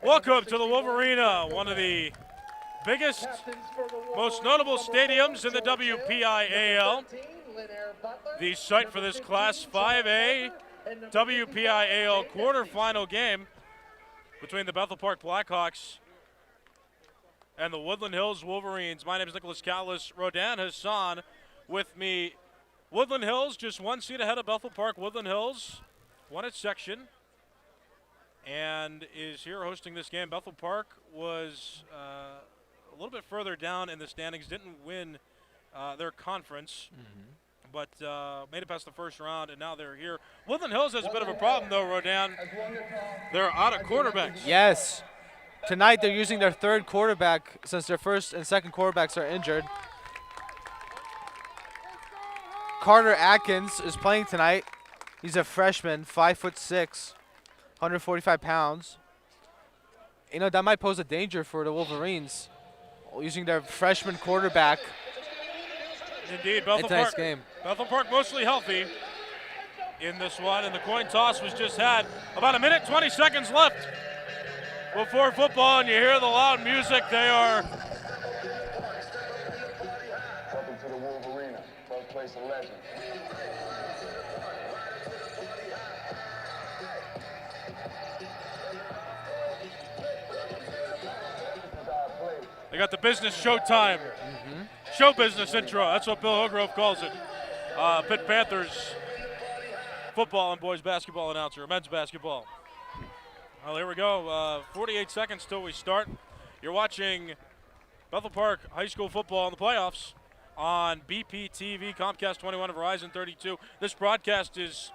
Welcome to the Wolverina, one of the biggest, most notable stadiums in the WPIAL. The site for this Class 5A WPIAL quarterfinal game between the Bethel Park Blackhawks and the Woodland Hills Wolverines. My name is Nicholas Callis. Rodan Hassan with me. Woodland Hills just one seat ahead of Bethel Park. Woodland Hills won its section and is here hosting this game. Bethel Park was a little bit further down in the standings, didn't win their conference, but made it past the first round, and now they're here. Woodland Hills has a bit of a problem, though, Rodan. They're out of quarterbacks. Yes. Tonight they're using their third quarterback since their first and second quarterbacks are injured. Carter Atkins is playing tonight. He's a freshman, 5'6", 145 pounds. You know, that might pose a danger for the Wolverines, using their freshman quarterback. Indeed, Bethel Park. Game. Bethel Park mostly healthy in this one, and the coin toss was just had. About a minute, 20 seconds left before football, and you hear the loud music. They are. Welcome to the Wolverina, birthplace of legends. They got the business showtime. Show business intro. That's what Bill Hillgrove calls it. Pitt Panthers football and boys basketball announcer, men's basketball. Well, here we go. 48 seconds till we start. You're watching Bethel Park High School football in the playoffs on BPTV, Comcast 21, and Verizon 32. This broadcast is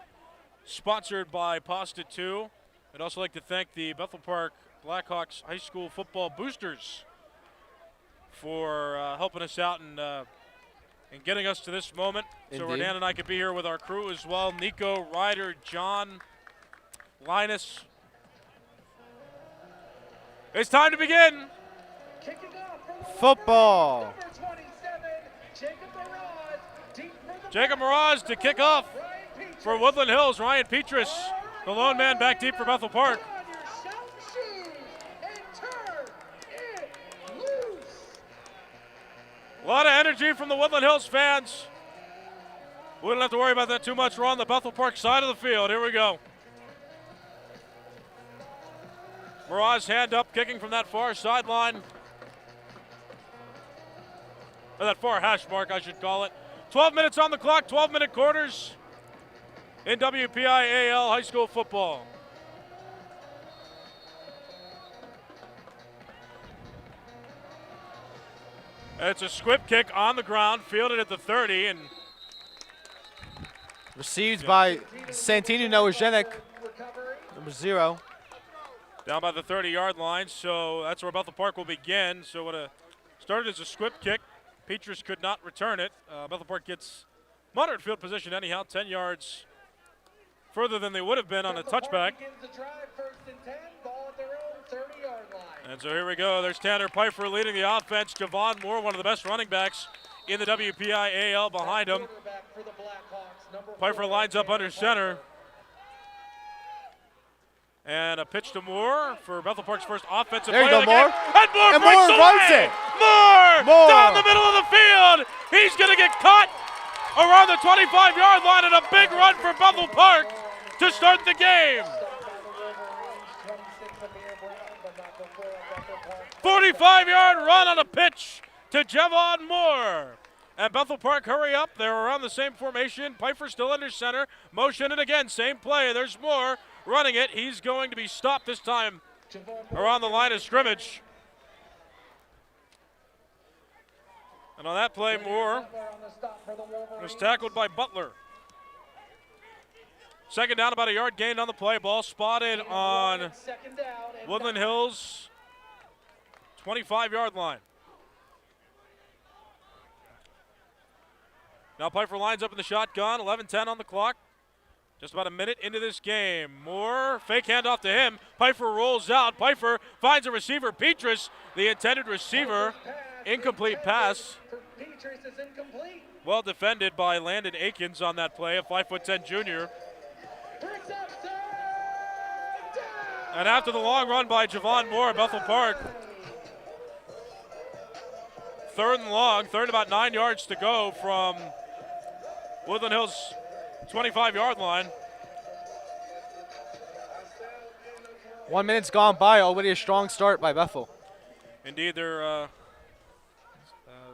sponsored by Pasta 2. I'd also like to thank the Bethel Park Blackhawks High School football boosters for helping us out and getting us to this moment. Indeed. So Rodan and I could be here with our crew as well. Nico, Ryder, John, Linus. It's time to begin. Football. Jacob Miraz to kick off for Woodland Hills. Ryan Petrus, the lone man, back deep for Bethel Park. A lot of energy from the Woodland Hills fans. We don't have to worry about that too much. We're on the Bethel Park side of the field. Here we go. Miraz hand up, kicking from that far sideline. Or that far hash mark, I should call it. 12 minutes on the clock, 12-minute quarters in WPIAL high school football. It's a squib kick on the ground, fielded at the 30, and received by Santino Nowajenik, number 0. Down by the 30-yard line, so that's where Bethel Park will begin. So what started as a squib kick, Petrus could not return it. Bethel Park gets moderate field position anyhow, 10 yards further than they would have been on a touchback. And so here we go. There's Tanner Pfeiffer leading the offense. Javon Moore, one of the best running backs in the WPIAL, behind him. Pfeiffer lines up under center. And a pitch to Moore for Bethel Park's first offensive play. There you go, Moore. And Moore breaks away. Moore down the middle of the field. He's going to get caught around the 25-yard line, and a big run for Bethel Park to start the game. 45-yard run on a pitch to Javon Moore. And Bethel Park hurry up. They're around the same formation. Pfeiffer still under center. Motion it again. Same play. There's Moore running it. He's going to be stopped this time around the line of scrimmage. And on that play, Moore was tackled by Butler. Second down, about a yard gained on the play. Ball spotted on Woodland Hills 25-yard line. Now Pfeiffer lines up in the shotgun, 11-10 on the clock. Just about a minute into this game. Moore, fake handoff to him. Pfeiffer rolls out. Pfeiffer finds a receiver, Petrus, the intended receiver. Incomplete pass. Well defended by Landon Akins on that play, a 5'10" junior. And after the long run by Javon Moore, Bethel Park, 3rd and long, third about 9 yards to go from Woodland Hills' 25-yard line. 1 minute's gone by, already a strong start by Bethel. Indeed, they're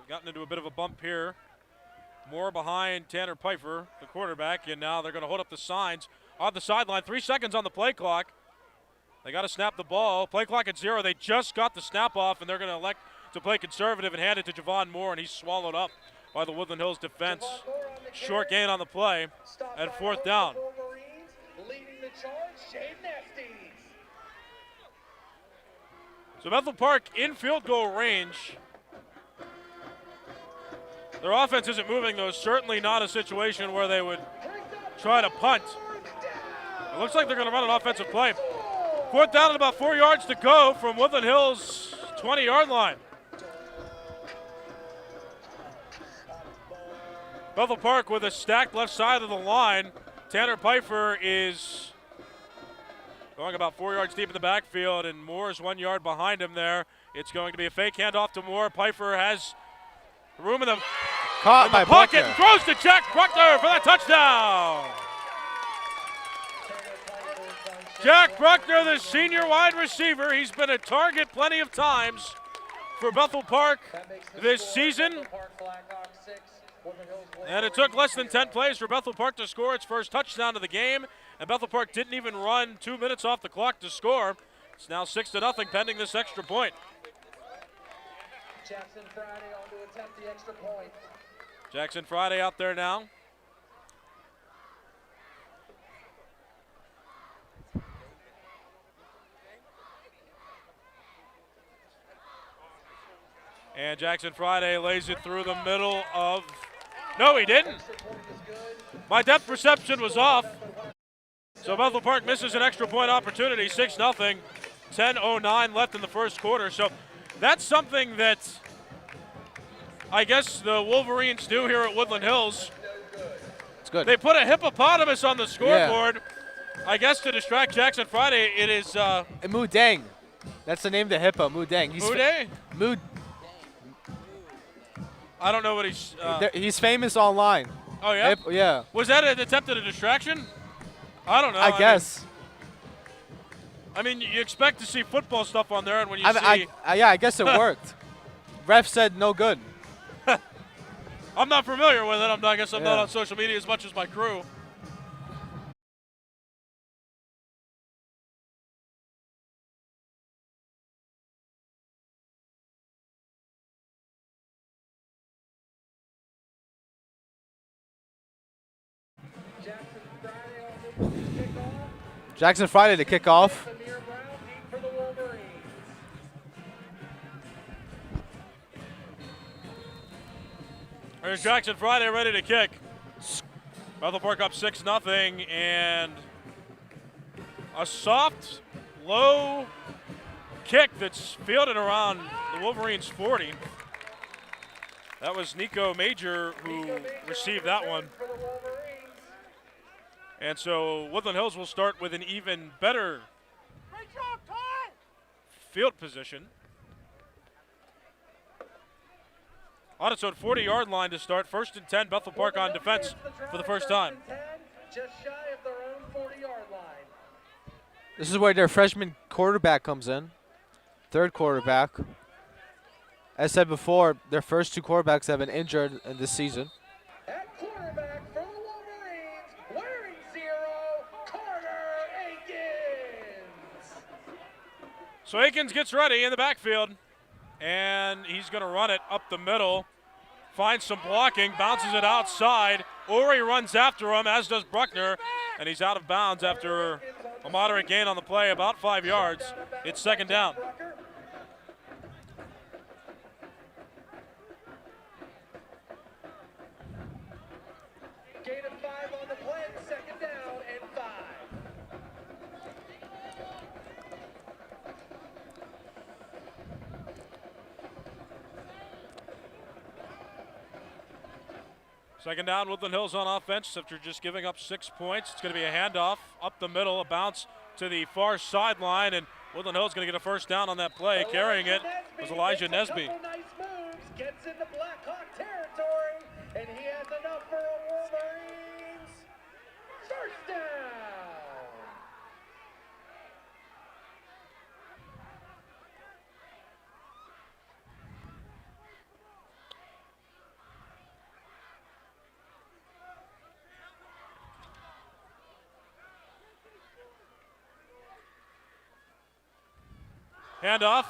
gotten into a bit of a bump here. Moore behind Tanner Pfeiffer, the quarterback, and now they're going to hold up the signs on the sideline. 3 seconds on the play clock. They got to snap the ball. Play clock at 0. They just got the snap off, and they're going to elect to play conservative and hand it to Javon Moore, and he's swallowed up by the Woodland Hills defense. Short gain on the play and 4th down. So Bethel Park in field goal range. Their offense isn't moving, though. Certainly not a situation where they would try to punt. It looks like they're going to run an offensive play. 4th down and about 4 yards to go from Woodland Hills' 20-yard line. Bethel Park with a stacked left side of the line. Tanner Pfeiffer is going about 4 yards deep in the backfield, and Moore is 1 yard behind him there. It's going to be a fake handoff to Moore. Pfeiffer has room in the pocket and throws to Jack Bruckner for that touchdown. Jack Bruckner, the senior wide receiver. He's been a target plenty of times for Bethel Park this season. And it took less than 10 plays for Bethel Park to score its first touchdown of the game. And Bethel Park didn't even run 2 minutes off the clock to score. It's now 6-0 pending this extra point. Jackson Friday on to attempt the extra point. Jackson Friday out there now. And Jackson Friday lays it through the middle of... No, he didn't. My depth perception was off. So Bethel Park misses an extra point opportunity, 6-0. 10:09 left in the first quarter. So that's something that I guess the Wolverines do here at Woodland Hills. It's good. They put a hippopotamus on the scoreboard. Yeah. I guess to distract Jackson Friday. It is... Mu Dang. That's the name of the hippo, Mu Dang. Mu Dang? Mu. I don't know what he's... he's famous online. Oh, yeah? Yeah. Was that an attempt at a distraction? I don't know. I guess. I mean, you expect to see football stuff on there, and when you see... yeah, I guess it worked. Ref said no good. I'm not familiar with it. I guess I'm not on social media as much as my crew. Jackson Friday to kick off. There's Jackson Friday ready to kick. Bethel Park up 6-0, and a soft, low kick that's fielded around the Wolverines' 40. That was Nico Major who received that one. And so Woodland Hills will start with an even better field position. On its own 40-yard line to start. 1st and 10, Bethel Park on defense for the first time. Just shy of their own 40-yard line. This is where their freshman quarterback comes in. 3rd quarterback. As said before, their first 2 quarterbacks have been injured in this season. At quarterback for the Wolverines, wearing 0, Carter Akins. So Akins gets ready in the backfield, and he's going to run it up the middle. Finds some blocking, bounces it outside. Ori runs after him, as does Bruckner, and he's out of bounds after a moderate gain on the play, about 5 yards. It's 2nd down. Gain of 5 on the play, 2nd down and 5. Second down, Woodland Hills on offense after just giving up 6 points. It's going to be a handoff up the middle, a bounce to the far sideline, and Woodland Hills going to get a first down on that play. Carrying it was Elijah Nesby. Nice moves, gets into Blackhawk territory, and he has enough for a Wolverines first down. Handoff.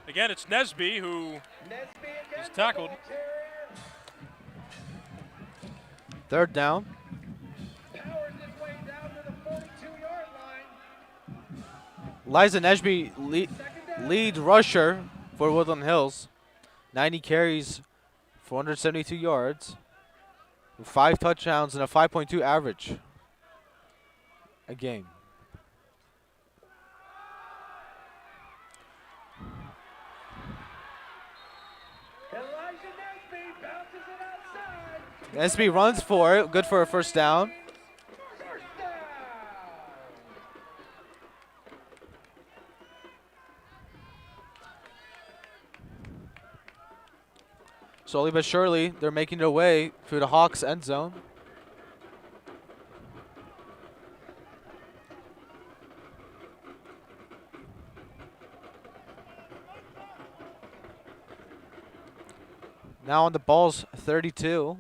Again, it's Nesby who is tackled. Third down. Powers his way down to the 42-yard line. Elijah Nesby, lead rusher for Woodland Hills. 90 carries, 472 yards, 5 touchdowns, and a 5.2 average a game. Elijah Nesby bounces it outside. Nesby runs for it, good for a first down. First down. Slowly but surely, they're making their way through the Hawks end zone. Now on the ball's 32.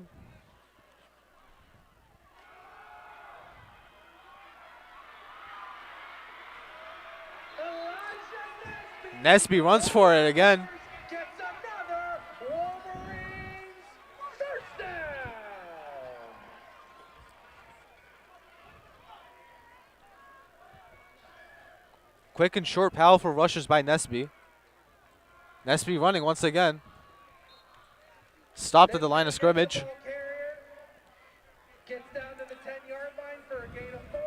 Nesby runs for it again. Gets another Wolverines first down. Quick and short, powerful rushes by Nesby. Nesby running once again. Stopped at the line of scrimmage. Gets down to the 10-yard line for a gain of 4,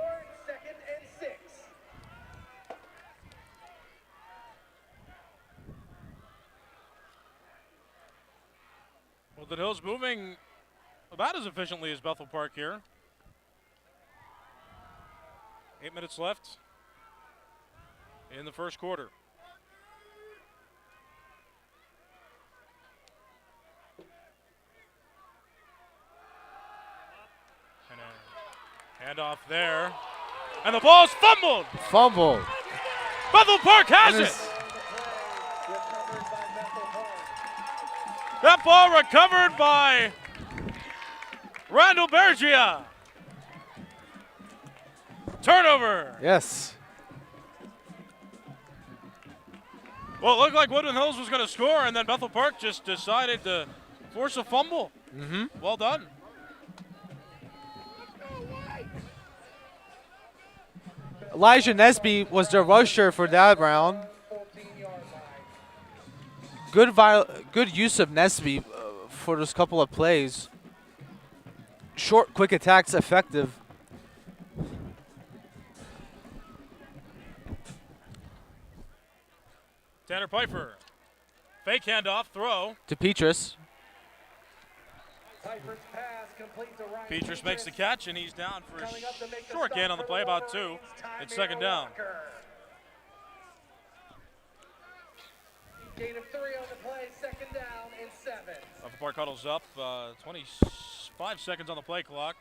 2nd and 6. Woodland Hills moving about as efficiently as Bethel Park here. 8 minutes left in the first quarter. And a handoff there. And the ball's fumbled. Fumble. Bethel Park has it. That ball recovered by Randall Bergia. Turnover. Yes. Well, it looked like Woodland Hills was going to score, and then Bethel Park just decided to force a fumble. Well done. Elijah Nesby was the rusher for that round. Good use of Nesby for those couple of plays. Short, quick attacks, effective. Tanner Pfeiffer. Fake handoff, throw. To Petrus. Piper's pass complete to Ryan Petrus makes the catch, and he's down for a Coming up to make the short stop gain on the for play, about 2. Wolverines. It's Time second down. Walker. Gain of 3 on the play, 2nd down and 7. Bethel Park huddles up, 25 seconds on the play clock.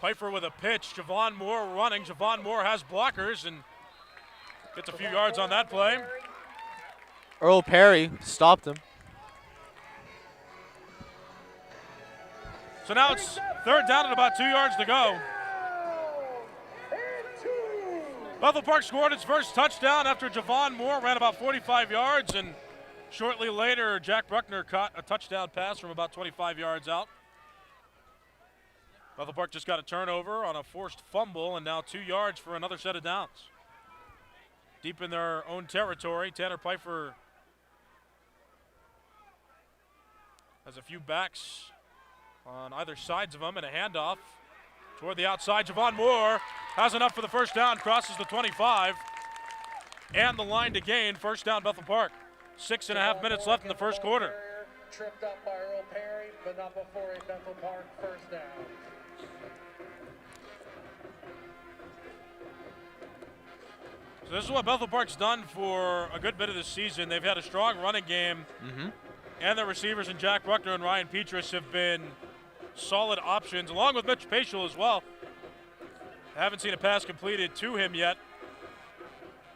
Pfeiffer with a pitch, Javon Moore running. Javon Moore has blockers and gets a few yards on that play. Earl Perry stopped him. So now it's 3rd down and about 2 yards to go. Bethel Park scored its first touchdown after Javon Moore ran about 45 yards, and shortly later, Jack Bruckner caught a touchdown pass from about 25 yards out. Bethel Park just got a turnover on a forced fumble, and now 2 yards for another set of downs. Deep in their own territory, Tanner Pfeiffer has a few backs on either sides of him, and a handoff toward the outside. Javon Moore has enough for the first down, crosses the 25, and the line to gain. First down, Bethel Park. 6.5 minutes left in the first quarter. Tripped up by Earl Perry, but not before a Bethel Park first down. So this is what Bethel Park's done for a good bit of the season. They've had a strong running game, and their receivers in Jack Bruckner and Ryan Petrus have been solid options, along with Mitch Paschal as well. I haven't seen a pass completed to him yet,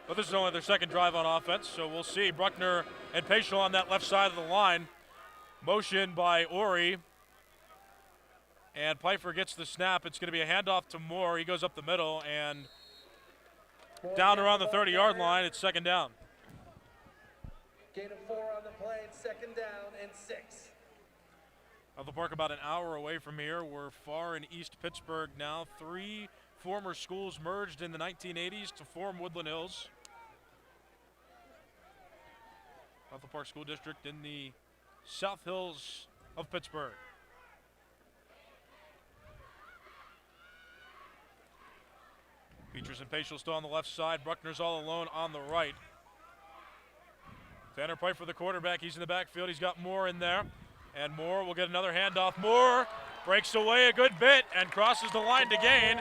but this is only their second drive on offense, so we'll see. Bruckner and Paschal on that left side of the line. Motion by Ori. And Pfeiffer gets the snap. It's going to be a handoff to Moore. He goes up the middle and down around the 30-yard line. It's second down. Gain of 4 on the play. It's second down and 6. Bethel Park about an hour away from here. We're far in East Pittsburgh now. 3 former schools merged in the 1980s to form Woodland Hills. Bethel Park School District in the South Hills of Pittsburgh. Petrus and Paschal still on the left side. Bruckner's all alone on the right. Tanner Pfeiffer, the quarterback, he's in the backfield. He's got Moore in there. And Moore will get another handoff. Moore breaks away a good bit and crosses the line to gain.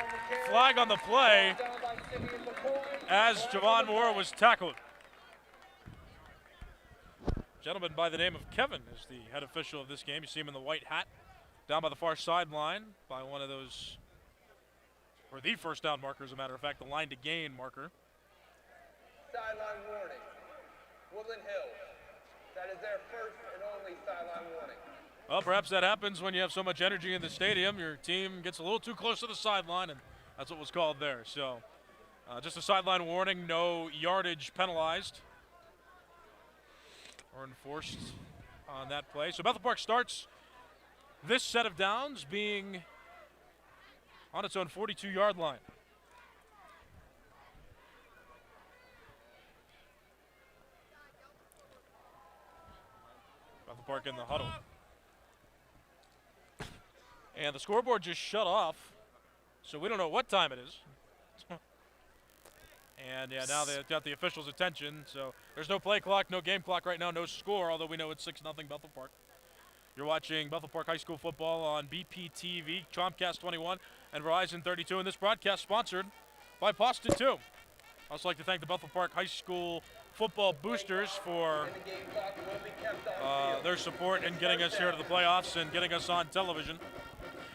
Flag on the play as Javon Moore was tackled. Gentleman by the name of Kevin is the head official of this game. You see him in the white hat down by the far sideline by one of those, or the first down marker, as a matter of fact, the line to gain marker. Sideline warning. Woodland Hills. That is their first and only sideline warning. Well, perhaps that happens when you have so much energy in the stadium. Your team gets a little too close to the sideline, and that's what was called there. So just a sideline warning, no yardage penalized or enforced on that play. So Bethel Park starts this set of downs being on its own 42-yard line. Bethel Park in the huddle. And the scoreboard just shut off, so we don't know what time it is. And yeah, now they've got the officials' attention, so there's no play clock, no game clock right now, no score, although we know it's 6-0 Bethel Park. You're watching Bethel Park High School football on BPTV, Comcast 21, and Verizon 32, and this broadcast sponsored by Boston 2. I'd also like to thank the Bethel Park High School football boosters for their support in getting us here to the playoffs and getting us on television.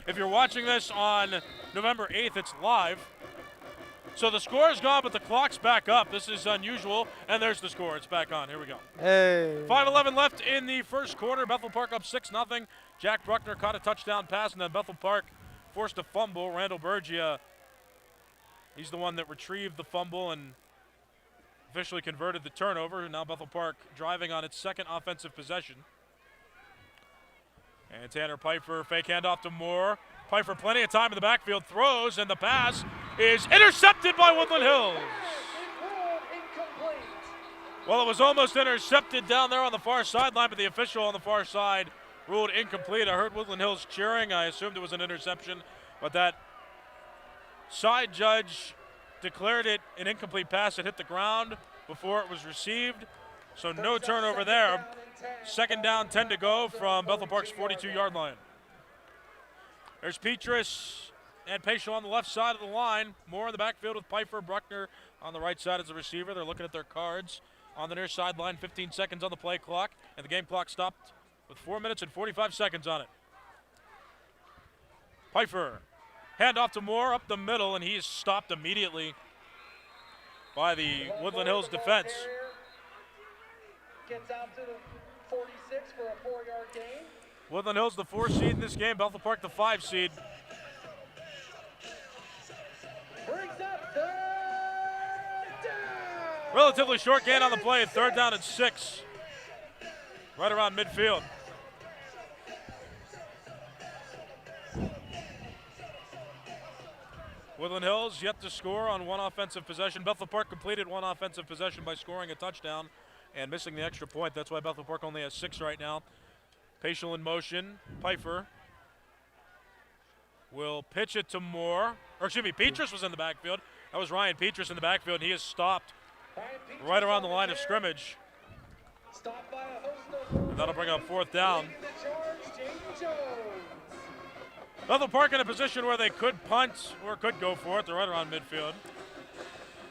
If you're watching this on November 8th, it's live. So the score is gone, but the clock's back up. This is unusual, and there's the score. It's back on. Here we go. Hey. 5:11 left in the first quarter. Bethel Park up 6-0. Jack Bruckner caught a touchdown pass, and then Bethel Park forced a fumble. Randall Bergia, he's the one that retrieved the fumble and officially converted the turnover. Now Bethel Park driving on its second offensive possession. And Tanner Pfeiffer, fake handoff to Moore. Pfeiffer plenty of time in the backfield, throws, and the pass is intercepted by Woodland Hills. Well, it was almost intercepted down there on the far sideline, but the official on the far side ruled incomplete. I heard Woodland Hills cheering. I assumed it was an interception, but that side judge declared it an incomplete pass. It hit the ground before it was received, so no turnover there. Second down, 10 to go from Bethel Park's 42-yard line. There's Petrus and Paschal on the left side of the line. Moore in the backfield with Pfeiffer. Bruckner on the right side as a receiver. They're looking at their cards on the near sideline. 15 seconds on the play clock, and the game clock stopped with 4 minutes and 45 seconds on it. Pfeiffer, handoff to Moore up the middle, and he is stopped immediately by the Woodland Hills defense. Gets out to the 46 for a 4-yard gain. Woodland Hills the 4 seed in this game. Bethel Park the 5 seed. Brings up third down. Relatively short gain on the play. Third down and 6. Right around midfield. Woodland Hills yet to score on one offensive possession. Bethel Park completed one offensive possession by scoring a touchdown and missing the extra point. That's why Bethel Park only has 6 right now. Paschal in motion. Pfeiffer will pitch it to Moore. Or excuse me, Petrus was in the backfield. That was Ryan Petrus in the backfield, and he is stopped right around the line of scrimmage. Stopped by a host of And that'll bring up 4th down. leading the charge, Jamie Jones. Bethel Park in a position where they could punt or could go for it. They're right around midfield.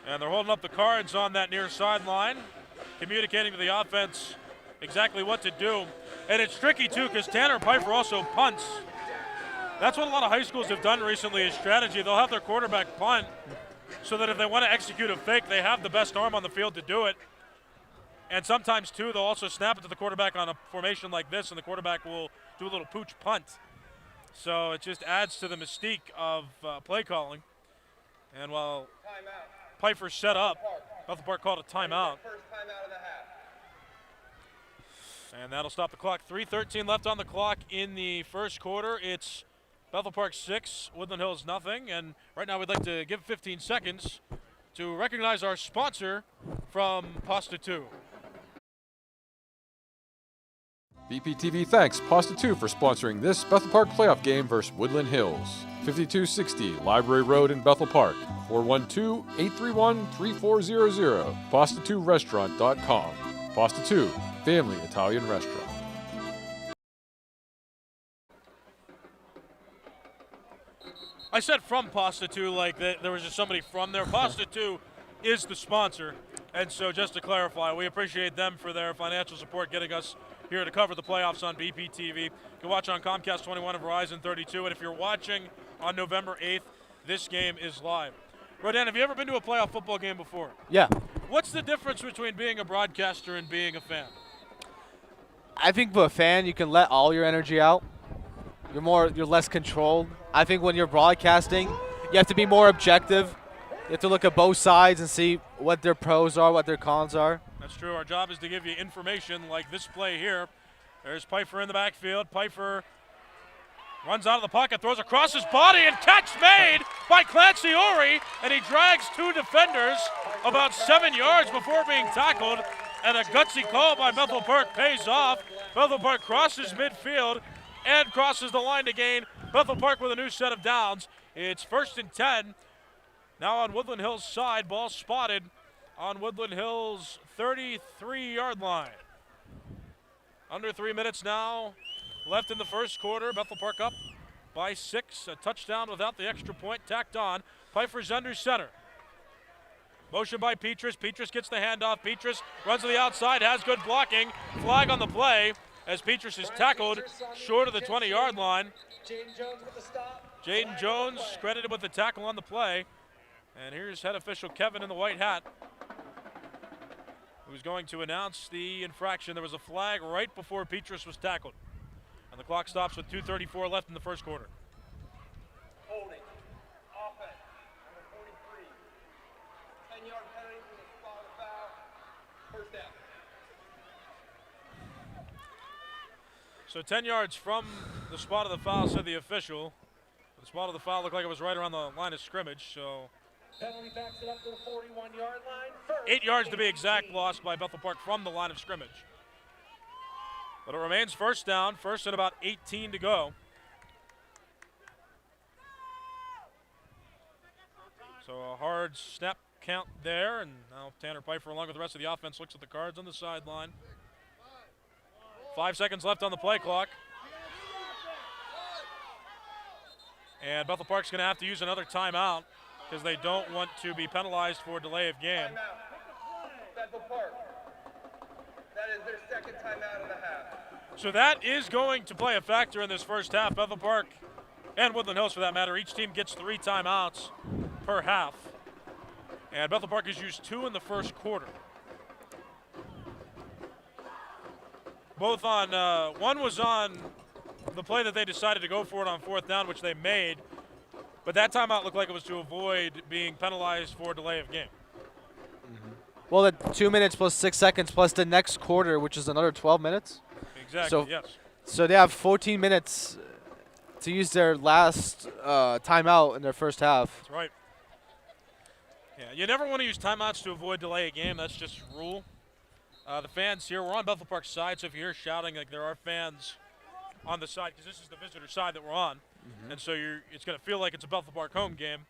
And they're holding up the cards on that near sideline, communicating to the offense exactly what to do. And it's tricky, too, because Tanner Pfeiffer also punts. That's what a lot of high schools have done recently is strategy. They'll have their quarterback punt so that if they want to execute a fake, they have the best arm on the field to do it. And sometimes, too, they'll also snap it to the quarterback on a formation like this, and the quarterback will do a little pooch punt. So it just adds to the mystique of play calling. And while Pfeiffer set up, Bethel Park called a timeout. First timeout of the half. And that'll stop the clock. 3:13 left on the clock in the first quarter. It's Bethel Park 6, Woodland Hills nothing. And right now we'd like to give 15 seconds to recognize our sponsor from Pasta 2. BPTV thanks Pasta 2 for sponsoring this Bethel Park playoff game versus Woodland Hills. 5260 Library Road in Bethel Park. 412-831-3400. Pasta2restaurant.com. Pasta 2, family Italian restaurant. I said from Pasta 2 like there was just somebody from there. Pasta 2 is the sponsor. And so just to clarify, we appreciate them for their financial support getting us here to cover the playoffs on BPTV. You can watch on Comcast 21 and Verizon 32. And if you're watching on November 8th, this game is live. Rodan, have you ever been to a playoff football game before? Yeah. What's the difference between being a broadcaster and being a fan? I think for a fan, you can let all your energy out. You're less controlled. I think when you're broadcasting, you have to be more objective. You have to look at both sides and see what their pros are, what their cons are. That's true. Our job is to give you information like this play here. There's Pfeiffer in the backfield. Pfeiffer runs out of the pocket, throws across his body, and catch made by Clancy Ori, and he drags two defenders about 7 yards before being tackled, and a gutsy call by Bethel Park pays off. Bethel Park crosses midfield and crosses the line to gain. Bethel Park with a new set of downs. It's 1st and 10. Now on Woodland Hills' side, ball spotted on Woodland Hills' 33-yard line. Under 3 minutes now left in the first quarter. Bethel Park up by 6. A touchdown without the extra point tacked on. Pfeiffer's under center. Motion by Petrus. Petrus gets the handoff. Petrus runs to the outside, has good blocking. Flag on the play as Petrus is tackled short of the 20-yard line. Jaden Jones credited with the tackle on the play. And here's head official Kevin in the white hat, who's going to announce the infraction. There was a flag right before Petrus was tackled. And the clock stops with 2:34 left in the first quarter. Holding. Offense. Number 43. 10-yard penalty for the spot of foul. First down. So 10 yards from the spot of the foul, said the official. The spot of the foul looked like it was right around the line of scrimmage, so Penalty backs it up to the 41-yard line. 8 yards to be exact, lost by Bethel Park from the line of scrimmage. But it remains first down, first and about 18 to go. So a hard snap count there, and now Tanner Pfeiffer, along with the rest of the offense, looks at the cards on the sideline. 5 seconds left on the play clock. And Bethel Park's going to have to use another timeout because they don't want to be penalized for delay of game. Timeout. Bethel Park. That is their second timeout of the half. So that is going to play a factor in this first half. Bethel Park and Woodland Hills, for that matter, each team gets 3 timeouts per half. And Bethel Park has used 2 in the first quarter. Both on, one was on the play that they decided to go for it on 4th down, which they made. But that timeout looked like it was to avoid being penalized for delay of game. Well, the 2 minutes plus 6 seconds plus the next quarter, which is another 12 minutes. Exactly, So- yes. So they have 14 minutes to use their last timeout in their first half. That's right. Yeah, you never want to use timeouts to avoid delay a game. That's just rule. The fans here, we're on Bethel Park's side, so if you hear shouting, like there are fans on the side, because this is the visitor side that we're on, and so it's going to feel like it's a Bethel Park home game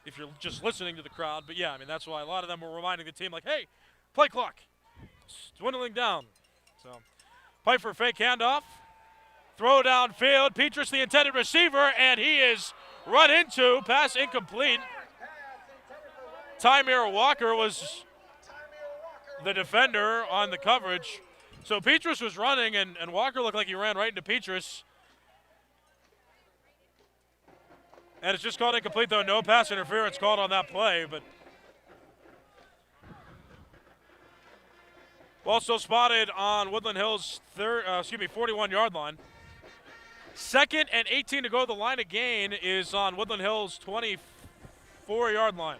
if you're just listening to the crowd. But yeah, I mean, that's why a lot of them were reminding the team, like, hey, play clock. It's dwindling down. So Pfeiffer fake handoff. Throw downfield. Petrus the intended receiver, and he is run into. Pass incomplete. Tymir Walker was the defender on the coverage. So Petrus was running, and Walker looked like he ran right into Petrus. And it's just called incomplete, though. No pass interference called on that play, but also spotted on Woodland Hills' 41-yard line. 2nd and 18 to go. The line of gain is on Woodland Hills' 24-yard line.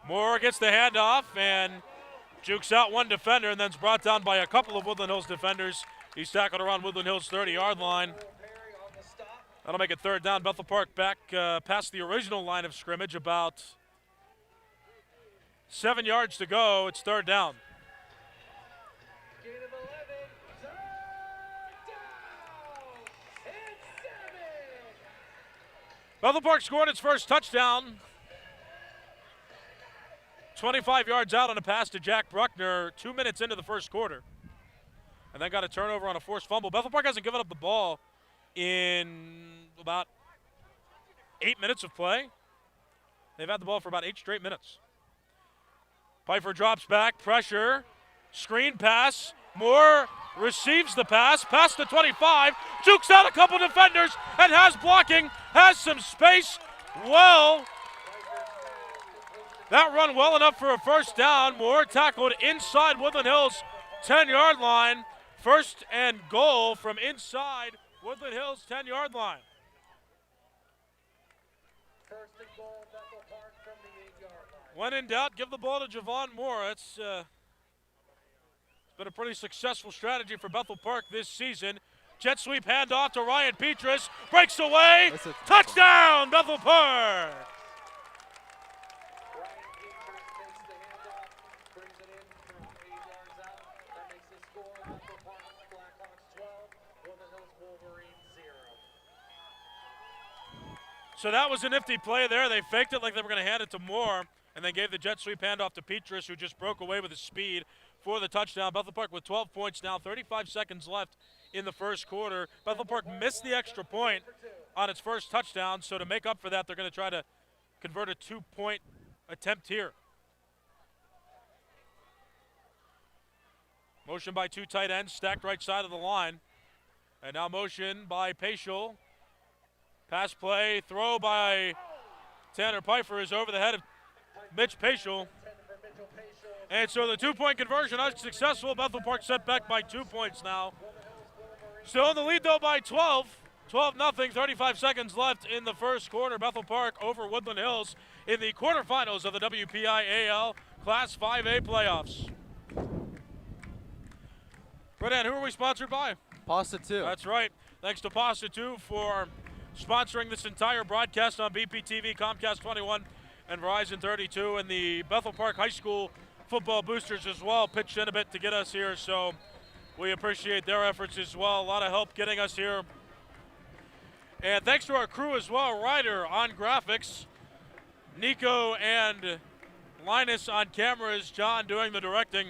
Moore gets the handoff and jukes out one defender, and then is brought down by a couple of Woodland Hills defenders. He's tackled around Woodland Hills' 30-yard line. That'll make it 3rd down. Bethel Park back past the original line of scrimmage, about 7 yards to go. It's 3rd down. Gain of 11. Third down. And 7. Bethel Park scored its first touchdown. 25 yards out on a pass to Jack Bruckner 2 minutes into the first quarter. And then got a turnover on a forced fumble. Bethel Park hasn't given up the ball in about 8 minutes of play. They've had the ball for about 8 straight minutes. Pfeiffer drops back, pressure, screen pass. Moore receives the pass, past the 25, jukes out a couple defenders and has blocking, has some space. Well, that run well enough for a first down. Moore tackled inside Woodland Hills' 10-yard line. 1st and goal from inside Woodland Hills' 10-yard line. 1st and goal, Bethel Park from the 8-yard line. When in doubt, give the ball to Javon Moore. It's been a pretty successful strategy for Bethel Park this season. Jet sweep handoff to Ryan Petrus. Breaks away. Touchdown, Bethel Park. Ryan Peters takes the handoff, brings it in from 8 yards out. That makes the score Bethel Park Blackhawks 12, Woodland Hills Wolverines 0. So that was a nifty play there. They faked it like they were going to hand it to Moore, and then gave the jet sweep handoff to Petrus, who just broke away with his speed for the touchdown. Bethel Park with 12 points now, 35 seconds left in the first quarter. Bethel Park missed the extra point on its first touchdown, so to make up for that, they're going to try to convert a 2-point attempt here. Motion by 2 tight ends, stacked right side of the line. And now motion by Paschal. Pass play, throw by Tanner Pfeiffer is over the head of Mitch Paschal. And so the 2-point conversion unsuccessful. Bethel Park set back by 2 points now. Still in the lead though by 12. 12-0, 35 seconds left in the first quarter. Bethel Park over Woodland Hills in the quarterfinals of the WPIAL Class 5A playoffs. Rodan, who are we sponsored by? Pasta 2. That's right. Thanks to Pasta 2 for sponsoring this entire broadcast on BPTV, Comcast 21, and Verizon 32. And the Bethel Park High School football boosters as well pitched in a bit to get us here. So we appreciate their efforts as well. A lot of help getting us here. And thanks to our crew as well, Ryder on graphics, Nico and Linus on cameras, John doing the directing.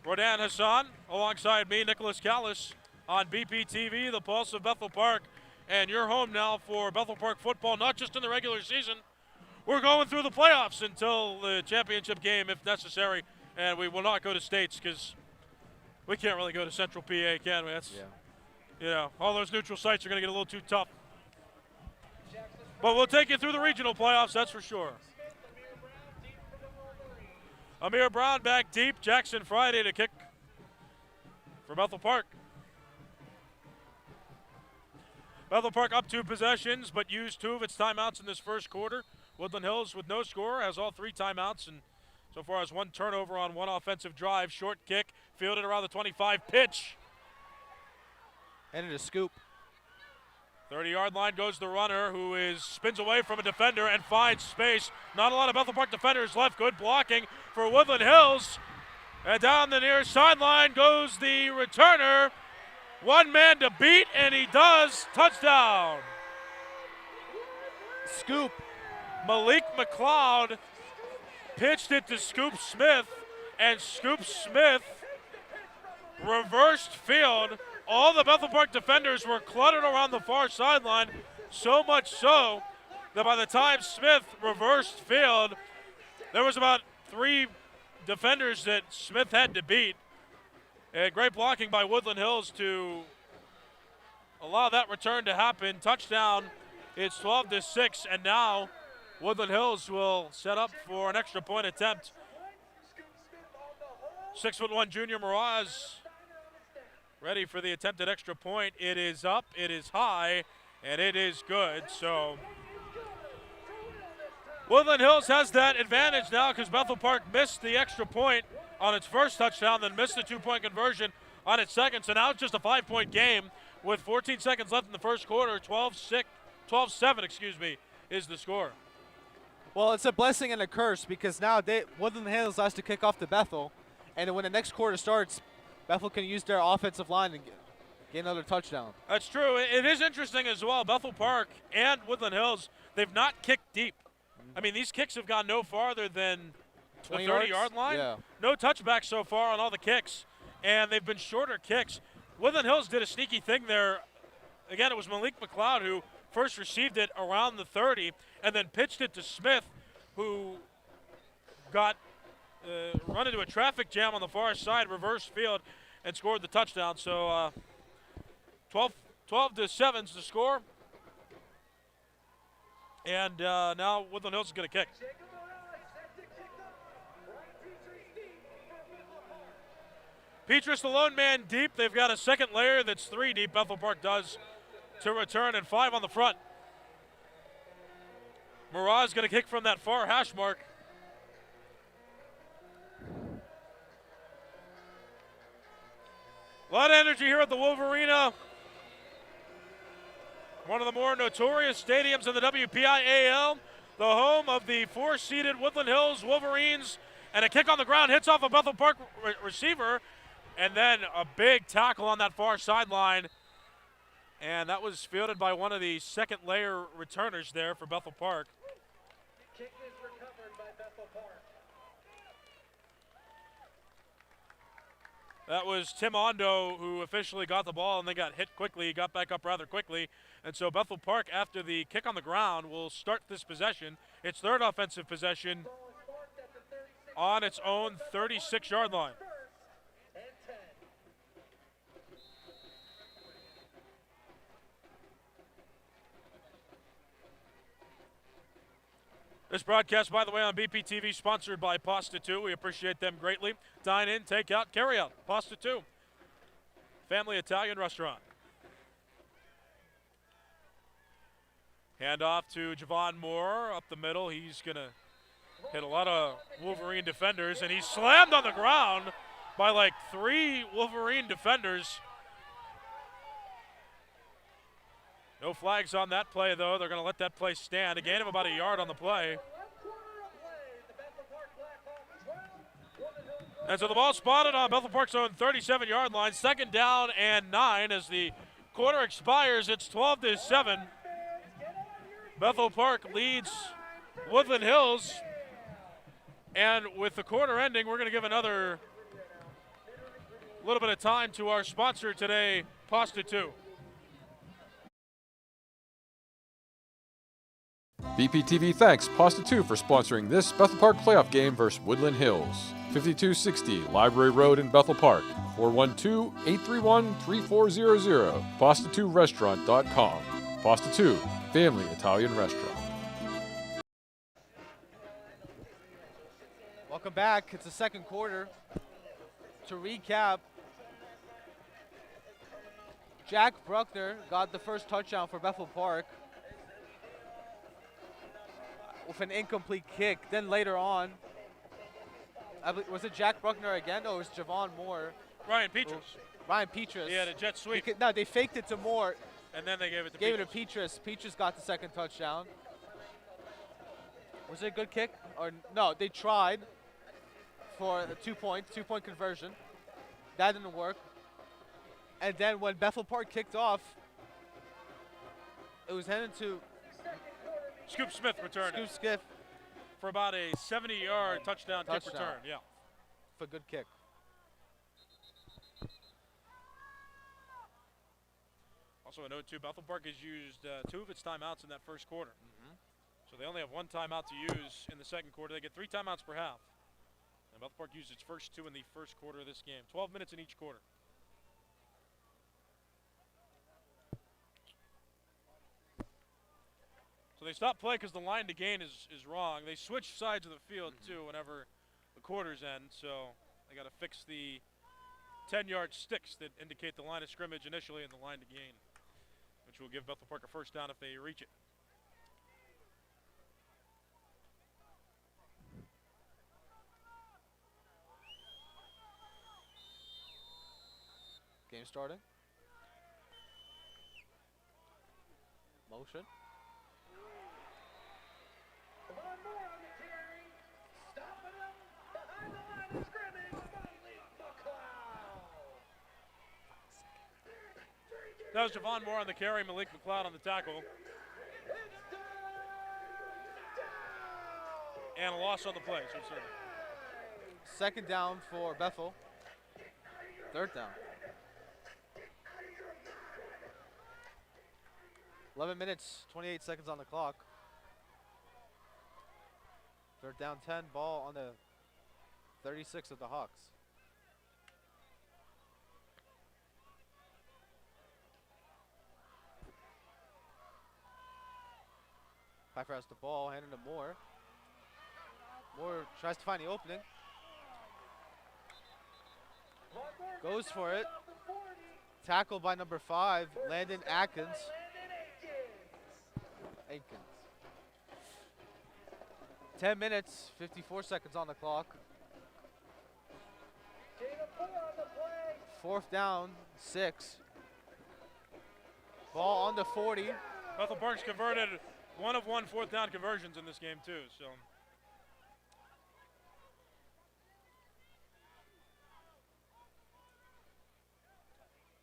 Rodan Hassan alongside me, Nicholas Callis on BPTV, the Pulse of Bethel Park. And you're home now for Bethel Park football, not just in the regular season. We're going through the playoffs until the championship game if necessary. And we will not go to states because we can't really go to Central PA, can we? That's, you know, all those neutral sites are going to get a little too tough. But we'll take you through the regional playoffs, that's for sure. Amir Brown back deep. Jackson Friday to kick for Bethel Park. Bethel Park up 2 possessions, but used 2 of its timeouts in this first quarter. Woodland Hills with no score has all 3 timeouts and so far has 1 turnover on 1 offensive drive. Short kick, fielded around the 25, pitch. And it is scoop. 30-yard line goes the runner, who spins away from a defender and finds space. Not a lot of Bethel Park defenders left. Good blocking for Woodland Hills. And down the near sideline goes the returner. 1 man to beat, and he does. Touchdown. Scoop. Malik McLeod pitched it to Scoop Smith, and Scoop Smith reversed field. All the Bethel Park defenders were cluttered around the far sideline. So much so that by the time Smith reversed field, there was about 3 defenders that Smith had to beat. And great blocking by Woodland Hills to allow that return to happen. Touchdown. It's 12-6, and now Woodland Hills will set up for an extra point attempt. 6'1" junior Miraz ready for the attempted extra point. It is up, it is high, and it is good. So Woodland Hills has that advantage now because Bethel Park missed the extra point on its first touchdown, then missed the 2-point conversion on its second. So now it's just a 5-point game with 14 seconds left in the first quarter. 12-7, is the score. Well, it's a blessing and a curse because now Woodland Hills has to kick off to Bethel, and when the next quarter starts, Bethel can use their offensive line and get another touchdown. That's true. It is interesting as well. Bethel Park and Woodland Hills, they've not kicked deep. I mean, these kicks have gone no farther than the 30-yard line. Yeah. No touchbacks so far on all the kicks, and they've been shorter kicks. Woodland Hills did a sneaky thing there. Again, it was Malik McLeod who first received it around the 30 and then pitched it to Smith, who got run into a traffic jam on the far side, reverse field, and scored the touchdown. So 12-7 is the score. And now Woodland Hills is going to kick. Petrus, the lone man deep. They've got a second layer that's 3 deep. Bethel Park does to return, and 5 on the front. Miraz going to kick from that far hash mark. A lot of energy here at the Wolverina. One of the more notorious stadiums in the WPIAL. The home of the 4-seeded Woodland Hills Wolverines. And a kick on the ground hits off a Bethel Park receiver. And then a big tackle on that far sideline. And that was fielded by one of the second layer returners there for Bethel Park. Kick is recovered by Bethel Park. That was Tim Ondo who officially got the ball and then got hit quickly. He got back up rather quickly. And so Bethel Park, after the kick on the ground, will start this possession. Its third offensive possession on its own 36-yard line. This broadcast, by the way, on BPTV, sponsored by Pasta 2. We appreciate them greatly. Dine in, take out, carry out. Pasta 2. Family Italian restaurant. Hand off to Javon Moore up the middle. He's going to hit a lot of Wolverine defenders, and he's slammed on the ground by like 3 Wolverine defenders. No flags on that play, though. They're going to let that play stand. A gain of about a yard on the play. And so the ball spotted on Bethel Park's own 37-yard line. Second down and 9 as the quarter expires. It's 12-7. Bethel Park leads Woodland Hills. And with the quarter ending, we're going to give another little bit of time to our sponsor today, Pasta 2. BPTV thanks Pasta 2 for sponsoring this Bethel Park playoff game versus Woodland Hills. 5260 Library Road in Bethel Park. 412-831-3400. Pasta2restaurant.com. Pasta 2, family Italian restaurant. Welcome back. It's the second quarter. To recap, Jack Bruckner got the first touchdown for Bethel Park with an incomplete kick. Then later on, was it Jack Bruckner again? No, it was Javon Moore. Ryan Petrus. Ryan Petrus. He had a jet sweep. No, they faked it to Moore. And then they gave it to Gave Petrus. it to Petrus. Petrus got the second touchdown. Was it a good kick? Or no, they tried for a 2-point conversion. That didn't work. And then when Bethel Park kicked off, it was headed to Scoop Smith returned Scoop Skiff for about a 70-yard touchdown kick return. Yeah. for a good kick. Also a note too, Bethel Park has used 2 of its timeouts in that first quarter. So they only have 1 timeout to use in the second quarter. They get 3 timeouts per half. And Bethel Park used its first 2 in the first quarter of this game. 12 minutes in each quarter. So they stop play because the line to gain is wrong. They switch sides of the field too whenever the quarters end. So they got to fix the 10-yard sticks that indicate the line of scrimmage initially and the line to gain, which will give Bethel Park a first down if they reach it. Game starting. Motion. One more on the carry. Stopping him behind the line of scrimmage. Malik McLeod. That was Javon Moore on the carry, Malik McLeod on the tackle. It's down. And a loss on the play. So Second down for Bethel. Third down. 11 minutes, 28 seconds on the clock. Third down 10, ball on the 36 of the Hawks. Pfeiffer has the ball, handing to Moore. Moore tries to find the opening. Goes for it. Tackled by number 5, Landon Atkins. Aikens. 10 minutes, 54 seconds on the clock. Fourth down, 6. Ball on the 40. Bethel Park's converted 1 of 1 fourth down conversions in this game too. So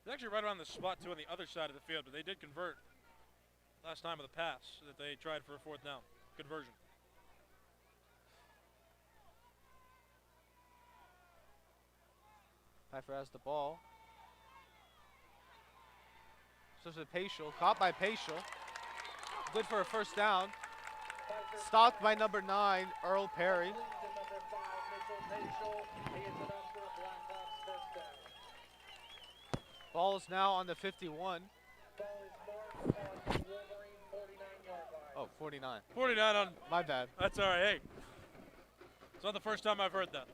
they're actually right around the spot too on the other side of the field, but they did convert last time with a pass that they tried for a fourth down conversion. Pfeiffer has the ball. So it's Paschal, caught by Paschal. Good for a first down. Stopped by number 9, Earl Perry. Ball is now on the 51. Oh, 49. 49 on. My bad. That's all right. Hey, it's not the first time I've heard that.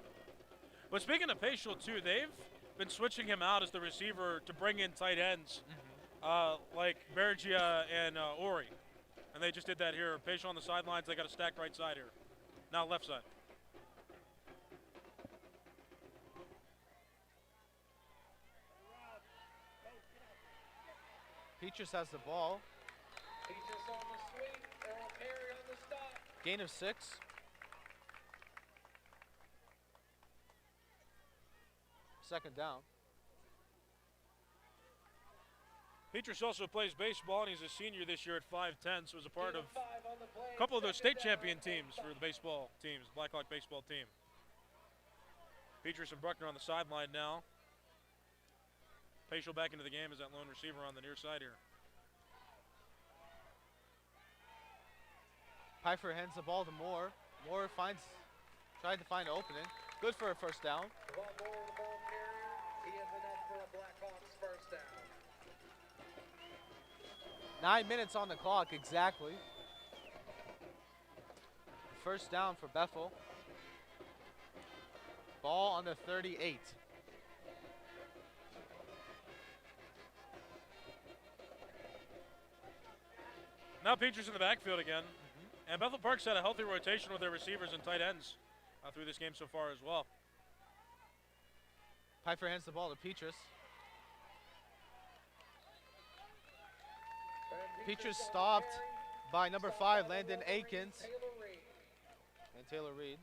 But speaking of Paschal too, they've been switching him out as the receiver to bring in tight ends like Bergia and Ori. And they just did that here. Paschal on the sidelines. They got a stacked right side here. Now left side. Peaches has the ball. Peaches on the sweep. Earl Perry on the stop. Gain of 6. Second down. Petrus also plays baseball, and he's a senior this year at 5'10", so was a part of a couple of those state champion teams for the baseball teams, Blackhawk baseball team. Petrus and Bruckner on the sideline now. Paschal back into the game as that lone receiver on the near side here. Pfeiffer hands the ball to Moore. Moore tried to find an opening. Good for a first down. He is enough for a Blackhawks first down. 9 minutes on the clock exactly. First down for Bethel. Ball on the 38. Now Petrus in the backfield again. And Bethel Park's had a healthy rotation with their receivers and tight ends through this game so far as well. Pfeiffer hands the ball to Petrus. Petrus stopped by number 5, Landon Aikens. And Taylor Reed.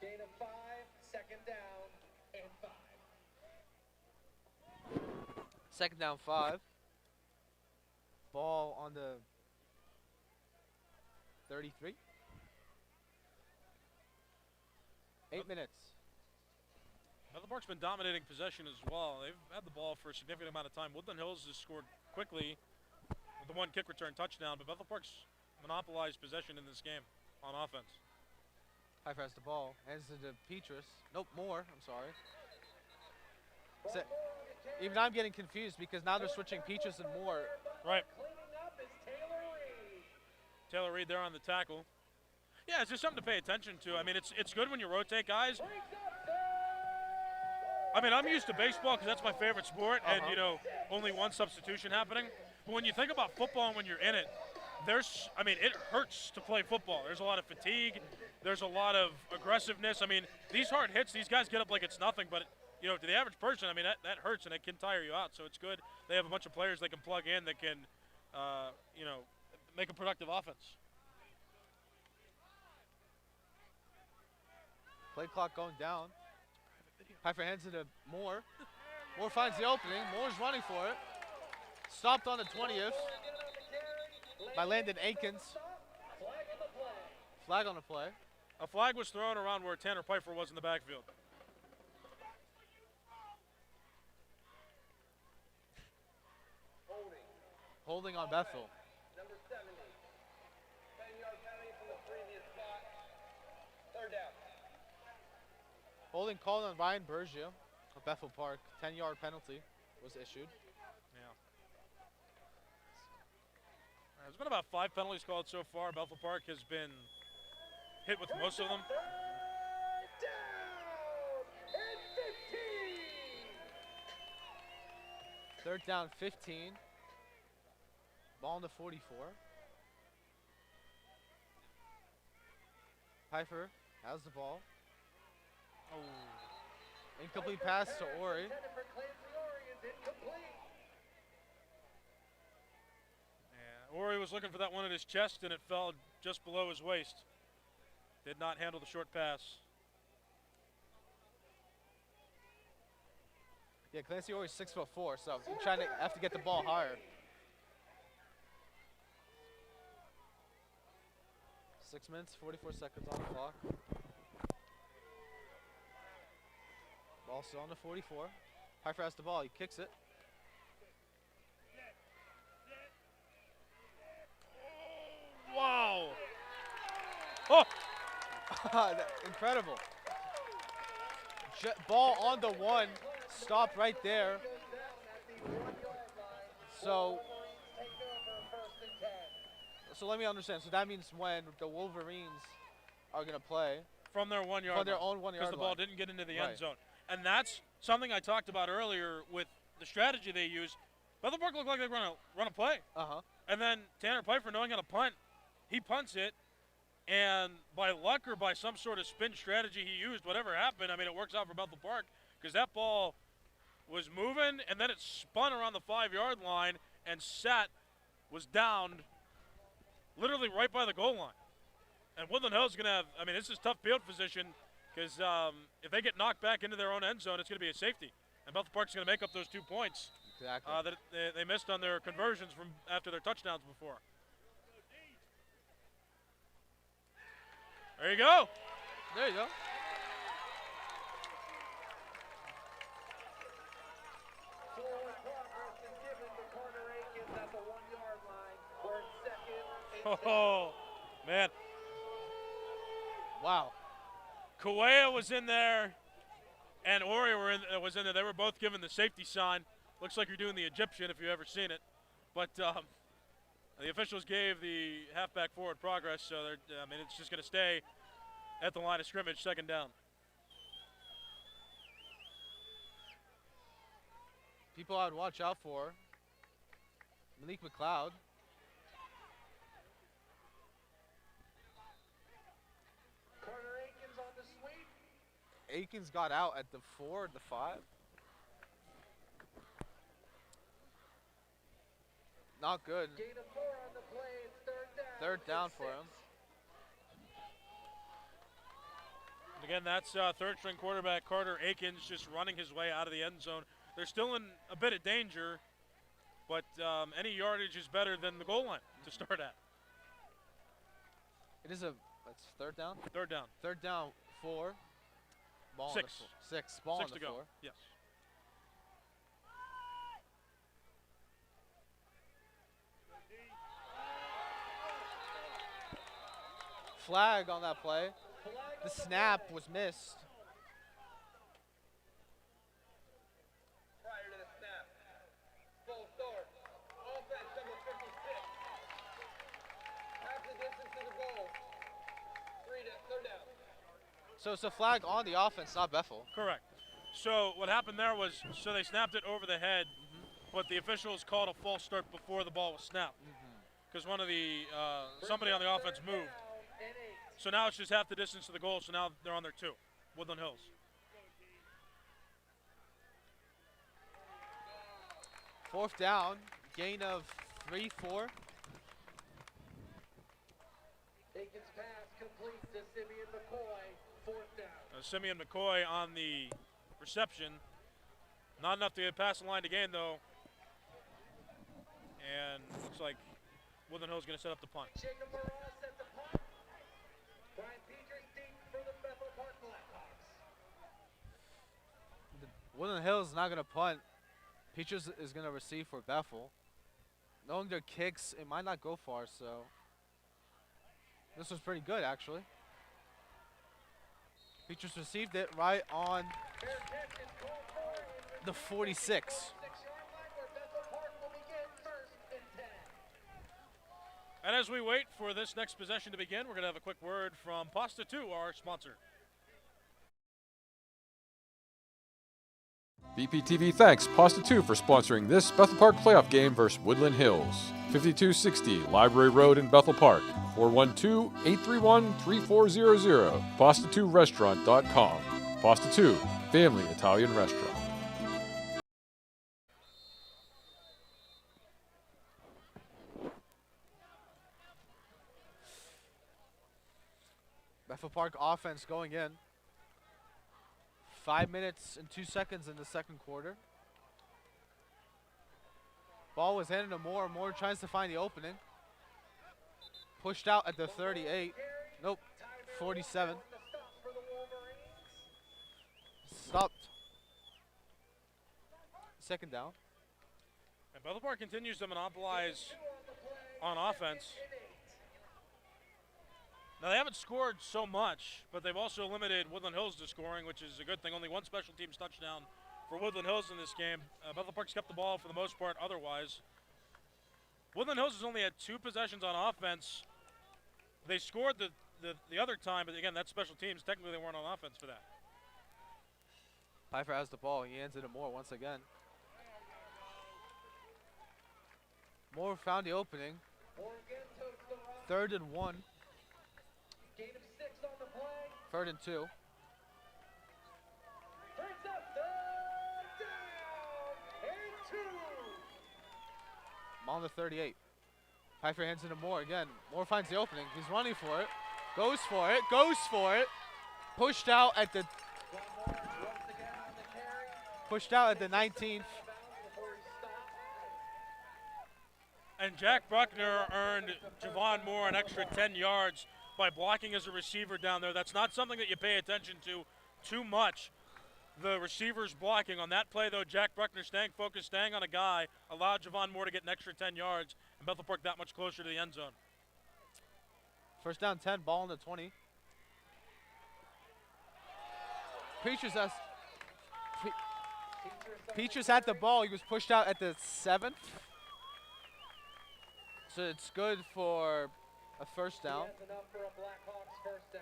Gain of 5, second down, and 5. Second down 5. Ball on the 33. 8 minutes. Bethel Park's been dominating possession as well. They've had the ball for a significant amount of time. Woodland Hills has scored quickly with the one kick return touchdown, but Bethel Park's monopolized possession in this game on offense. Pfeiffer has the ball. Hands it to Petrus. Nope, Moore. I'm sorry. Even I'm getting confused because now they're switching Petrus and Moore. Right. Cleaning up is Taylor Reed. Taylor Reed there on the tackle. Yeah, it's just something to pay attention to. I mean, it's good when you rotate guys. I mean, I'm used to baseball because that's my favorite sport, and, you know, only one substitution happening. But when you think about football and when you're in it, it hurts to play football. There's a lot of fatigue. There's a lot of aggressiveness. I mean, these hard hits, these guys get up like it's nothing, but, you know, to the average person, I mean, that hurts and it can tire you out. So it's good. They have a bunch of players they can plug in that can, you know, make a productive offense. Play clock going down. Pfeiffer hands it to Moore. Moore finds the opening. Moore's running for it. Stopped on the 20th by Landon Aikens. Flag on the play. A flag was thrown around where Tanner Pfeiffer was in the backfield. Holding on Bethel. Number 70. 10-yard penalty from the previous spot. Third down. Holding called on Ryan Bergia of Bethel Park. 10-yard penalty was issued. Yeah. There's been about 5 penalties called so far. Bethel Park has been hit with most of them. Third down and 15. Third down, 15. Ball on the 44. Pfeiffer has the ball. Oh. Incomplete pass to Ori. Yeah, Ori was looking for that one at his chest and it fell just below his waist. Did not handle the short pass. Yeah, Clancy Ori's 6'4", so he's trying to have to get the ball higher. 6 minutes, 44 seconds on the clock. Ball still on the 44. Pfeiffer has the ball, he kicks it. Wow! Oh! Incredible. Ball on the 1, stopped right there. So let me understand. So that means when the Wolverines are going to play from their 1 yard from their own 1 yard because the ball line. didn't get into the end zone. And that's something I talked about earlier with the strategy they use. Bethel Park looked like they were going to run a play. And then Tanner Pfeiffer, knowing how to punt, he punts it. And by luck or by some sort of spin strategy he used, whatever happened, I mean, it works out for Bethel Park because that ball was moving and then it spun around the 5 yard line and was downed literally right by the goal line. And Woodland Hills is going to have, I mean, this is tough field position because if they get knocked back into their own end zone, it's going to be a safety. And Bethel Park's going to make up those 2 points that they missed on their conversions from after their touchdowns before. There you go. There you go. Forward progress is given to Carter Aikens at the 1 yard line. We're in second. Oh, man. Wow. Kuea was in there, and Ori was in there. They were both given the safety sign. Looks like you're doing the Egyptian if you've ever seen it. But the officials gave the halfback forward progress, so I mean, it's just going to stay at the line of scrimmage, second down. People I would watch out for. Malik McLeod. Carter Aikens on the sweep. Aikens got out at the 4, the 5. Not good. Gain of 4 on the play. It's third down. Third down for him. And again, that's third string quarterback Carter Aikens just running his way out of the end zone. They're still in a bit of danger, but any yardage is better than the goal line to start at. It is that's third down? Third down. Third down, 4. Ball on the 6. floor. 6. Ball 6 on the to go. floor. Yes. Flag on that play. The snap was missed. Prior to the snap. Full start. Offense number 56. Half the distance to the goal. Third down. So it's a flag on the offense, not Bethel. Correct. So what happened there was, so they snapped it over the head, but the officials called a false start before the ball was snapped, because one of the somebody on the offense moved. So now it's just half the distance to the goal. So now they're on their 2, Woodland Hills. Fourth down, gain of 3, 4. Aikens pass complete to Simeon McCoy. Fourth down. Simeon McCoy on the reception. Not enough to get past the line to gain, though. And looks like Woodland Hills going to set up the punt. Jacob Morales set the punt. Brian Peters deep for the Bethel Park Blackhawks. Woodland Hills is not going to punt. Peaches is going to receive for Bethel. Knowing their kicks, it might not go far, so this was pretty good, actually. Peaches received it right on Fair catch is called for. the 46. 6-yard line where Bethel Park will begin first and 10. And as we wait for this next possession to begin, we're going to have a quick word from Pasta 2, our sponsor. BPTV thanks Pasta 2 for sponsoring this Bethel Park playoff game versus Woodland Hills. 5260 Library Road in Bethel Park. 412-831-3400. Pasta2restaurant.com. Pasta 2, family Italian restaurant. Bethel Park offense going in. 5 minutes and 2 seconds in the second quarter. Ball was handed to Moore. Moore tries to find the opening. Pushed out at the 38. Nope, 47. Stopped. Second down. And Bethel Park continues to monopolize on offense. Now, they haven't scored so much, but they've also limited Woodland Hills to scoring, which is a good thing. Only one special teams touchdown for Woodland Hills in this game. Bethel Park's kept the ball for the most part otherwise. Woodland Hills has only had 2 possessions on offense. They scored the other time, but again, that's special teams. Technically, they weren't on offense for that. Pfeiffer has the ball. He hands it to Moore once again. Moore found the opening. 3rd and 1. Gain of 6 on the play. 3rd and 2. Brings up third down and 2. On the 38. Pfeiffer hands it to Moore again. Moore finds the opening. He's running for it. Goes for it. Goes for it. Pushed out at the pushed out at the 19th. And Jack Bruckner earned Javon Moore an extra 10 yards by blocking as a receiver down there. That's not something that you pay attention to too much. The receivers blocking on that play, though. Jack Bruckner staying focused, staying on a guy, allowed Javon Moore to get an extra 10 yards, and Bethel Park that much closer to the end zone. First down 10, ball on the 20. Peaches had the ball. He was pushed out at the 7th. So it's good for a first down. That's enough for a Blackhawks first down.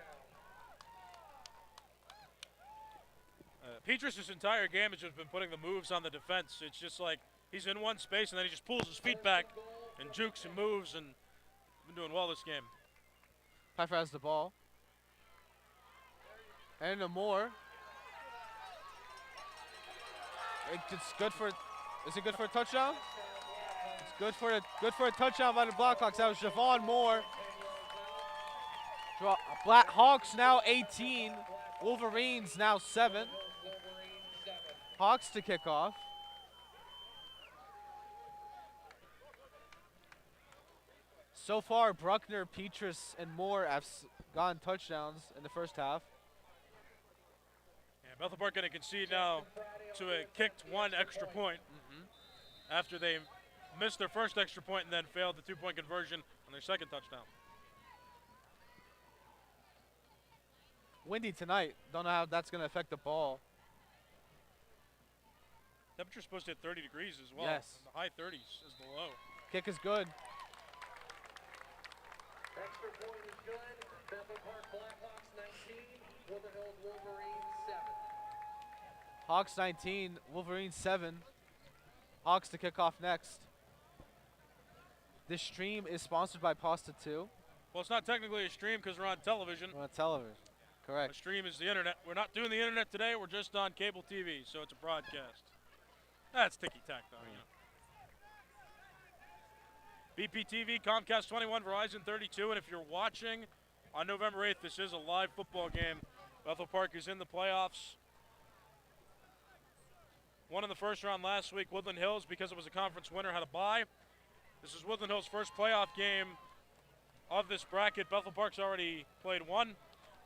Petrus' entire game has just been putting the moves on the defense. It's just like he's in one space and then he just pulls his feet back and jukes and moves, and been doing well this game. Pfeiffer has the ball. And no more. It's good for. Is it good for a touchdown? It's good for a touchdown by the Blackhawks. That was Javon Moore. Blackhawks now 18. Wolverines now 7. Hawks to kick off. So far, Bruckner, Petrus, and Moore have gotten touchdowns in the first half. Yeah, Bethel Park going to concede now to a kicked one extra point after they missed their first extra point and then failed the 2-point conversion on their second touchdown. Windy tonight. Don't know how that's going to affect the ball. Temperature's supposed to hit 30 degrees as well. Yes. And the high 30s is the low. Kick is good. Extra point is good. Bethel Park Blackhawks 19, Woodland Hills Wolverines 7. Hawks 19, Wolverines 7. Hawks to kick off next. This stream is sponsored by Pasta 2. Well, it's not technically a stream because we're on television. We're on television. A Correct. stream is the internet. We're not doing the internet today. We're just on cable TV, so it's a broadcast. That's ticky-tack, though, you know. BPTV, Comcast 21, Verizon 32, and if you're watching on November 8th, this is a live football game. Bethel Park is in the playoffs. Won in the first round last week. Woodland Hills, because it was a conference winner, had a bye. This is Woodland Hills' first playoff game of this bracket. Bethel Park's already played one.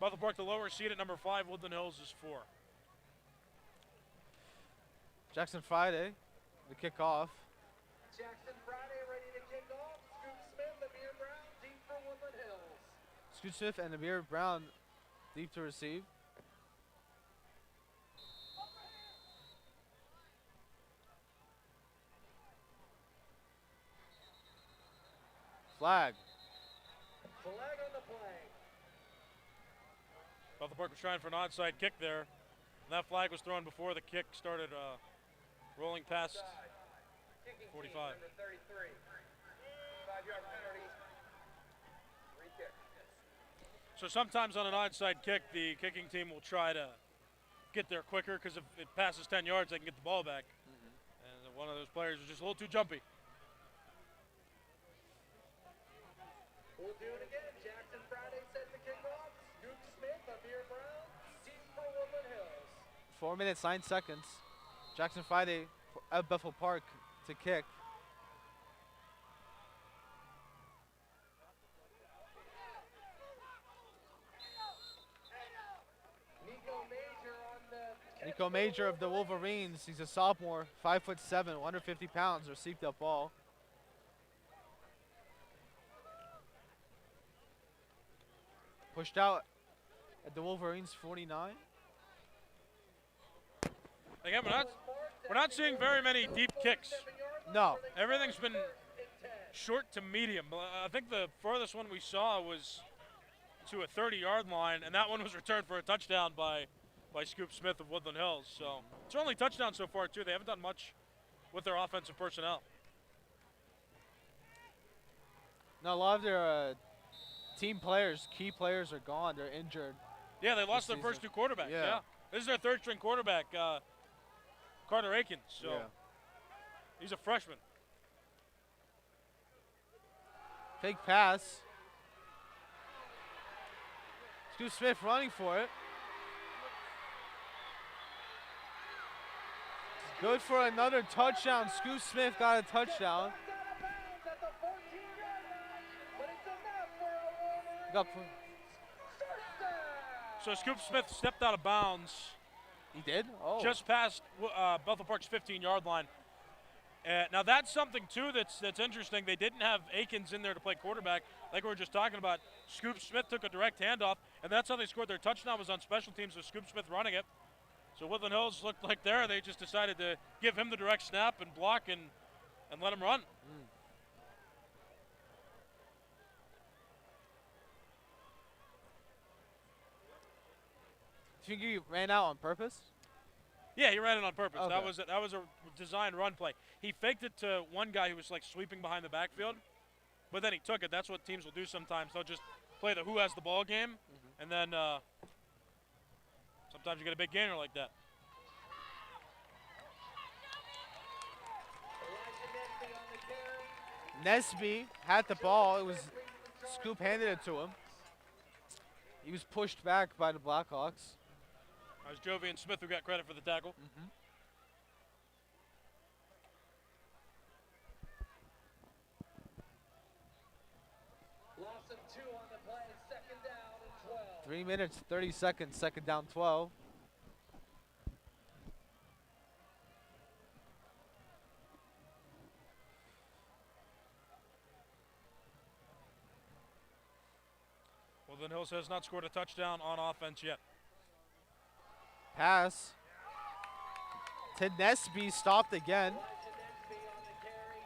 Bethel Park, the lower seed at number 5. Woodland Hills is 4. Jackson Friday, the kickoff. Jackson Friday ready to kick off. Scoop Smith, Amir Brown, deep for Woodland Hills. Scoot Smith and Amir Brown deep to receive. Flag. Flag on the play. Bethel Park was trying for an onside kick there. And that flag was thrown before the kick started rolling past Kicking 45. team, number 33. 5-yard penalty. Free kick. So sometimes on an onside kick, the kicking team will try to get there quicker because if it passes 10 yards, they can get the ball back. And one of those players was just a little too jumpy. We'll do it again. Jackson Friday set to kick off. Scoop Smith, Amir Brown, deep for Woodland Hills. 4 minutes, 9 seconds. Jackson Friday at Bethel Park to kick. Nico Major of the Wolverines. He's a sophomore, 5'7", 150 pounds, received that ball. Pushed out at the Wolverines 49. Again, we're not seeing very many deep kicks. No. Everything's been short to medium. I think the furthest one we saw was to a 30-yard line, and that one was returned for a touchdown by Scoop Smith of Woodland Hills. So it's their only touchdown so far, too. They haven't done much with their offensive personnel. Now, a lot of their team players, key players, are gone. They're injured. Yeah, they lost their season. first two quarterbacks. Yeah. Yeah. This is their third-string quarterback, Carter Akins. So he's a freshman. Fake pass. Scoop Smith running for it. Good for another touchdown. Scoop Smith got a touchdown. So Scoop Smith stepped out of bounds. He did? Oh. Just past Bethel Park's 15-yard line. Now that's something too that's interesting. They didn't have Akins in there to play quarterback, like we were just talking about. Scoop Smith took a direct handoff, and that's how they scored their touchdown. Was on special teams with Scoop Smith running it. So Woodland Hills looked like they just decided to give him the direct snap and block and let him run. Do you think he ran out on purpose? Yeah, he ran it on purpose. Okay. That was a designed run play. He faked it to one guy who was like sweeping behind the backfield, but then he took it. That's what teams will do sometimes. They'll just play the who has the ball game, and then sometimes you get a big gainer like that. Nesby had the ball. It was Scoop handed it to him. He was pushed back by the Blackhawks. That was Jovian Smith who got credit for the tackle. Loss of 2 on the play, second down and 12. 3 minutes, 30 seconds, second down 12. Woodland Hills has not scored a touchdown on offense yet. Pass. To Nesby, stopped again. Nesby on the carry.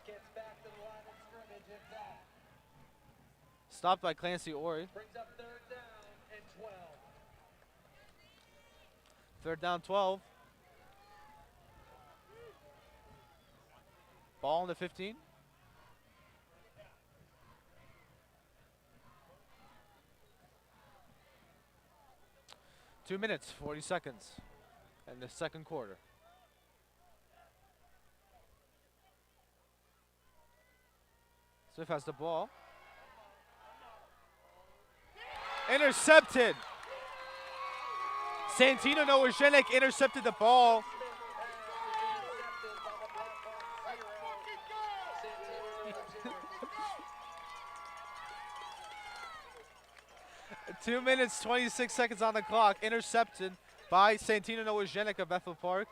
Gets back to the line of scrimmage at that. Stopped by Clancy Ori. Brings up 3rd down and 12. 3rd down, 12. Ball on the 15. Two minutes, 40 seconds in the second quarter. Smith has the ball. Intercepted. Santino Nowajenik intercepted the ball. Two minutes, 26 seconds on the clock. Intercepted by Santino Nowajenik of Bethel Park.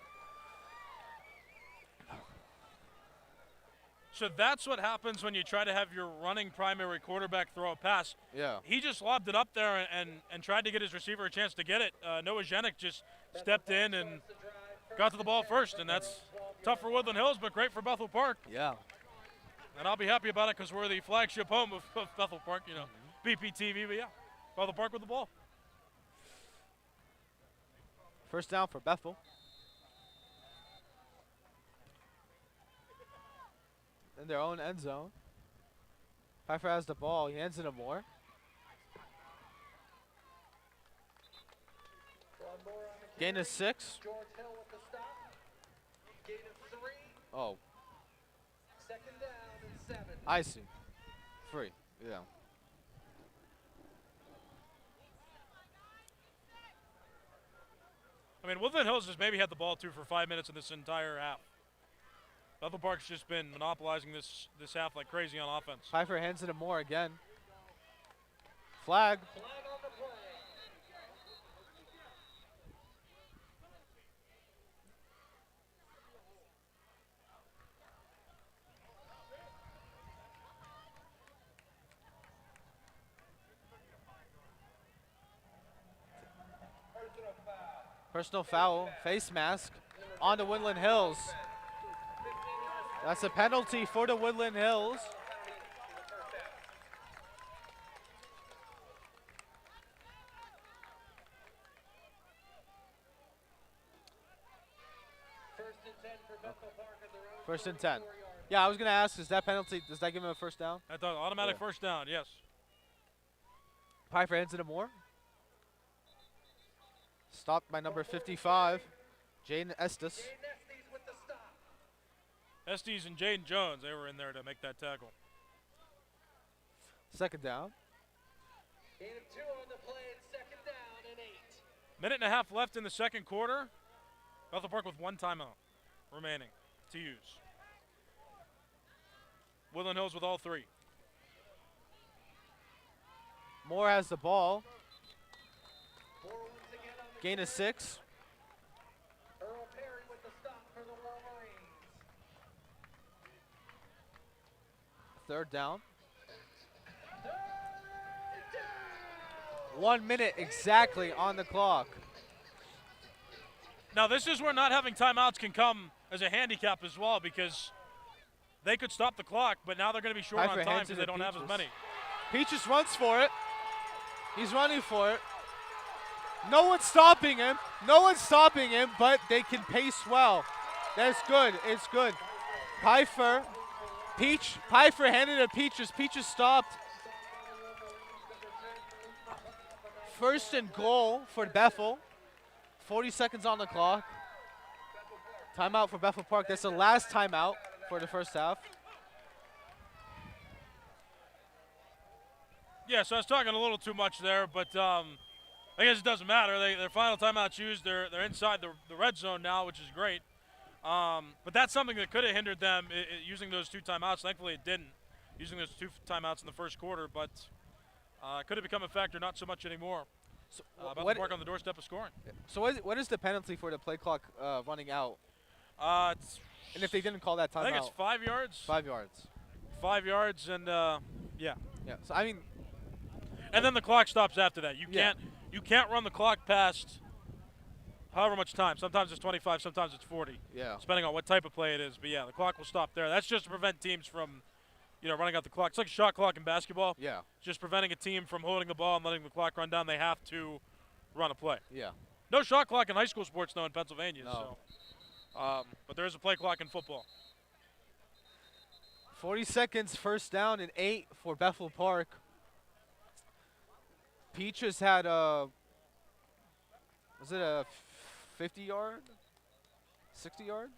So that's what happens when you try to have your running primary quarterback throw a pass. Yeah. He just lobbed it up there and tried to get his receiver a chance to get it. Noah Jenik just stepped in and got to the ball first, and that's tough for Woodland Hills, but great for Bethel Park. Yeah. And I'll be happy about it because we're the flagship home of Bethel Park, you know, BPTV, but yeah, Bethel Park with the ball. First down for Bethel. In their own end zone. Pfeiffer has the ball. He hands it to Moore. Gain of 6. George Hill with the stop. Gain of 3. Oh, 2nd down and 7. I see. 3. Yeah. I mean, Woodland Hills has maybe had the ball too for 5 minutes in this entire half. Bethel Park's just been monopolizing this half like crazy on offense. Pfeiffer hands it to Moore again. Flag. Flag on the play. Personal foul. Face mask on the Woodland Hills. That's a penalty for the Woodland Hills. First and 10 for Bethel Park at their own. First and 10. Yeah, I was going to ask, is that penalty, does that give him a first down? That's an automatic Yeah. first down, yes. Pfeiffer hands it to Moore. Stopped by number 55, Jaden Estes. Jay Nestes with the stop. Estes and Jaden Jones, they were in there to make that tackle. Second down. Gain of 2 on the play and 2nd down and 8. Minute and a half left in the second quarter. Bethel Park with 1 timeout remaining to use. Woodland Hills with all 3. Moore has the ball. Moore once again on the Gain of 6. Earl Perry with the stop for the Wolverines. Third down. 1 minute exactly on the clock. Now this is where not having timeouts can come as a handicap as well, because they could stop the clock, but now they're going to be short Pfeiffer on time hands it because they to don't have as Peaches. many. Peaches runs for it. He's running for it. No one's stopping him. No one's stopping him, but they can pace well. That's good. It's good. Pfeiffer handed it to Peaches. Peaches stopped. First and goal for Bethel. 40 seconds on the clock. Timeout for Bethel Park. That's the last timeout for the first half. Yeah, so I was talking a little too much there, but I guess it doesn't matter. Their final timeout's used. They're inside the red zone now, which is great. But that's something that could have hindered them using those 2 timeouts. Thankfully, it didn't, using those 2 timeouts in the first quarter, but could have become a factor, not so much anymore. So Bethel Park on the doorstep of scoring. So what is the penalty for the play clock running out? And if they didn't call that timeout? I think it's 5 yards. 5 yards. 5 yards, and yeah. Yeah. So I mean, And then the clock stops after that. Yeah. You can't run the clock past however much time. Sometimes it's 25, sometimes it's 40. Yeah. Depending on what type of play it is. But yeah, the clock will stop there. That's just to prevent teams from, running out the clock. It's like a shot clock in basketball. Yeah. Just preventing a team from holding the ball and letting the clock run down. They have to run a play. Yeah. No shot clock in high school sports though in Pennsylvania. No. So, but there is a play clock in football. 40 seconds, first down and 8 for Bethel Park. Peaches had was it a 50-yard? 60-yard?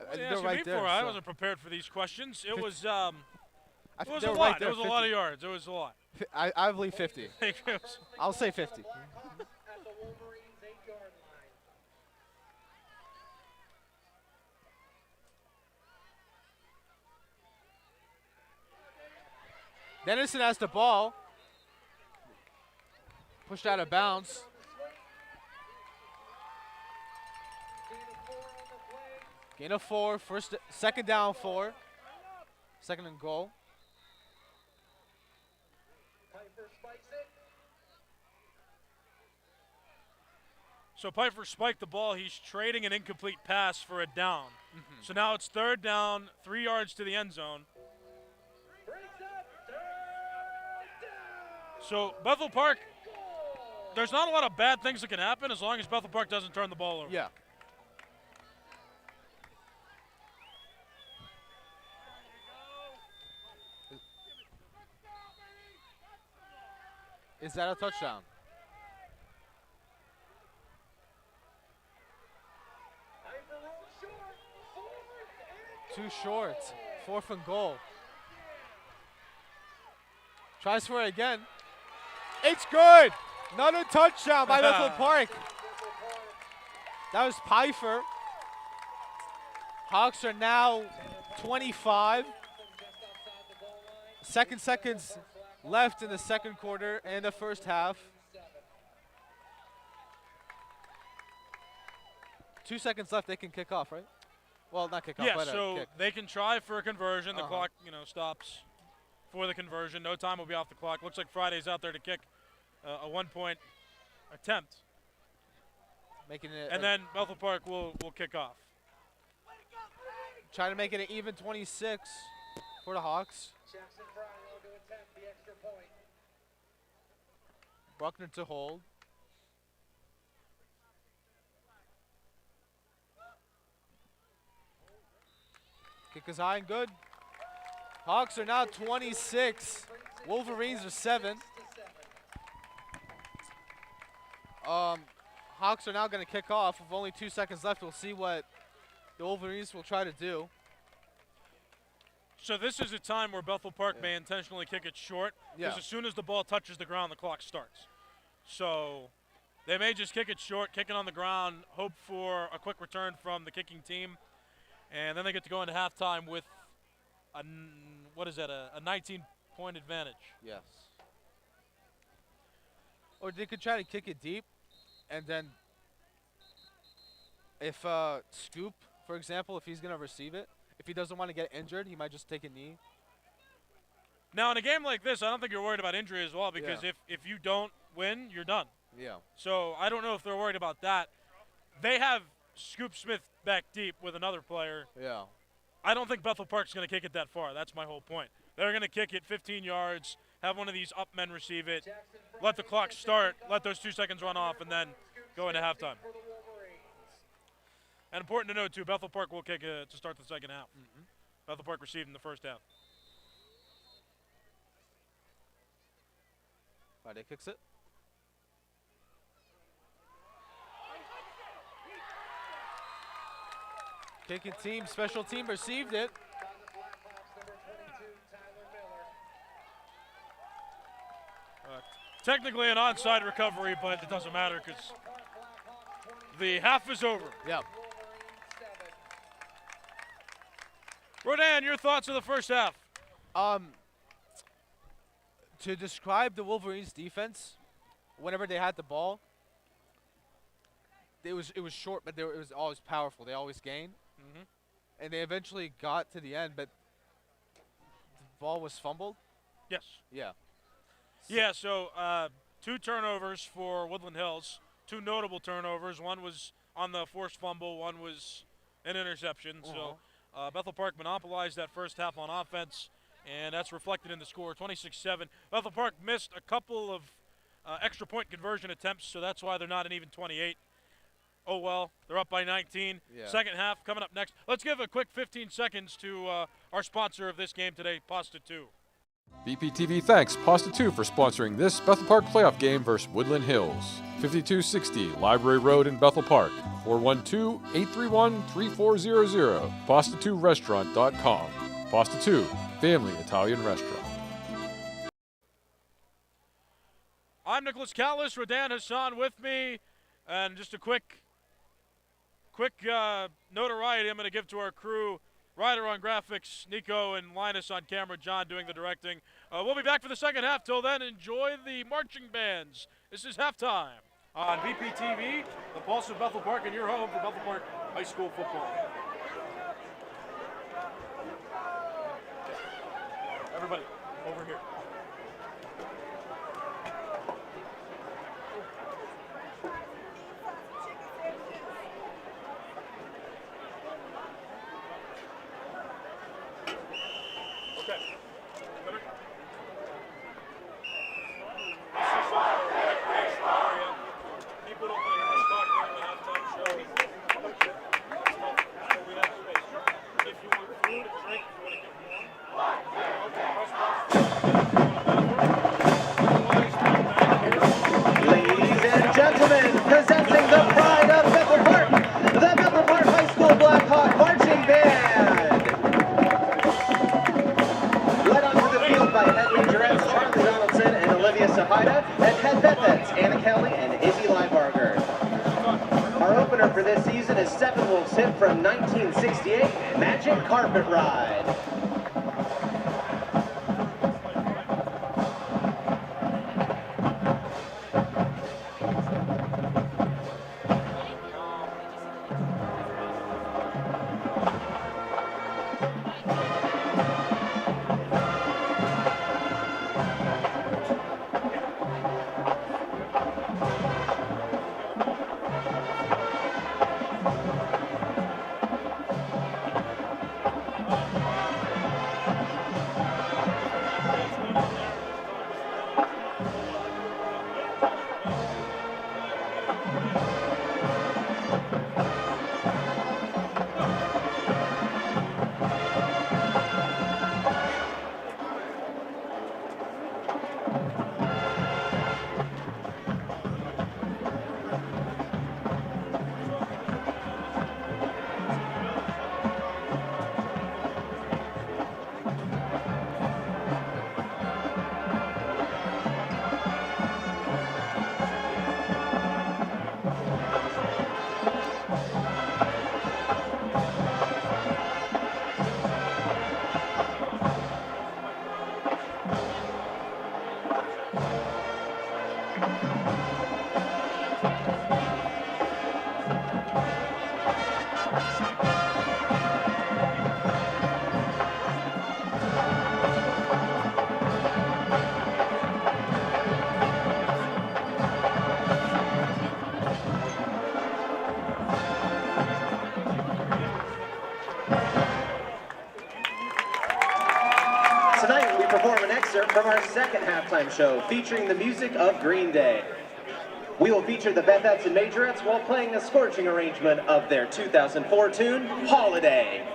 I wasn't prepared for these questions. It was I it think was they a were lot. right there, It was a 50. lot of yards. It was a lot. I believe 50. It was- I'll say 50. At the Wolverines' 8-yard line. Dennison has the ball. Pushed out of bounds. Gain of 4, second down 4. Second and goal. Piper spikes it. So Pfeiffer spiked the ball. He's trading an incomplete pass for a down. So now it's third down, 3 yards to the end zone. Breaks up. Third down. So Bethel Park, there's not a lot of bad things that can happen as long as Bethel Park doesn't turn the ball over. Yeah. Is that a touchdown? Piper rolls short. Fourth and Too short. 4th and goal. Tries for it again. It's good. Another touchdown by Bethel Park. That was Pfeiffer. Hawks are now 25. Seconds left in the second quarter and the first half. 2 seconds left. They can kick off, right? Well, not kick off, Yeah, but so kick. they can try for a conversion. The Uh-huh. clock, stops for the conversion. No time will be off the clock. Looks like Friday's out there to kick a 1-point attempt. Making it. And then Bethel Park will kick off. Trying to make it an even 26 for the Hawks. Jackson Fryo to attempt the extra point. Bruckner to hold. Kick is high and good. Hawks are now 26. Wolverines are 7. Hawks are now going to kick off with only 2 seconds left. We'll see what the Wolverines will try to do. So this is a time where Bethel Park may intentionally kick it short. Because Yeah. as soon as the ball touches the ground, the clock starts. So they may just kick it short, kick it on the ground, hope for a quick return from the kicking team. And then they get to go into halftime with a 19-point advantage. Yes. Or they could try to kick it deep, and then if Scoop, for example, if he's going to receive it, if he doesn't want to get injured, he might just take a knee. Now, in a game like this, I don't think you're worried about injury as well because Yeah. if you don't win, you're done. Yeah. So I don't know if they're worried about that. They have Scoop Smith back deep with another player. Yeah. I don't think Bethel Park's going to kick it that far. That's my whole point. They're going to kick it 15 yards, have one of these up men receive it, let the clock start, let those 2 seconds run off, and then go into halftime. For the Wolverines. And important to note, too, Bethel Park will kick to start the second half. Bethel Park received in the first half. Friday kicks it. Kicking team, special team received it. On the Blackhawks, number 22, Tyler Miller. Technically an onside recovery, but it doesn't matter because the half is over. Yep. Wolverines 7. Rodan, your thoughts of the first half? To describe the Wolverines' defense, whenever they had the ball, it was short, but it was always powerful. They always gained, and they eventually got to the end, but the ball was fumbled. Yes. Yeah. Yeah, so 2 turnovers for Woodland Hills, 2 notable turnovers. One was on the forced fumble, one was an interception. So Bethel Park monopolized that first half on offense, and that's reflected in the score, 26-7. Bethel Park missed a couple of extra point conversion attempts, so that's why they're not an even 28. Oh well, they're up by 19. Yeah. Second half coming up next. Let's give a quick 15 seconds to our sponsor of this game today, Pasta 2. BPTV thanks Pasta 2 for sponsoring this Bethel Park playoff game versus Woodland Hills. 5260 Library Road in Bethel Park. 412-831-3400. Pasta2restaurant.com. Pasta 2, family Italian restaurant. I'm Nicholas Callis, Radan Hassan with me, and just a quick notoriety I'm going to give to our crew. Ryder on graphics, Nico and Linus on camera, John doing the directing. We'll be back for the second half. Till then, enjoy the marching bands. This is halftime on BPTV, the pulse of Bethel Park, and your home for Bethel Park High School football. Everybody, over here. Presenting the pride of Bethel Park, the Bethel Park High School Blackhawk Marching Band. Led onto the field by head majorettes Charlie Donaldson and Olivia Sahida, and head Bethets Anna Kelly and Izzy Liebarger. Our opener for this season is Steppenwolf's hit from 1968, Magic Carpet Ride. Tonight we perform an excerpt from our second halftime show featuring the music of Green Day. We will feature the Bethets and Majorettes while playing a scorching arrangement of their 2004 tune, Holiday.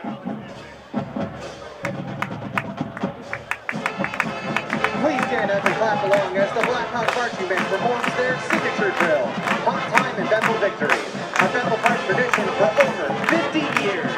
Please stand up and clap along as the Blackhawks marching band performs their signature drill, Hot Time in Bethel Victory, a Bethel Park tradition for over 50 years.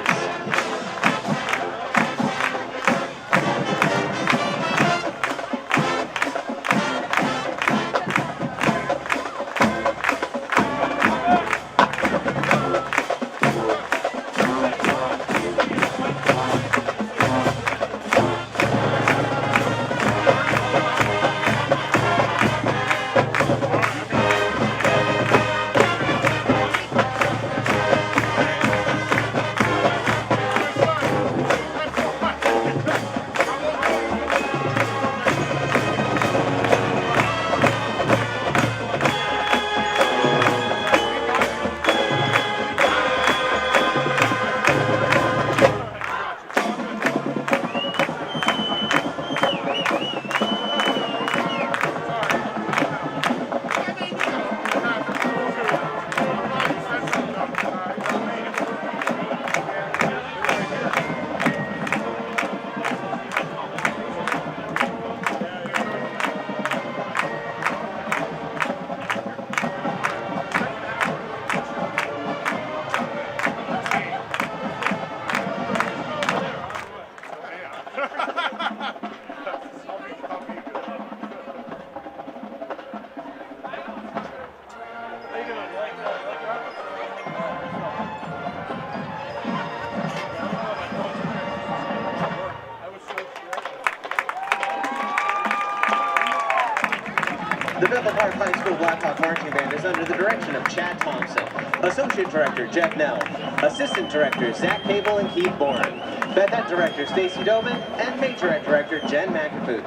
The Bethel Park High School Blackhawk Marching Band is under the direction of Chad Thompson, Associate Director Jeff Nell, Assistant Directors Zach Cable and Keith Bourne, Bethel Director Stacy Doman, and Majorette Director Jen McAfoot.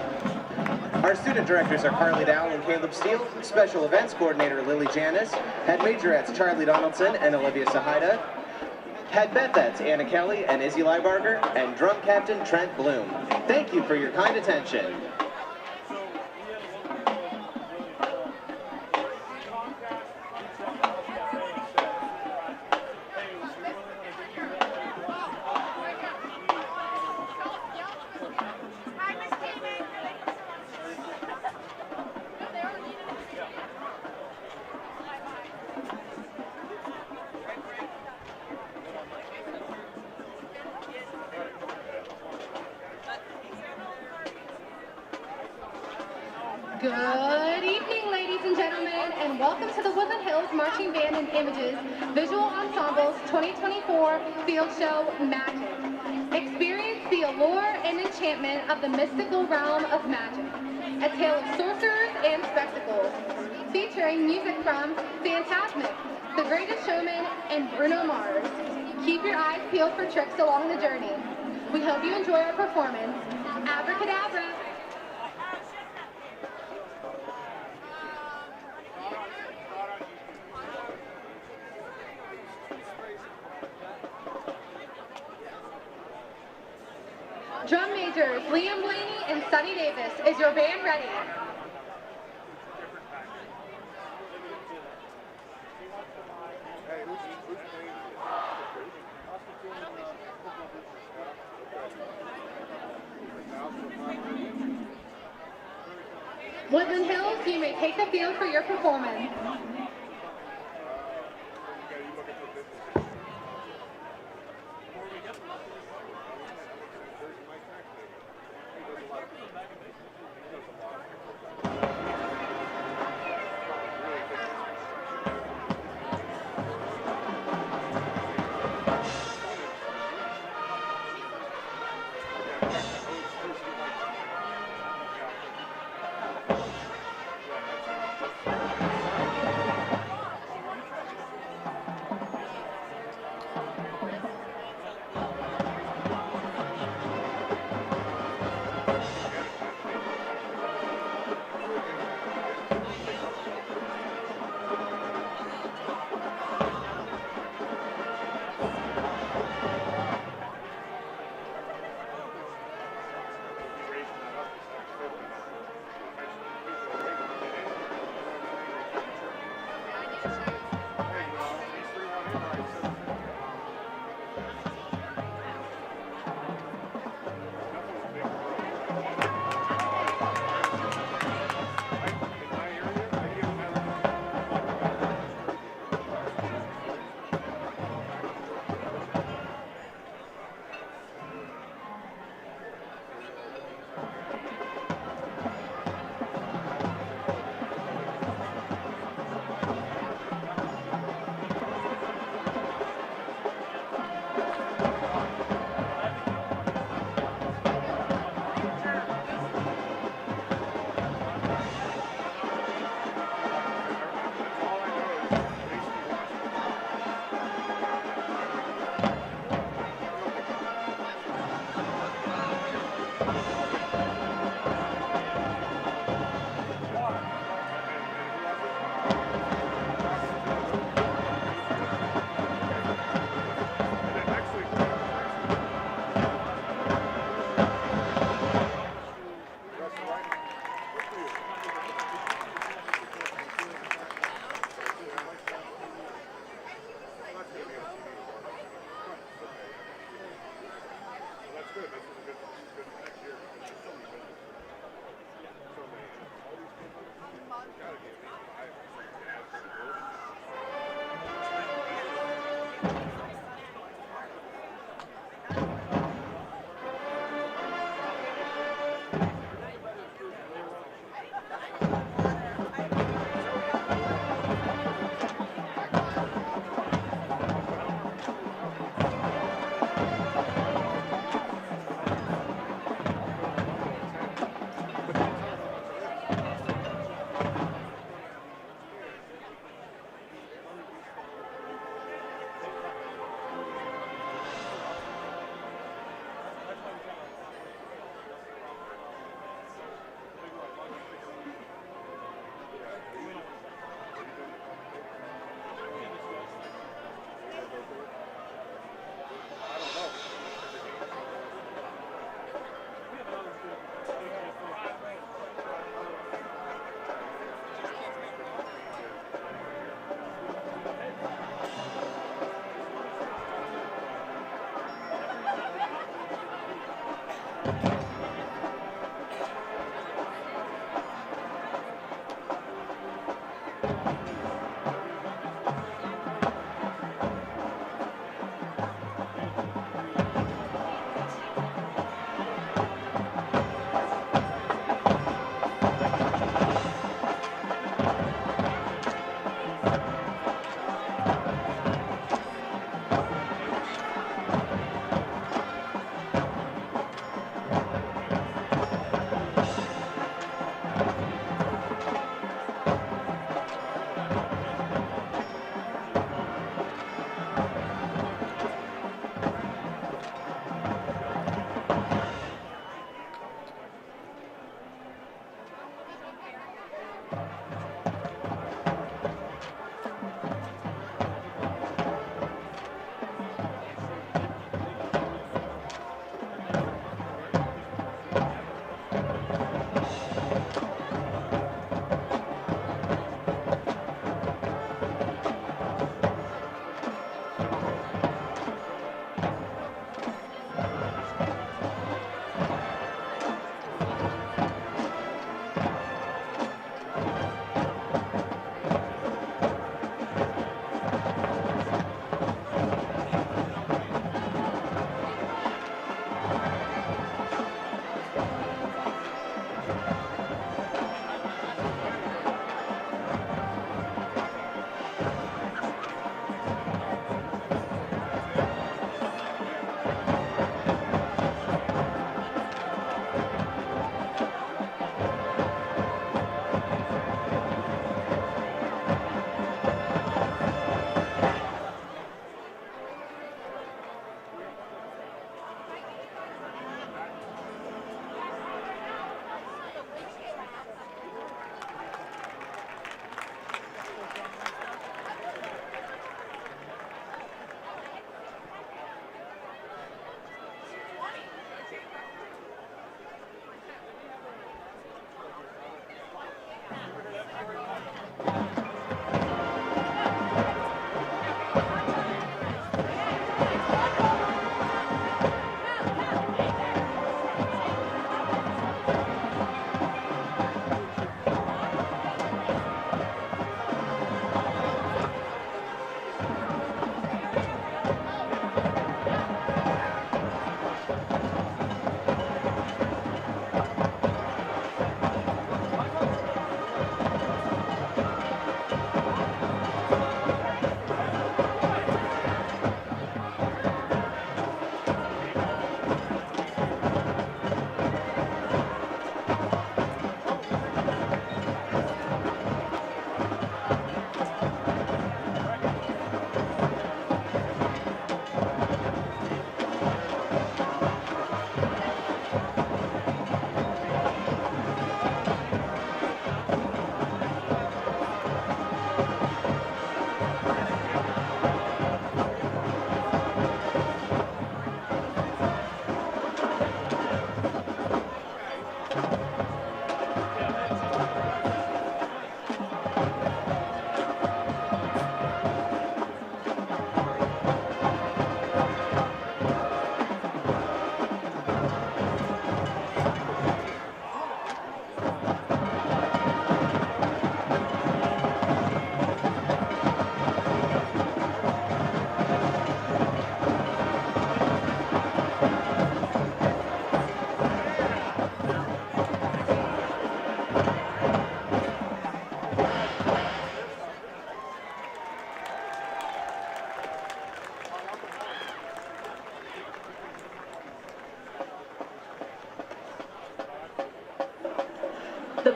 Our student directors are Carly Dowell and Caleb Steele, Special Events Coordinator Lily Janis, Head Majorettes Charlie Donaldson and Olivia Sahida, Head Bethettes Anna Kelly and Izzy Leibarger, and Drum Captain Trent Bloom. Thank you for your kind attention. Good evening, ladies and gentlemen, and welcome to the Woodland Hills Marching Band and Images Visual Ensembles 2024 Field Show Magic. Experience the allure and enchantment of the mystical realm of magic. A tale of sorcerers and spectacles, featuring music from Phantasmic, The Greatest Showman, and Bruno Mars. Keep your eyes peeled for tricks along the journey. We hope you enjoy our performance. Abracadabra! Drum majors Liam Blaney and Sonny Davis, is your band ready? Woodland Hills, you may take the field for your performance.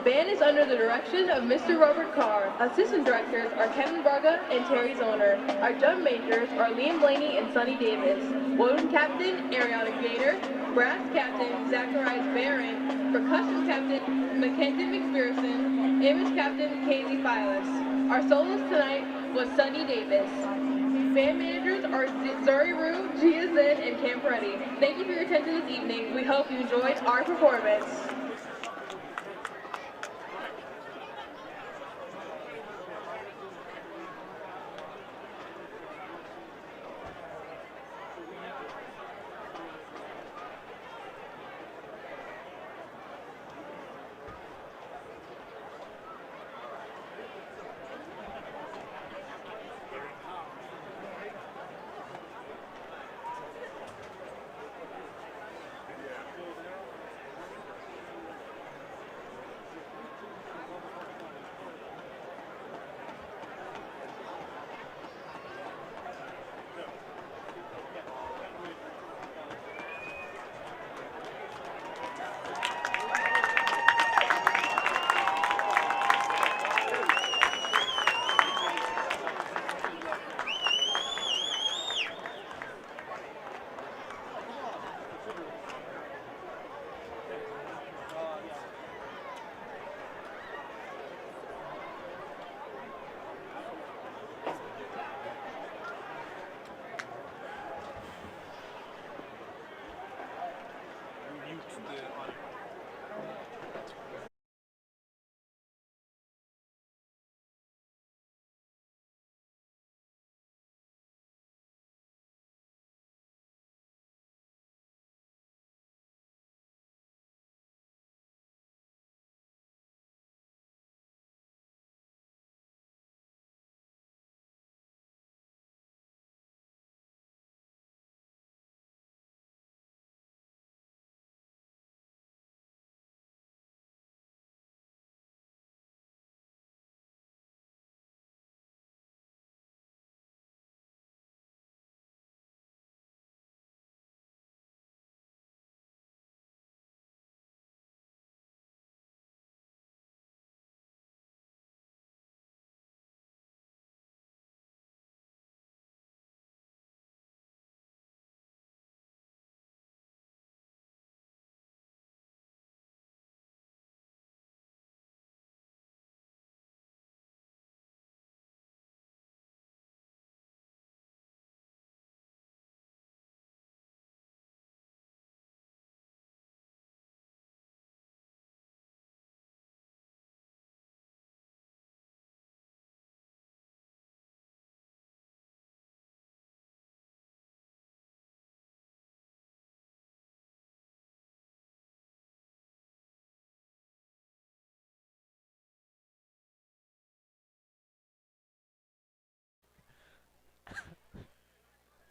band is under the direction of Mr. Robert Carr. Assistant directors are Kevin Varga and Terry Zoner. Our drum majors are Liam Blaney and Sonny Davis. Woodland captain, Ariana Gator. Brass captain, Zacharias Barron. Percussion captain, Mackenzie McPherson. Image captain, Casey Files. Our soloist tonight was Sonny Davis. Band managers are Zuri Rue, Gia Zin, and Cam Peretti. Thank you for your attention this evening. We hope you enjoyed our performance.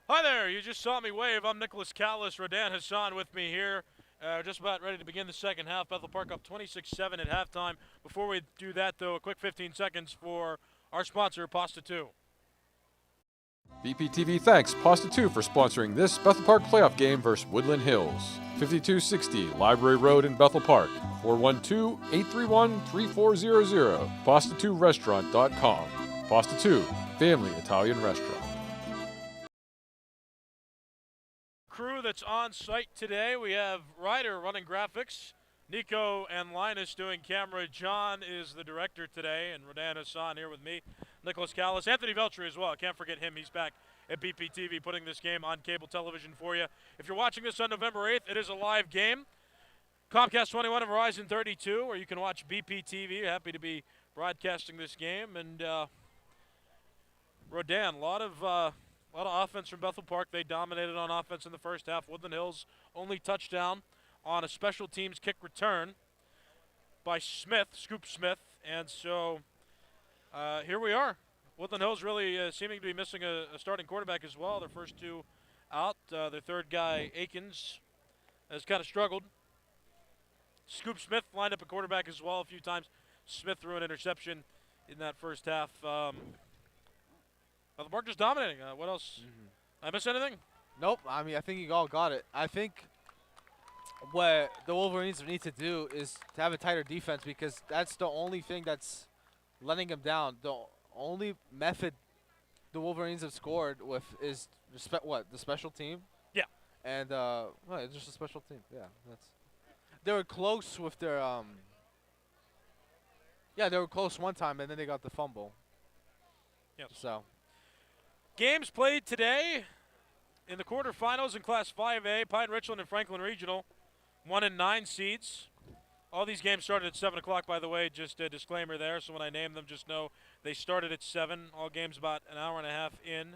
Hi there, you just saw me wave. I'm Nicholas Callis, Rodan Hassan with me here. Just about ready to begin the second half. Bethel Park up 26-7 at halftime. Before we do that, though, a quick 15 seconds for our sponsor, Pasta 2. BPTV thanks Pasta 2 for sponsoring this Bethel Park playoff game versus Woodland Hills. 5260 Library Road in Bethel Park. 412-831-3400. Pasta2restaurant.com. Pasta 2, family Italian restaurant. Crew that's on site today. We have Ryder running graphics, Nico and Linus doing camera. John is the director today, and Rodan Hassan here with me, Nicholas Callis, Anthony Veltri as well. Can't forget him. He's back at BPTV putting this game on cable television for you. If you're watching this on November 8th, it is a live game. Comcast 21 and Verizon 32, or you can watch BPTV. Happy to be broadcasting this game. And Rodan, a lot of offense from Bethel Park. They dominated on offense in the first half. Woodland Hills only touchdown on a special teams kick return by Smith, Scoop Smith. And so here we are. Woodland Hills really seeming to be missing a starting quarterback as well. Their first two out. Their third guy, Akins, has kind of struggled. Scoop Smith lined up a quarterback as well a few times. Smith threw an interception in that first half. Bethel Park just dominating. What else? I miss anything? Nope. I mean, I think you all got it. I think what the Wolverines need to do is to have a tighter defense, because that's the only thing that's letting them down. The only method the Wolverines have scored with is the special team. Yeah. And well, it's just a special team. Yeah, they were close with their Yeah, they were close one time, and then they got the fumble. Yes. So Games played today in the quarterfinals in Class 5A. Pine Richland and Franklin Regional, 1 and 9 seeds. All these games started at 7 o'clock, by the way. Just a disclaimer there, so when I name them, just know they started at 7. All games about an hour and a half in,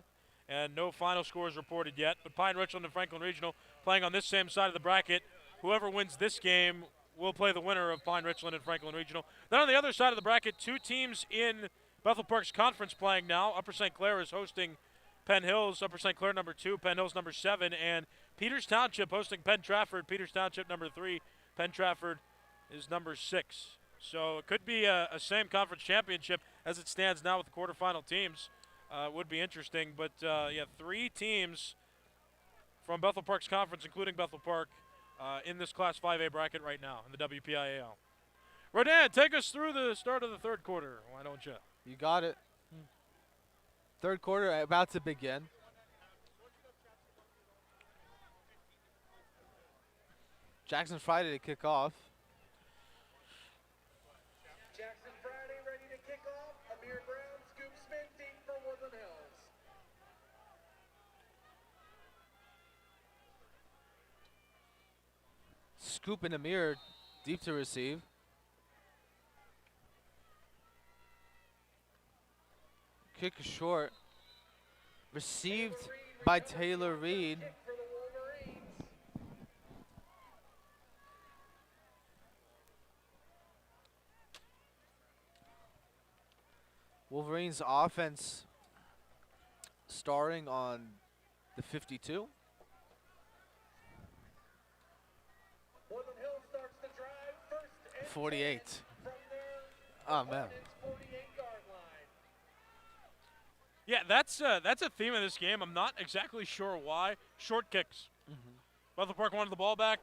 and no final scores reported yet. But Pine Richland and Franklin Regional playing on this same side of the bracket. Whoever wins this game will play the winner of Pine Richland and Franklin Regional. Then on the other side of the bracket, 2 teams in Bethel Park's conference playing now. Upper St. Clair is hosting Penn Hills. Upper St. Clair number 2, Penn Hills number 7, and Peters Township hosting Penn Trafford. Peters Township number 3, Penn Trafford is number 6. So it could be a same conference championship as it stands now with the quarterfinal teams. Would be interesting, but yeah, 3 teams from Bethel Park's conference, including Bethel Park, in this Class 5A bracket right now in the WPIAL. Rodan, take us through the start of the third quarter. Why don't you? you got it. Third quarter about to begin. Jackson Friday to kick off. Jackson Friday ready to kick off. Amir Brown, scoop spin deep for Woodland Hills. Scoop and Amir deep to receive. Kick short. Received by Taylor Reed. Kick for the Wolverines. Wolverines offense starting on the 52. Woodland Hills starts to drive first and 48. 10 from their Oh, man. opponent's 48-yard line. Yeah, that's a theme of this game. I'm not exactly sure why. Short kicks. Bethel Park wanted the ball back.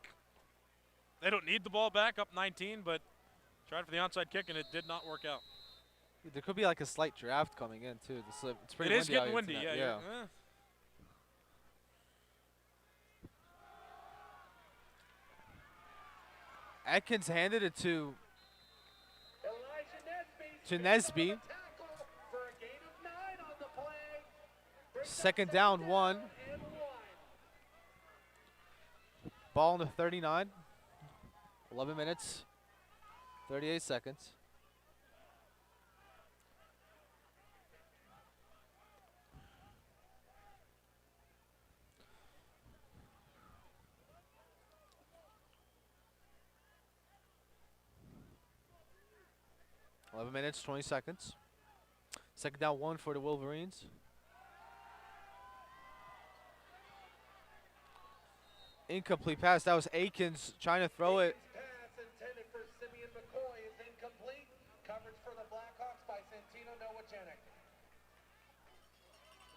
They don't need the ball back, up 19, but tried for the onside kick, and it did not work out. There could be like a slight draft coming in too. It's pretty It is windy out getting here windy, tonight. yeah. Atkins handed it to Elijah Nesby. Nesby. Tackle for a gain of 9 on the play. Brings up Second down, 1. and 1. Ball in the 39. 11 minutes, 38 seconds. Minutes, 20 seconds. Second down, 1 for the Wolverines. Incomplete pass. That was Akins trying to throw it. Pass intended for Simeon McCoy is incomplete. Coverage for the Blackhawks by Santino Nowacenic.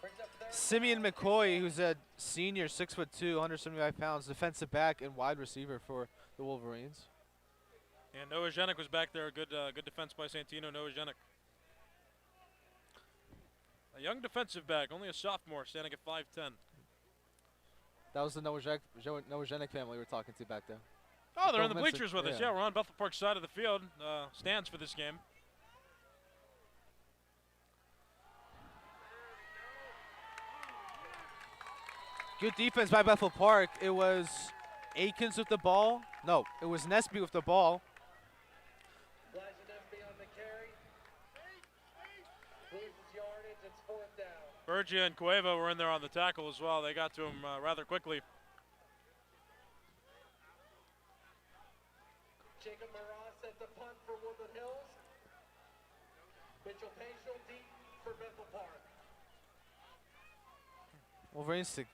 Brings up third. Simeon McCoy, who's a senior, 6'2", 175 pounds, defensive back and wide receiver for the Wolverines. And Noah Zhenik was back there. Good defense by Santino Noah Zhenik. A young defensive back, only a sophomore, standing at 5'10". That was the Noah Zhenik family we were talking to back there. Oh, they're in the Both mentioned- bleachers with us. yeah. Yeah, we're on Bethel Park side of the field. Stands for this game. Good defense by Bethel Park. It was Akins with the ball. No, it was Nesby with the ball. Elijah Nesby on the carry. Loses yardage. It's fourth down. Bergia and Cueva were in there on the tackle as well. They got to him rather quickly. Jacob Maras at the punt for Woodland Hills. Mitchell Paschal deep for Bethel Park. Wolverines to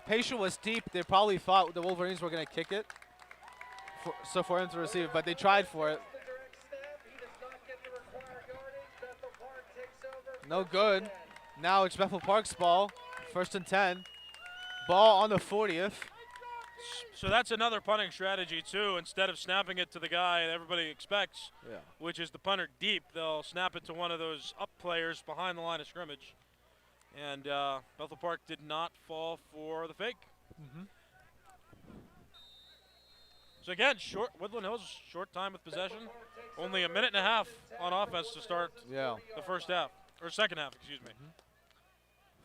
Paschal was deep. They probably thought the Wolverines were going to kick it, for him to receive, but they tried for it. The direct snap. He does not get the required yardage. Bethel Park takes over. No first good. and 10. Now it's Bethel Park's ball. 1st and 10. Ball on the 40th. So that's another punting strategy too. Instead of snapping it to the guy that everybody expects, which is the punter deep, they'll snap it to one of those up players behind the line of scrimmage. And Bethel Park did not fall for the fake. So again, Woodland Hills short time with possession. Only a minute and a half on offense to start the first half, or second half, excuse me.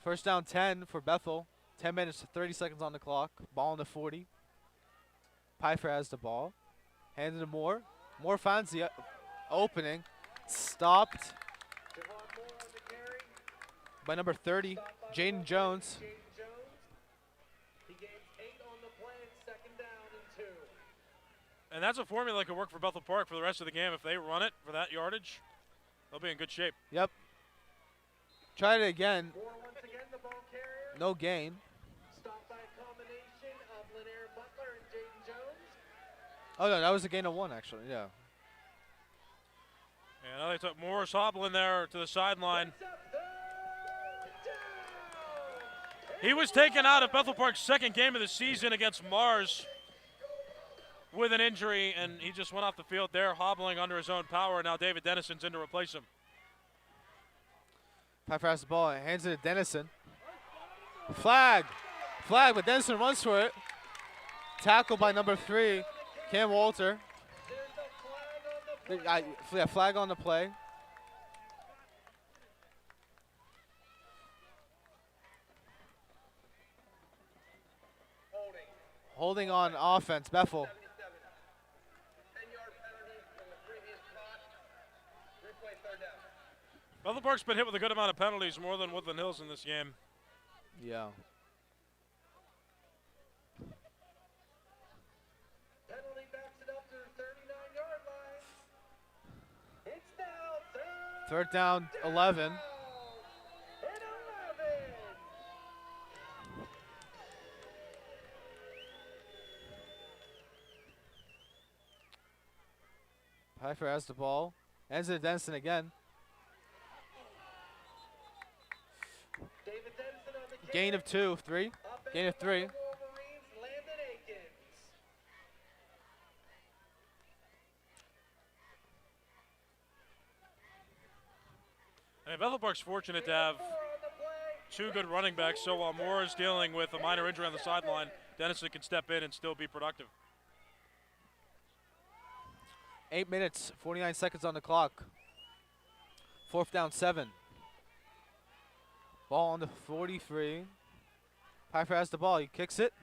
1st down 10 for Bethel. 10 minutes, 30 seconds on the clock. Ball on the 40. Pfeiffer has the ball. Handed to Moore. Moore finds the opening. Stopped by number 30, Jaden Jones. He gains 8 on the play, 2nd down and 2. And that's a formula that could work for Bethel Park for the rest of the game. If they run it for that yardage, they'll be in good shape. Yep. Try it again. Moore once again, the ball carrier. No gain. Stopped by a combination of Lanier Butler and Jaden Jones. Oh, no, that was a gain of 1, actually. Yeah. And now they took Morris hobbling there to the sideline. He was taken out of Bethel Park's 2nd game of the season against Mars with an injury, and he just went off the field there, hobbling under his own power. Now David Dennison's in to replace him. Pfeiffer has the ball and hands it to Dennison. Flag, but Dennison runs for it. Tackled by number 3, Cam Walter. Flag on the play. Holding on offense, Bethel. 10-yard penalty from the previous spot. Replay 3rd down. Bethel Park's been hit with a good amount of penalties, more than Woodland Hills in this game. Yeah. Penalty backs it up to the 39-yard line. It's now 3rd down, 11. and 11. Pfeiffer has the ball. Hands it to Denison again. David Denison on the Gain of 2, 3. Gain of 3. Wolverines, Landon Akins. I mean, Bethel Park's fortunate to have 2 good running backs, so while Moore is dealing with a minor injury on the sideline, Dennison can step in and still be productive. 8 minutes, 49 seconds on the clock. 4th down, 7. Ball on the 43. Pfeiffer has the ball. He kicks it.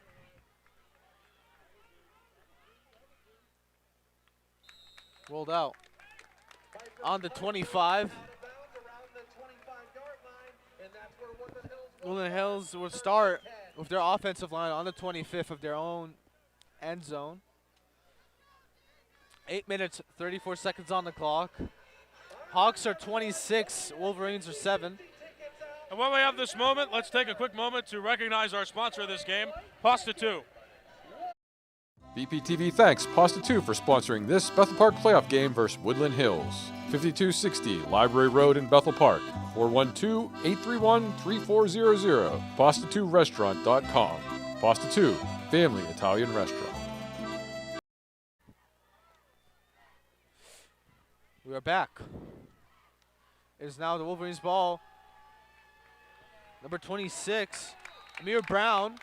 Rolled out. On the 25. Woodland Hills will start with their offensive line on the 25th of their own end zone. 8 minutes, 34 seconds on the clock. Hawks are 26, Wolverines are 7. And while we have this moment, let's take a quick moment to recognize our sponsor of this game, Pasta 2. BPTV thanks Pasta 2 for sponsoring this Bethel Park playoff game versus Woodland Hills. 5260 Library Road in Bethel Park. 412-831-3400. Pasta2restaurant.com. Pasta 2, family Italian restaurant. We are back. It is now the Wolverines' ball. Number 26, Amir Brown.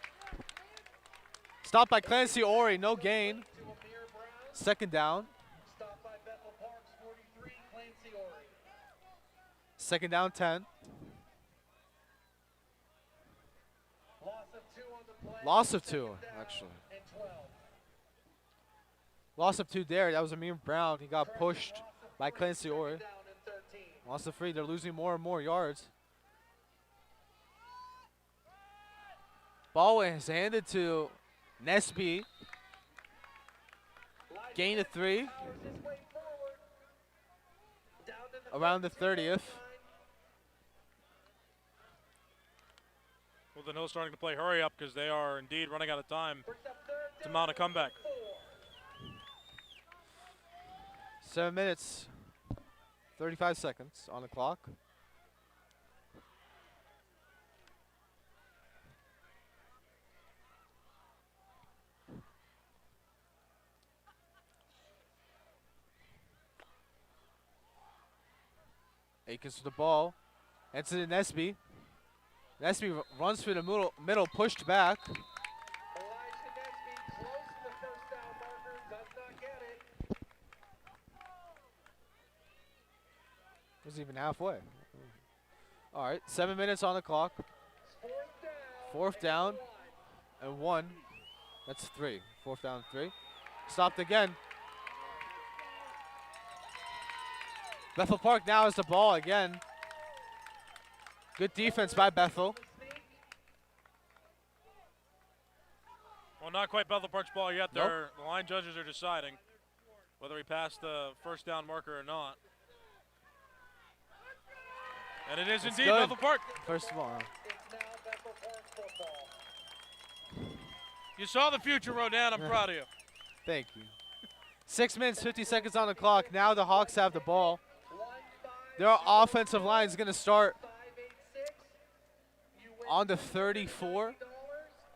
Stopped by Clancy Ori, no gain. 2nd down. Stopped by Bethel Park's 43, Clancy Ori. 2nd down, 10. Loss of 2 on the play. Loss of 2, actually. And 12. Loss of 2 there. That was Amir Brown. He got pushed by Clancy Ori. Down and 13. Loss of 3. They're losing more and more yards. Ball is handed to Nesby. Gain of 3. Around the 30th. Woodland Hills starting to play hurry up because they are indeed running out of time to mount a comeback. 7 minutes, 35 seconds on the clock. Akins with the ball. Hands it to Nesby. Nesby runs through the middle, pushed back. Elijah Nesby close to the first down marker, does not get it. Wasn't even halfway. All right, 7 minutes on the clock. Fourth down and 1. That's 3. Fourth down and 3. Stopped again. Bethel Park now has the ball again. Good defense by Bethel. Well, not quite Bethel Park's ball yet. Nope. The line judges are deciding whether he passed the first down marker or not. And it is It's indeed good. Bethel Park. First of all. It's now Bethel Park football. You saw the future, Rodan. I'm proud of you. Thank you. 6 minutes, 50 seconds on the clock. Now the Hawks have the ball. Their offensive line is going to start on the 34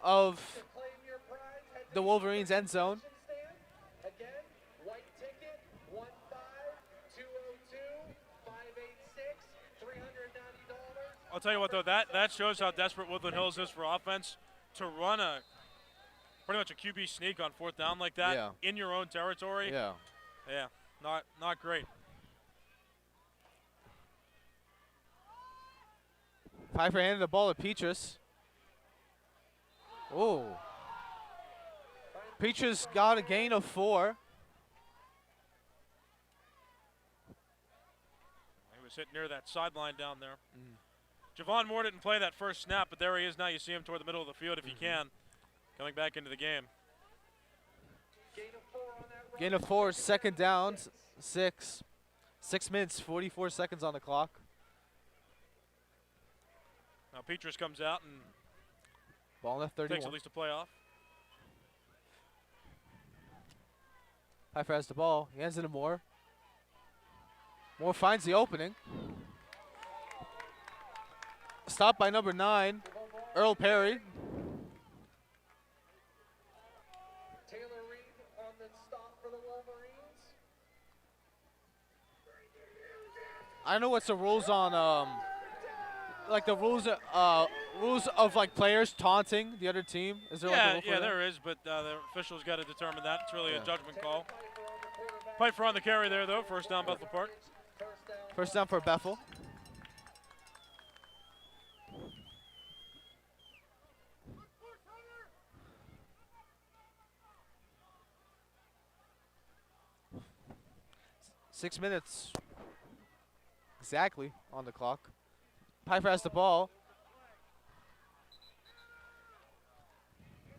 of the Wolverines end zone. Again, white ticket, 15202-586, $390. I'll tell you what, though, that shows how desperate Woodland Hills is for offense to run pretty much a QB sneak on fourth down like that in your own territory. Yeah. Yeah, not great. Pfeiffer handed the ball to Petrus. Oh. Petrus got a gain of 4. He was hitting near that sideline down there. Javon Moore didn't play that first snap, but there he is now. You see him toward the middle of the field if he can, coming back into the game. Gain of 4, second down, 6. 6 minutes, 44 seconds on the clock. Now Petrus comes out and Ball in the 31. takes at least a playoff. Pfeiffer has the ball. He hands it to Moore. Moore finds the opening. Stopped by number 9, Earl Perry. Taylor Reed on the stop for the Wolverines. I don't know what's the rules on like the rules of like players taunting the other team. Is there like a rule for that? there is, but the officials got to determine that. It's really a judgment call. Pfeiffer on the carry there, though. First down, Bethel Park. First down for Bethel. Six minutes exactly on the clock. Pfeiffer has the ball.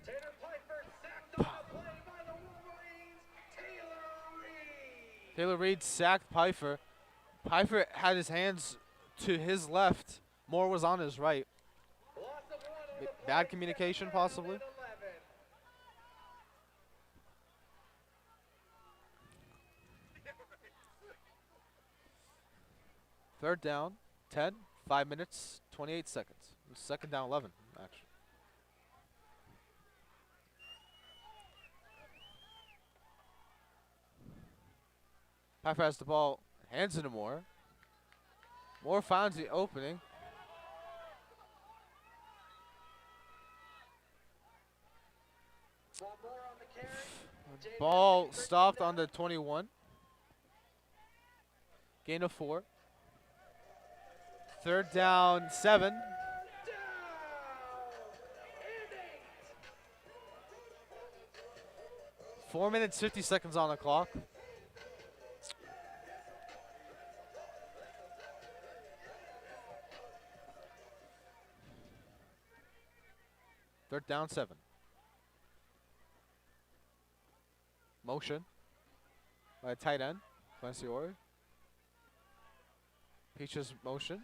Tanner Pfeiffer sacked on the play by the Wolverines. Taylor Reed. Taylor Reed sacked Pfeiffer. Pfeiffer had his hands to his left. Moore was on his right. Loss of 1 on the play. Bad communication, possibly. 11. Third down, 10, 5 minutes, 28 seconds. Second down, 11, actually. Pfeiffer has the ball, hands it to Moore. Moore finds the opening. One more on the carry. Ball stopped on the 21. Gain of 4. Third down, 7. 4 minutes, 50 seconds on the clock. Third down, 7. Motion by a tight end, Clancy Orr. Peaches motion.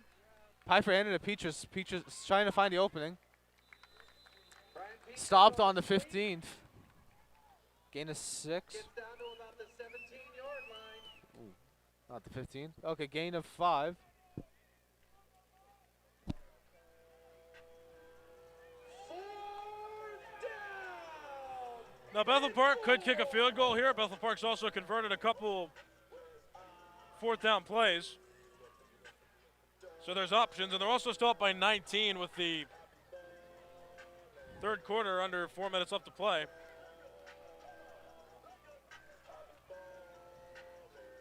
Pfeiffer handed to Peaches. Peaches trying to find the opening. Stopped on the 15th. Gain of 6. Gets down to about the 17-yard line. Ooh, not the 15th. Okay, gain of 5. Now Bethel Park could kick a field goal here. Bethel Park's also converted a couple fourth down plays. So there's options, and they're also still up by 19 with the third quarter under 4 minutes left to play.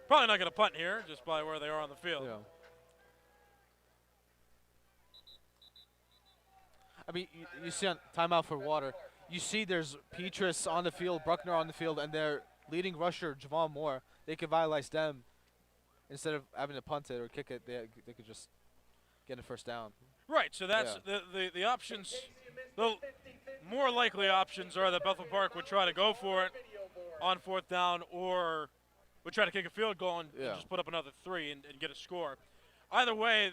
Probably not going to punt here, just by where they are on the field. Yeah. I mean, you see on timeout for water, you see there's Petrus on the field, Bruckner on the field, and their leading rusher, Javon Moore. They could vitalize them instead of having to punt it or kick it. They could just get a first down. Right, so that's the options. The more likely options are that Bethel Park would try to go for it on fourth down, or would try to kick a field goal and just put up another 3 and get a score. Either way,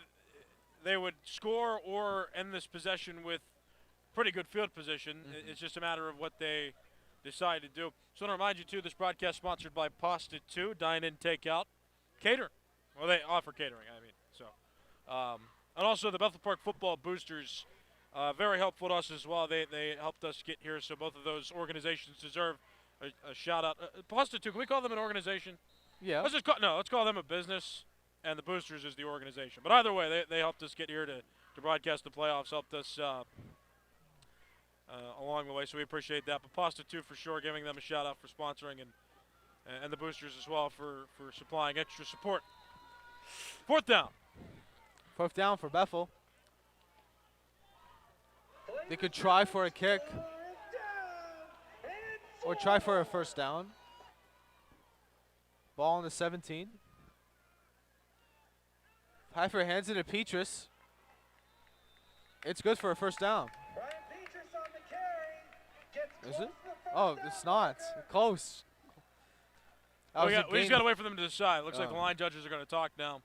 they would score or end this possession with pretty good field position. It's just a matter of what they decide to do. So I want to remind you, too, this broadcast sponsored by Pasta 2, dine-in, take-out, cater. Well, they offer catering, I mean. So, and also the Bethel Park football boosters, very helpful to us as well. They helped us get here, so both of those organizations deserve a shout-out. Pasta 2, can we call them an organization? Yeah. Let's call them a business, and the boosters is the organization. But either way, they helped us get here to broadcast the playoffs, helped us along the way, so we appreciate that. But Pasta 2 for sure, giving them a shout-out for sponsoring, and the boosters as well for supplying extra support. Fourth down. Fourth down for Bethel. They could try for a kick or try for a first down. Ball on the 17. Pfeiffer hands it to Petrus. It's good for a first down. Is it? Oh, it's not. Close. We just got to wait for them to decide. Looks like the line judges are going to talk now.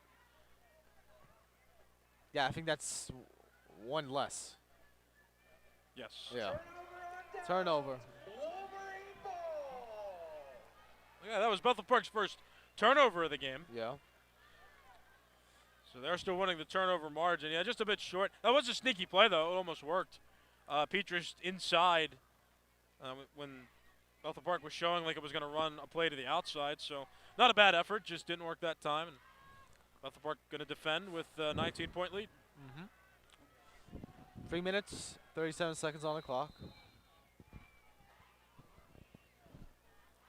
Yeah, I think that's one less. Yes. Yeah. Turnover. Yeah, that was Bethel Park's first turnover of the game. Yeah. So they're still winning the turnover margin. Yeah, just a bit short. That was a sneaky play, though. It almost worked. Petrus inside when Bethel Park was showing like it was going to run a play to the outside. So not a bad effort, just didn't work that time. And Bethel Park going to defend with a 19-point lead. 3 minutes, 37 seconds on the clock.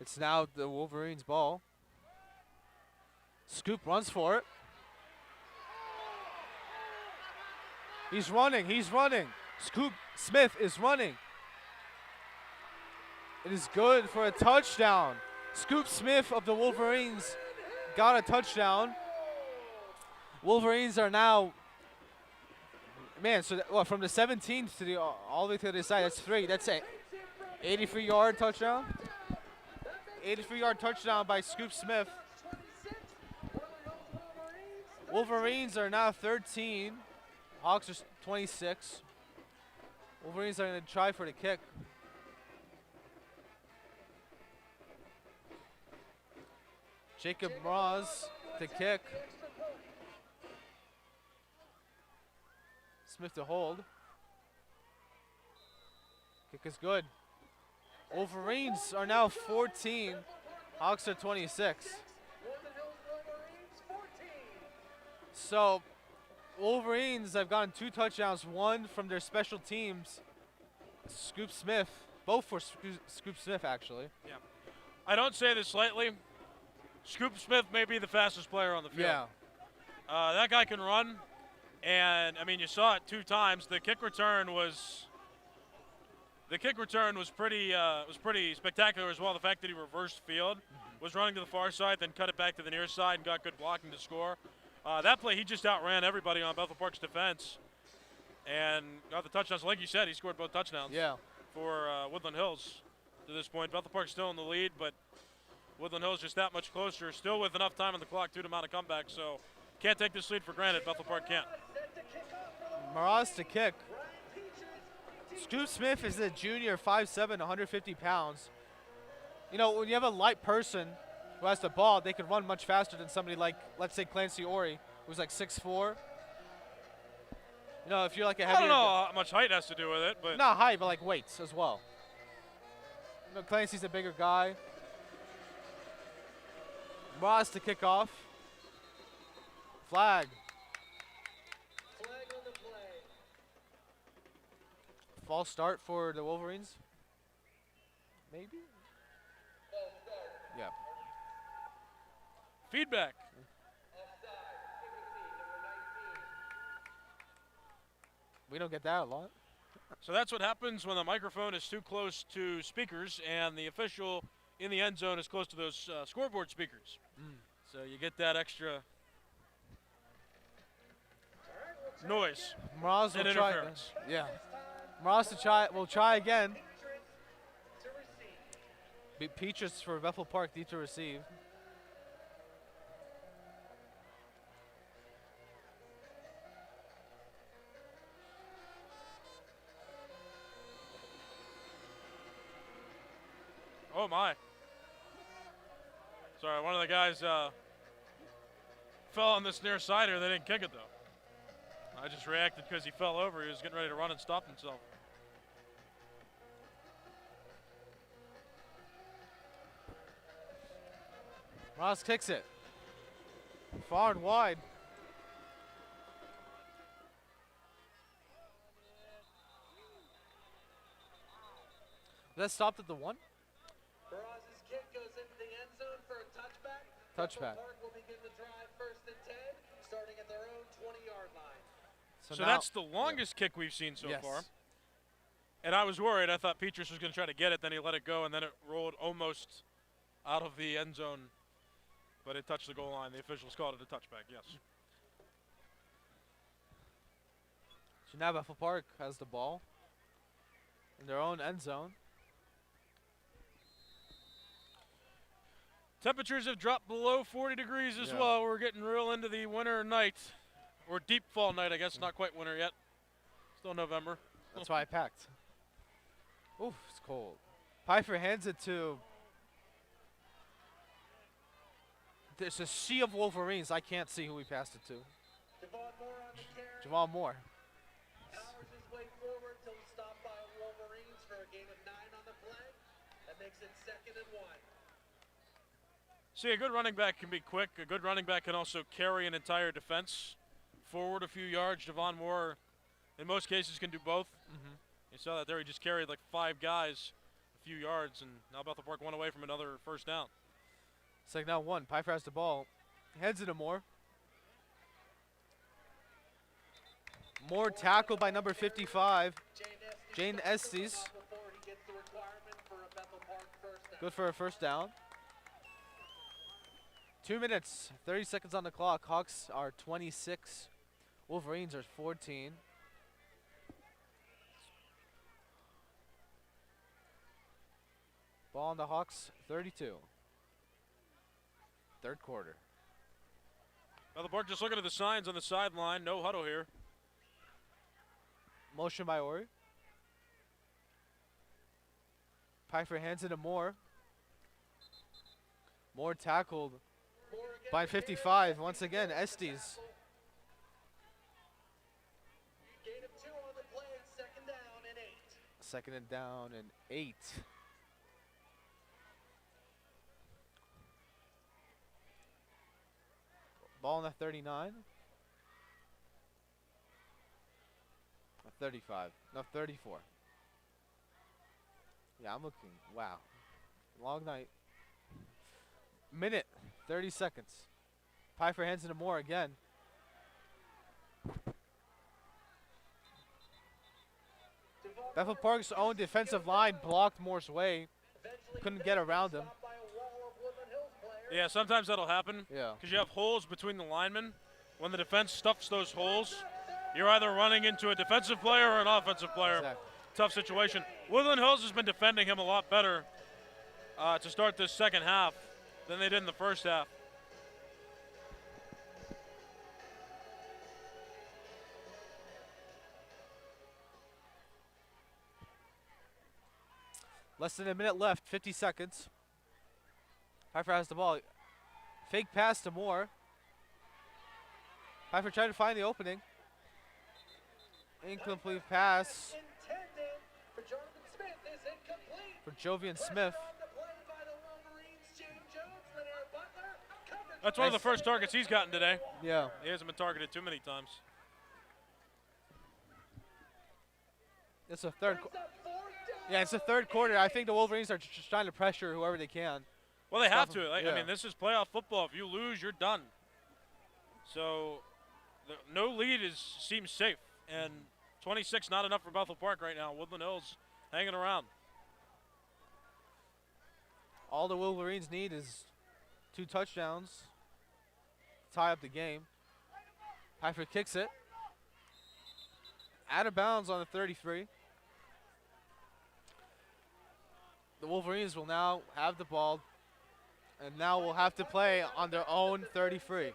It's now the Wolverines' ball. Scoop runs for it. He's running. Scoop Smith is running. It is good for a touchdown. Scoop Smith of the Wolverines got a touchdown. Wolverines are now, from the 17th to all the way to the side, that's 3. That's a 83-yard touchdown. 83-yard touchdown by Scoop Smith. Wolverines are now 13. Hawks are 26. Wolverines are going to try for the kick. Jacob Mraz to kick. Smith to hold. Kick is good. Wolverines are now 14. Hawks are 26. So Wolverines have gotten 2 touchdowns, one from their special teams. Scoop Smith, both for Scoop Smith actually. Yeah. I don't say this lightly. Scoop Smith may be the fastest player on the field. Yeah. That guy can run. And I mean, you saw it 2 times. The kick return was pretty spectacular as well. The fact that he reversed field, was running to the far side, then cut it back to the near side and got good blocking to score. That play, he just outran everybody on Bethel Park's defense and got the touchdowns. Like you said, he scored both touchdowns for Woodland Hills to this point. Bethel Park's still in the lead, but Woodland Hills just that much closer, still with enough time on the clock to mount a comeback. So can't take this lead for granted. Bethel Park can't. Mraz to kick. Scoop Smith is a junior, 5'7", 150 pounds. You know, when you have a light person who has the ball, they can run much faster than somebody like, let's say, Clancy Ori, who's like 6'4". You know, if you're like a heavier... I don't know how much height has to do with it, but... Not height, but like weights as well. You know, Clancy's a bigger guy. Mraz to kick off. Flag. False start for the Wolverines. Maybe? Yeah. Feedback. We don't get that a lot. So that's what happens when the microphone is too close to speakers and the official in the end zone is close to those scoreboard speakers. So you get that extra noise Mraz and will try. interference. Yeah. Mraz will try again. Peaches for Bethel Park need to receive. Oh my. Sorry, one of the guys fell on this near side here. They didn't kick it though. I just reacted because he fell over. He was getting ready to run and stop himself. Ross kicks it. Far and wide. That stopped at the 1? Barraz's kick goes into the end zone for a touchback. Touchback. Bethel Park will begin the drive 1st and 10, starting at their own 20-yard line. So that's the longest kick we've seen so Yes. far. And I was worried. I thought Petrus was going to try to get it, then he let it go, and then it rolled almost out of the end zone. But it touched the goal line. The officials called it a touchback, yes. So now Bethel Park has the ball in their own end zone. Temperatures have dropped below 40 degrees as well. We're getting real into the winter night, or deep fall night, I guess. Not quite winter yet. Still November. That's why I packed. Oof, it's cold. Pfeiffer hands it to. There's a sea of Wolverines. I can't see who we passed it to. Javon Moore on the carry. Javon Moore. Powers his way forward till stopped by Wolverines for a gain of 9 on the play. That makes it 2nd and 1. See, a good running back can be quick. A good running back can also carry an entire defense forward a few yards. Javon Moore, in most cases, can do both. You saw that there. He just carried like 5 guys a few yards, and now Bethel Park one away from another first down. 2nd down 1. Pfeiffer has the ball. Heads it to Moore. Moore tackled by number 55, Jane Estes. Before he gets the requirement for a Bethel Park first down. Good for a first down. 2 minutes, 30 seconds on the clock. Hawks are 26. Wolverines are 14. Ball on the Hawks, 32. Third quarter. Bethel Park just looking at the signs on the sideline. No huddle here. Motion by Ori. Pfeiffer hands it to Moore. Moore tackled by 55. Once again, Estes. Gain of 2 on the play, 2nd down and 8. 2nd and down and 8. Ball on the 39. 35. No, 34. Yeah, I'm looking. Wow. Long night. Minute. 30 seconds. Pfeiffer hands it to Moore again. Bethel Park's own defensive line blocked Moore's way. Couldn't get around him. Yeah, sometimes that'll happen. Yeah. Because you have holes between the linemen. When the defense stuffs those holes, you're either running into a defensive player or an offensive player. Exactly. Tough situation. Woodland Hills has been defending him a lot better to start this second half than they did in the first half. Less than a minute left, 50 seconds. Pfeiffer has the ball. Fake pass to Moore. Pfeiffer trying to find the opening. Incomplete pass Intended for Jonathan Smith is incomplete. for Jovian Smith. On the play by the Wolverines, June Jones, Linnea Butler. Coverage That's one of the first targets he's gotten today. Yeah. He hasn't been targeted too many times. It's the third. Yeah, it's the third quarter. I think the Wolverines are just trying to pressure whoever they can. Well, they have Stop 'em. to. I Yeah. mean, this is playoff football. If you lose, you're done. So, no lead seems safe. And 26 not enough for Bethel Park right now. Woodland Hills hanging around. All the Wolverines need is 2 touchdowns to tie up the game. Piper kicks it. Out of bounds on the 33. The Wolverines will now have the ball and now will have to play on their own 33.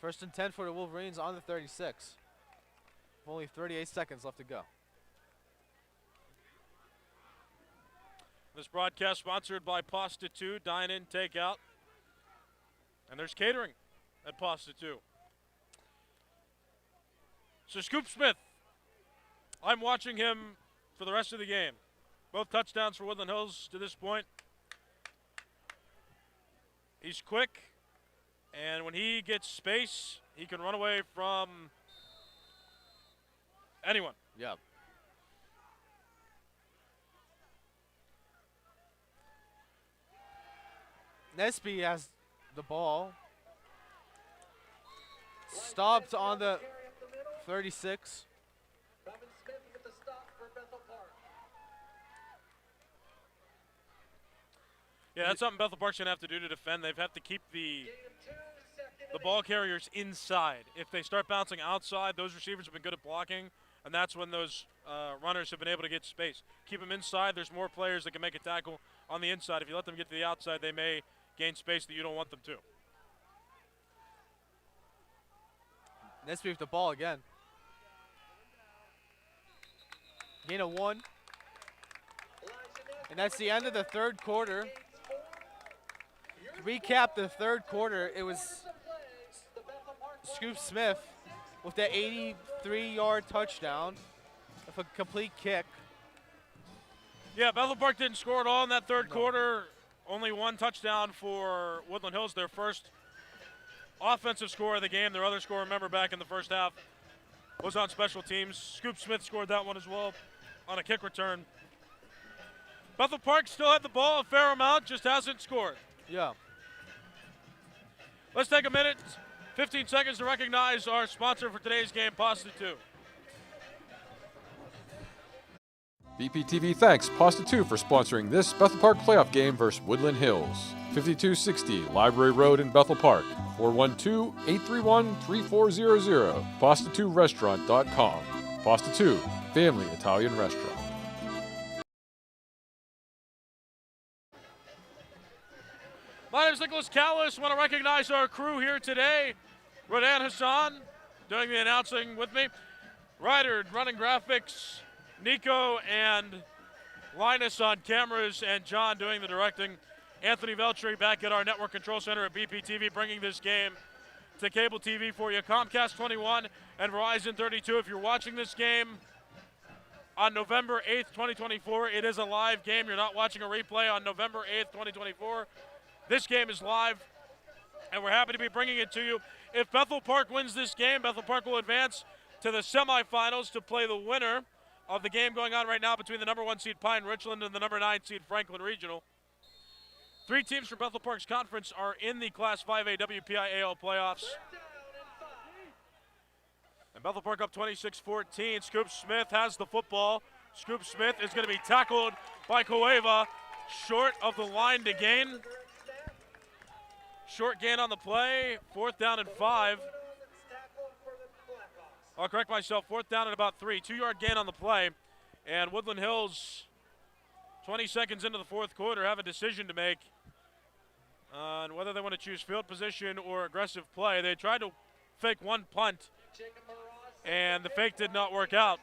First and 10 for the Wolverines on the 36. Only 38 seconds left to go. This broadcast sponsored by Pasta 2, Dine In, Take Out. And there's catering at Pasta 2. So Scoop Smith, I'm watching him for the rest of the game. Both touchdowns for Woodland Hills to this point. He's quick, and when he gets space, he can run away from anyone. Yep. Nesby has the ball. Stopped on the 36. Robin Smith with the stop for Bethel Park. Yeah, that's something Bethel Park's going to have to do to defend. They have to keep the ball carriers inside. If they start bouncing outside, those receivers have been good at blocking, and that's when those runners have been able to get space. Keep them inside. There's more players that can make a tackle on the inside. If you let them get to the outside, they may gain space that you don't want them to. Nesby with the ball again. Gain of 1. And that's the end of the third quarter. To recap the third quarter, it was Scoop Smith with the 83-yard touchdown with a complete kick. Yeah, Bethel Park didn't score at all in that third quarter. Only 1 touchdown for Woodland Hills, their first offensive score of the game. Their other score, remember, back in the first half was on special teams. Scoop Smith scored that one as well on a kick return. Bethel Park still had the ball a fair amount, just hasn't scored. Yeah. Let's take a minute, 15 seconds to recognize our sponsor for today's game, Pasta 2. BPTV thanks Pasta 2 for sponsoring this Bethel Park playoff game versus Woodland Hills. 5260 Library Road in Bethel Park. 412-831-3400. Pasta2restaurant.com. Pasta 2, family Italian restaurant. My name is Nicholas Callis. Want to recognize our crew here today. Rodan Hassan doing the announcing with me. Ryder running graphics. Nico and Linus on cameras, and John doing the directing. Anthony Veltri back at our network control center at BPTV, bringing this game to cable TV for you. Comcast 21 and Verizon 32. If you're watching this game on November 8th, 2024, it is a live game. You're not watching a replay on November 8th, 2024. This game is live, and we're happy to be bringing it to you. If Bethel Park wins this game, Bethel Park will advance to the semifinals to play the winner of the game going on right now between the number 1 seed Pine Richland and the number 9 seed Franklin Regional. 3 teams from Bethel Park's conference are in the Class 5A WPIAL playoffs. And Bethel Park up 26-14. Scoop Smith has the football. Scoop Smith is going to be tackled by Cueva, short of the line to gain. Short gain on the play, 4th down and 5. I'll correct myself, 4th down and about 3. 2-yard gain on the play. And Woodland Hills, 20 seconds into the 4th quarter, have a decision to make on whether they want to choose field position or aggressive play. They tried to fake 1 punt, and the fake did not work out.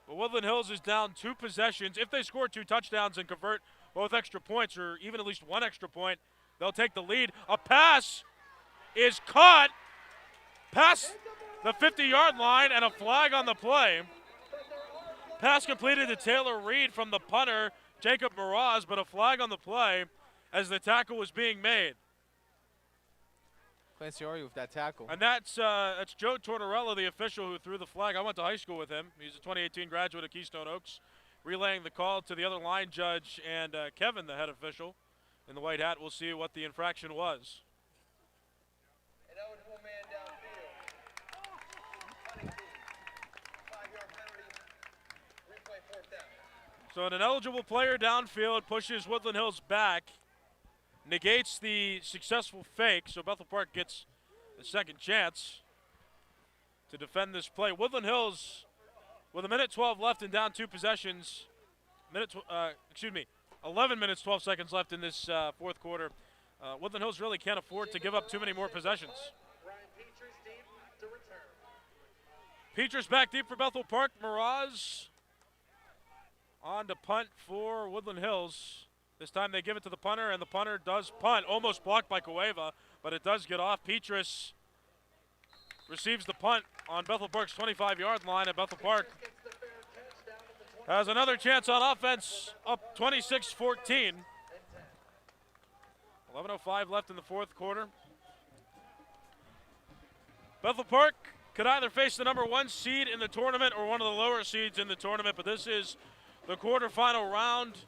But Woodland Hills is down 2 possessions. If they score 2 touchdowns and convert both extra points, or even at least 1 extra point, they'll take the lead. A pass is caught past the 50-yard line, and a flag on the play. Pass completed to Taylor Reed from the punter, Jacob Miraz, but a flag on the play as the tackle was being made. Clanciori with that tackle. And that's Joe Tortorella, the official who threw the flag. I went to high school with him. He's a 2018 graduate of Keystone Oaks, relaying the call to the other line judge and Kevin, the head official, in the white hat. We'll see what the infraction was. An eligible man downfield. Punting team. 5-yard penalty. Replay 4th down. So an ineligible player downfield pushes Woodland Hills back, negates the successful fake, so Bethel Park gets a second chance to defend this play. Woodland Hills, with a minute 12 left and down 2 possessions, 11 minutes 12 seconds left in this fourth quarter. Woodland Hills really can't afford to give up too many more possessions. Ryan Peters deep to return. Peters back deep for Bethel Park. Miraz on to punt for Woodland Hills. This time they give it to the punter, and the punter does punt. Almost blocked by Cueva, but it does get off. Petrus receives the punt on Bethel Park's 25-yard line, and Bethel Park has another chance on offense, up 26-14. 11:05 left in the fourth quarter. Bethel Park could either face the number 1 seed in the tournament or one of the lower seeds in the tournament, but this is the quarterfinal round.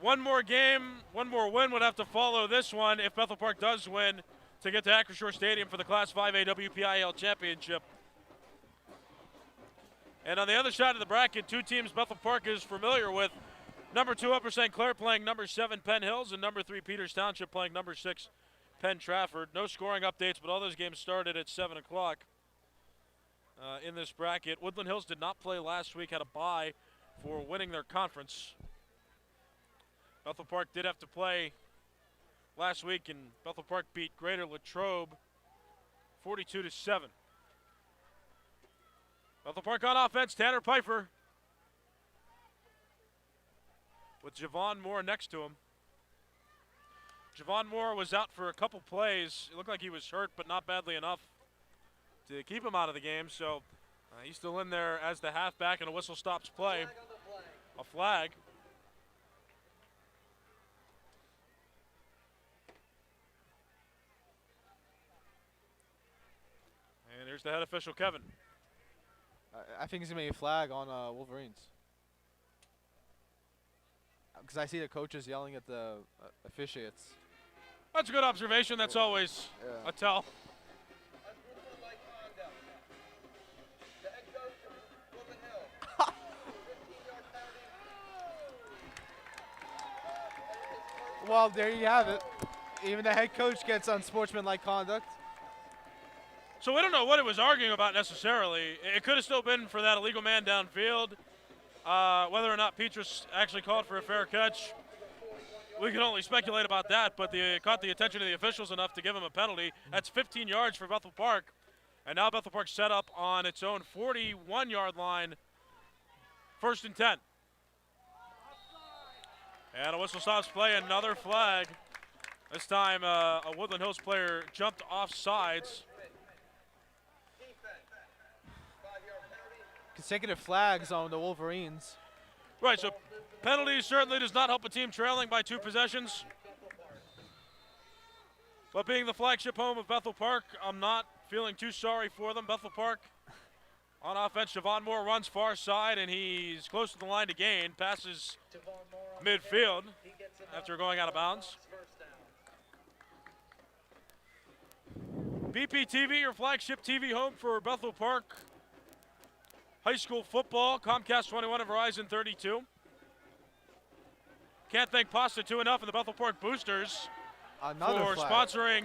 One more game, one more win would have to follow this one if Bethel Park does win to get to Acrisure Stadium for the Class 5A WPIAL Championship. And on the other side of the bracket, 2 teams Bethel Park is familiar with. Number 2 Upper St. Clair playing number 7 Penn Hills, and number 3 Peters Township playing number 6 Penn Trafford. No scoring updates, but all those games started at 7 o'clock in this bracket. Woodland Hills did not play last week, had a bye for winning their conference. Bethel Park did have to play last week, and Bethel Park beat Greater Latrobe 42-7. Bethel Park on offense, Tanner Pfeiffer with Javon Moore next to him. Javon Moore was out for a couple plays. It looked like he was hurt, but not badly enough to keep him out of the game. So he's still in there as the halfback, and a whistle stops play. A flag. And here's the head official, Kevin. I think he's going to be a flag on Wolverines. Because I see the coaches yelling at the officiates. That's a good observation. That's always a tell. Unsportsmanlike conduct. The head coach of Woodland Hills. 15-yard penalty. Well, there you have it. Even the head coach gets unsportsmanlike conduct. So we don't know what it was arguing about necessarily. It could have still been for that illegal man downfield. Whether or not Petrus actually called for a fair catch, we can only speculate about that, but it caught the attention of the officials enough to give him a penalty. That's 15 yards for Bethel Park. And now Bethel Park set up on its own 41-yard line, 1st and 10. And a whistle stops play, another flag. This time a Woodland Hills player jumped off sides. Consecutive flags on the Wolverines. Right, so penalty certainly does not help a team trailing by 2 possessions. But being the flagship home of Bethel Park, I'm not feeling too sorry for them. Bethel Park on offense, Javon Moore runs far side, and he's close to the line to gain. Passes midfield after going out of bounds. BPTV, your flagship TV home for Bethel Park high school football. Comcast 21 and Verizon 32. Can't thank Pasta 2 enough and the Bethel Park Boosters for sponsoring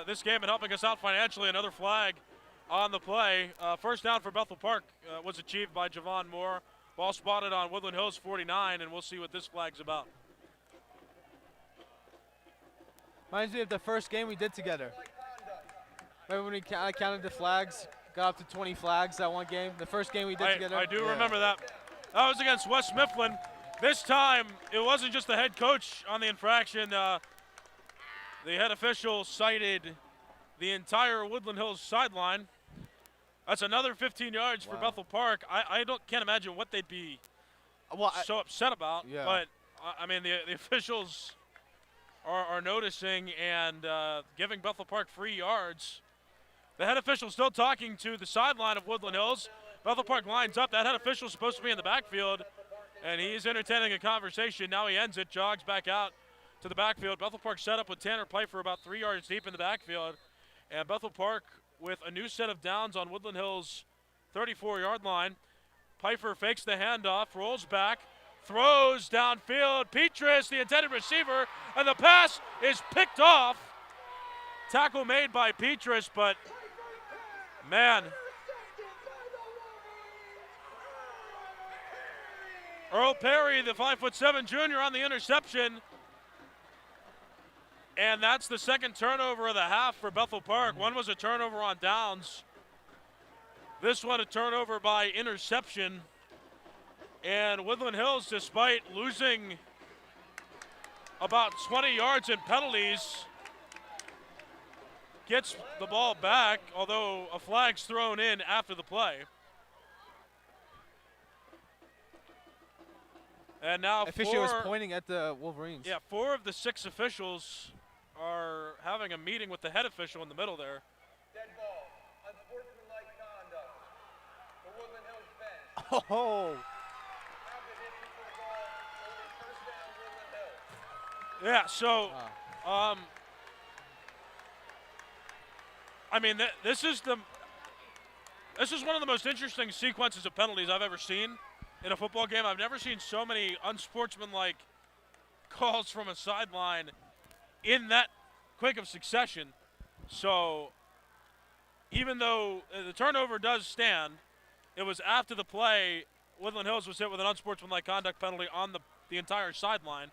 this game and helping us out financially. Another flag on the play. First down for Bethel Park was achieved by Javon Moore. Ball spotted on Woodland Hills 49, and we'll see what this flag's about. Reminds me of the first game we did together. Remember when we counted the flags? Got up to 20 flags that one game. The first game we did together. I do remember that. That was against West Mifflin. This time, it wasn't just the head coach on the infraction. The head official cited the entire Woodland Hills sideline. That's another 15 yards for Bethel Park. I can't imagine what they'd be so upset about. Yeah. But, I mean, the officials are noticing and giving Bethel Park free yards. The head official still talking to the sideline of Woodland Hills. Bethel Park lines up. That head official is supposed to be in the backfield, and he's entertaining a conversation. Now he ends it, jogs back out to the backfield. Bethel Park set up with Tanner Piper about 3 yards deep in the backfield, and Bethel Park with a new set of downs on Woodland Hills' 34-yard line. Piper fakes the handoff, rolls back, throws downfield. Petrus, the intended receiver, and the pass is picked off. Tackle made by Petrus, but man, Earl Perry, the 5'7" junior, on the interception. And that's the second turnover of the half for Bethel Park. One was a turnover on downs. This one a turnover by interception. And Woodland Hills, despite losing about 20 yards in penalties, gets the ball back, although a flag's thrown in after the play. And now Official was pointing at the Wolverines. Yeah, 4 of the 6 officials are having a meeting with the head official in the middle there. Dead ball. Unsportsmanlike conduct. The Woodland Hills bench. Oh, After hitting for the ball, only first down Woodland Hills. Yeah, so, I mean, this is one of the most interesting sequences of penalties I've ever seen in a football game. I've never seen so many unsportsmanlike calls from a sideline in that quick of succession. So even though the turnover does stand, it was after the play. Woodland Hills was hit with an unsportsmanlike conduct penalty on the entire sideline.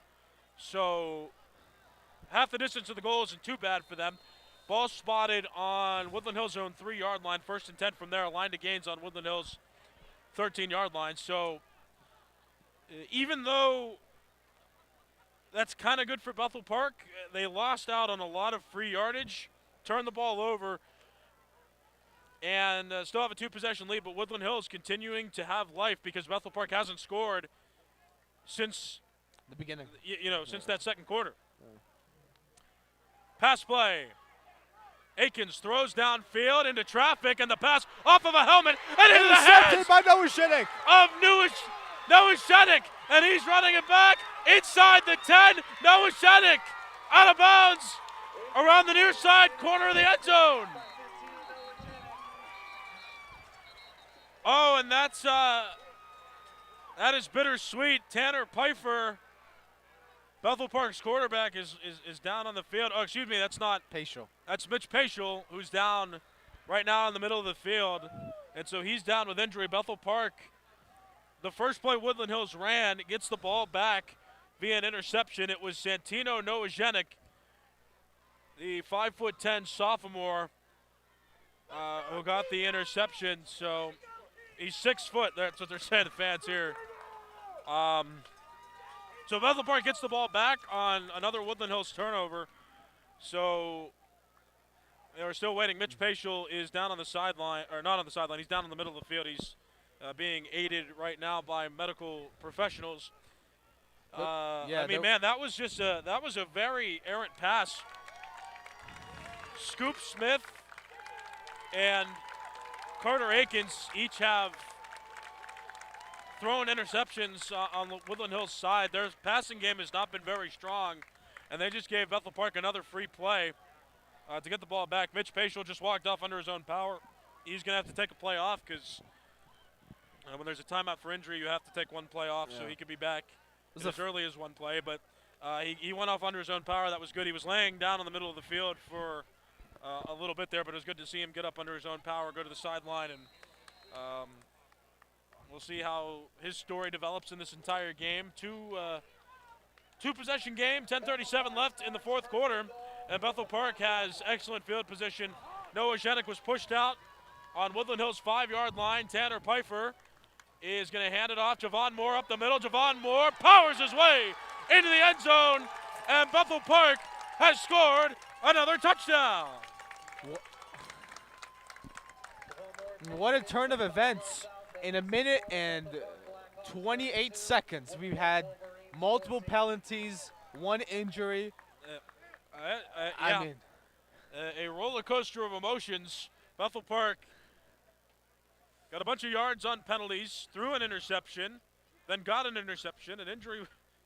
So half the distance of the goal isn't too bad for them. Ball spotted on Woodland Hills' own 3-yard line. 1st and 10 from there. Line to gains on Woodland Hills' 13-yard line. So even though that's kind of good for Bethel Park, they lost out on a lot of free yardage, turned the ball over, and still have a 2-possession lead. But Woodland Hills continuing to have life because Bethel Park hasn't scored since the beginning. Since that second quarter. Pass play. Akins throws downfield into traffic, and the pass off of a helmet and into the hands by Noah Sheddick of Noah Sheddick, and he's running it back inside the 10. Noah Sheddick out of bounds around the near side corner of the end zone. Oh, and that is bittersweet. Tanner Piper, Bethel Park's quarterback, is down on the field. Oh, excuse me, that's not Paschal. That's Mitch Paschal, who's down right now in the middle of the field. And so he's down with injury. Bethel Park, the first play Woodland Hills ran, gets the ball back via an interception. It was Santino Nowajenik, the 5'10" sophomore, who got the interception. So he's 6 foot. That's what they're saying, the fans here. So Bethel Park gets the ball back on another Woodland Hills turnover. So they were still waiting. Mitch Paschal is down on the sideline, or not on the sideline. He's down in the middle of the field. He's being aided right now by medical professionals. That was just that was a very errant pass. Scoop Smith and Carter Akins each have thrown interceptions on the Woodland Hills side. Their passing game has not been very strong, and they just gave Bethel Park another free play to get the ball back. Mitch Paschal just walked off under his own power. He's going to have to take a play off because when there's a timeout for injury, you have to take one play off, so he could be back as early as one play. But he went off under his own power. That was good. He was laying down in the middle of the field for a little bit there, but it was good to see him get up under his own power, go to the sideline, and we'll see how his story develops in this entire game. Two-possession game, 10:37 left in the fourth quarter, and Bethel Park has excellent field position. Noah Zhenik was pushed out on Woodland Hills' 5-yard line. Tanner Piper is going to hand it off. Javon Moore up the middle. Javon Moore powers his way into the end zone, and Bethel Park has scored another touchdown. What a turn of events. In a minute and 28 seconds, we've had multiple penalties, one injury. Yeah. I mean, A roller coaster of emotions. Bethel Park got a bunch of yards on penalties, threw an interception, then got an interception. An injury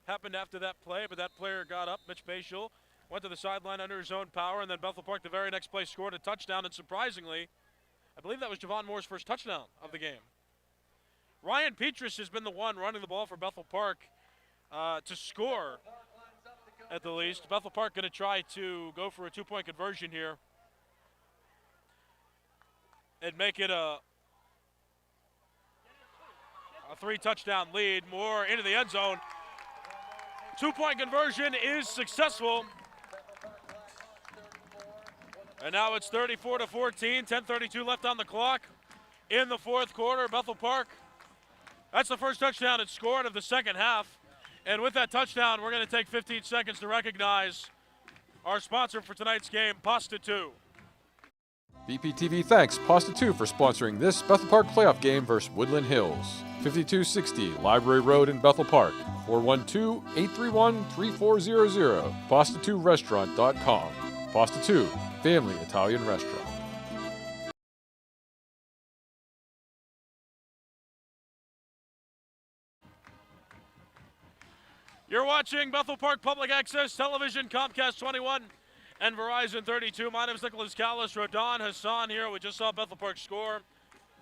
happened after that play, but that player got up, Mitch Paschal, went to the sideline under his own power, and then Bethel Park the very next play scored a touchdown, and surprisingly, I believe that was Javon Moore's first touchdown of the game. Ryan Petrus has been the one running the ball for Bethel Park to score at the least. Bethel Park going to try to go for a 2-point conversion here and make it a 3-touchdown lead. Moore into the end zone. 2-point conversion is successful. And now it's 34-14, 10:32 left on the clock in the fourth quarter. Bethel Park, that's the first touchdown it's scored of the second half. And with that touchdown, we're going to take 15 seconds to recognize our sponsor for tonight's game, Pasta 2. BPTV thanks Pasta 2 for sponsoring this Bethel Park playoff game versus Woodland Hills. 5260 Library Road in Bethel Park. 412-831-3400. Pasta2restaurant.com. Pasta 2, family Italian restaurant. You're watching Bethel Park Public Access Television, Comcast 21 and Verizon 32. My name is Nicholas Callis. Rodon Hassan here. We just saw Bethel Park score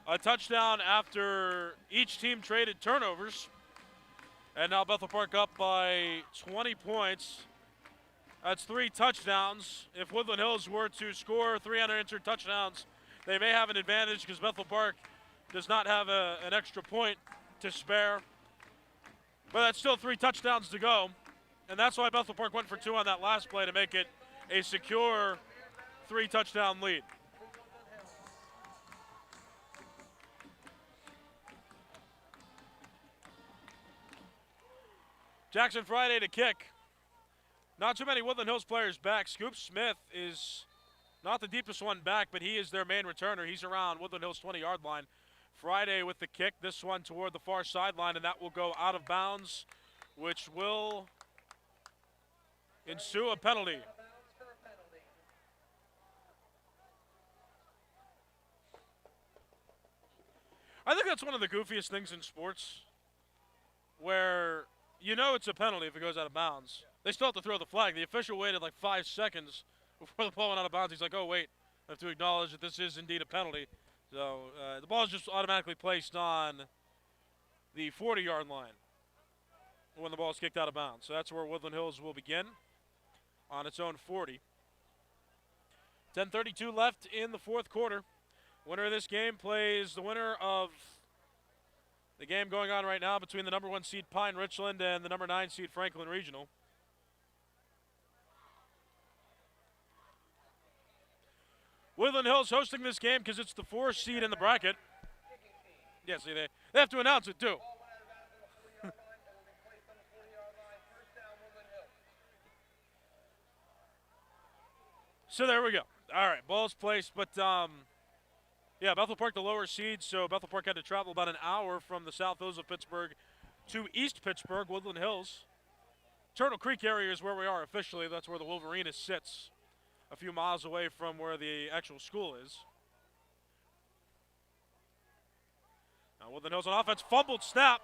a touchdown after each team traded turnovers. And now Bethel Park up by 20 points. That's 3 touchdowns. If Woodland Hills were to score 3 unanswered touchdowns, they may have an advantage because Bethel Park does not have an extra point to spare. But that's still 3 touchdowns to go. And that's why Bethel Park went for 2 on that last play to make it a secure 3-touchdown lead. Jackson Friday to kick. Not too many Woodland Hills players back. Scoop Smith is not the deepest one back, but he is their main returner. He's around Woodland Hills' 20-yard line. Friday with the kick, this one toward the far sideline, and that will go out of bounds, which will ensue a penalty. I think that's one of the goofiest things in sports, where you know it's a penalty if it goes out of bounds. They still have to throw the flag. The official waited like 5 seconds before the ball went out of bounds. He's like, oh, wait, I have to acknowledge that this is indeed a penalty. So the ball is just automatically placed on the 40-yard line when the ball is kicked out of bounds. So that's where Woodland Hills will begin on its own 40. 10:32 left in the fourth quarter. Winner of this game plays the winner of the game going on right now between the number 1 seed Pine Richland and the number 9 seed Franklin Regional. Woodland Hills hosting this game because it's the 4th seed in the bracket. Yeah, see, they have to announce it too. So there we go. All right, ball's placed, but yeah, Bethel Park the lower seed, so Bethel Park had to travel about an hour from the south hills of Pittsburgh to East Pittsburgh. Woodland Hills, Turtle Creek area is where we are officially. That's where the Wolverines sits, a few miles away from where the actual school is. Now Woodland Hills on offense, fumbled snap.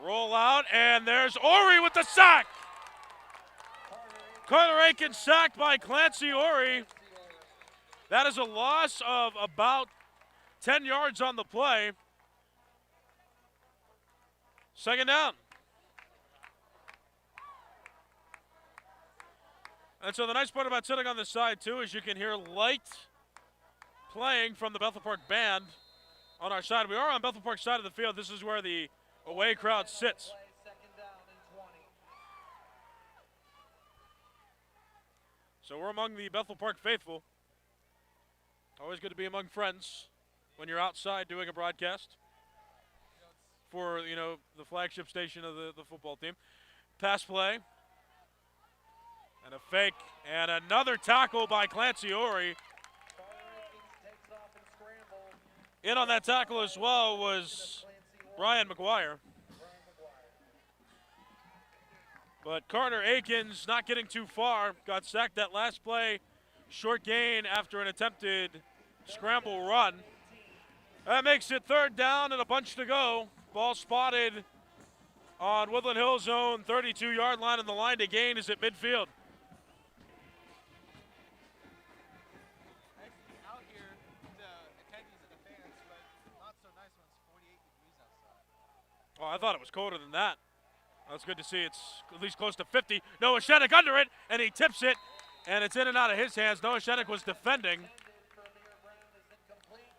Roll out, and there's Ori with the sack. Carter Aiken sacked by Clancy Ori. That is a loss of about 10 yards on the play. Second down. And so the nice part about sitting on this side, too, is you can hear light playing from the Bethel Park band on our side. We are on Bethel Park side of the field. This is where the away crowd sits. So we're among the Bethel Park faithful. Always good to be among friends when you're outside doing a broadcast for, you know, the flagship station of the football team. Pass play. And a fake. And another tackle by Clancy Ori. In on that tackle as well was Brian McGuire. But Carter Akins not getting too far. Got sacked that last play. Short gain after an attempted scramble run. That makes it 3rd down and a bunch to go. Ball spotted on Woodland Hills' own 32-yard line, and the line to gain is at midfield. Out here, the attendees and the fans, but not so nice when it's 48 degrees outside. Oh, I thought it was colder than that. That's good to see. It's at least close to 50. Noah Shenik under it, and he tips it, and it's in and out of his hands. Noah Shenik was defending.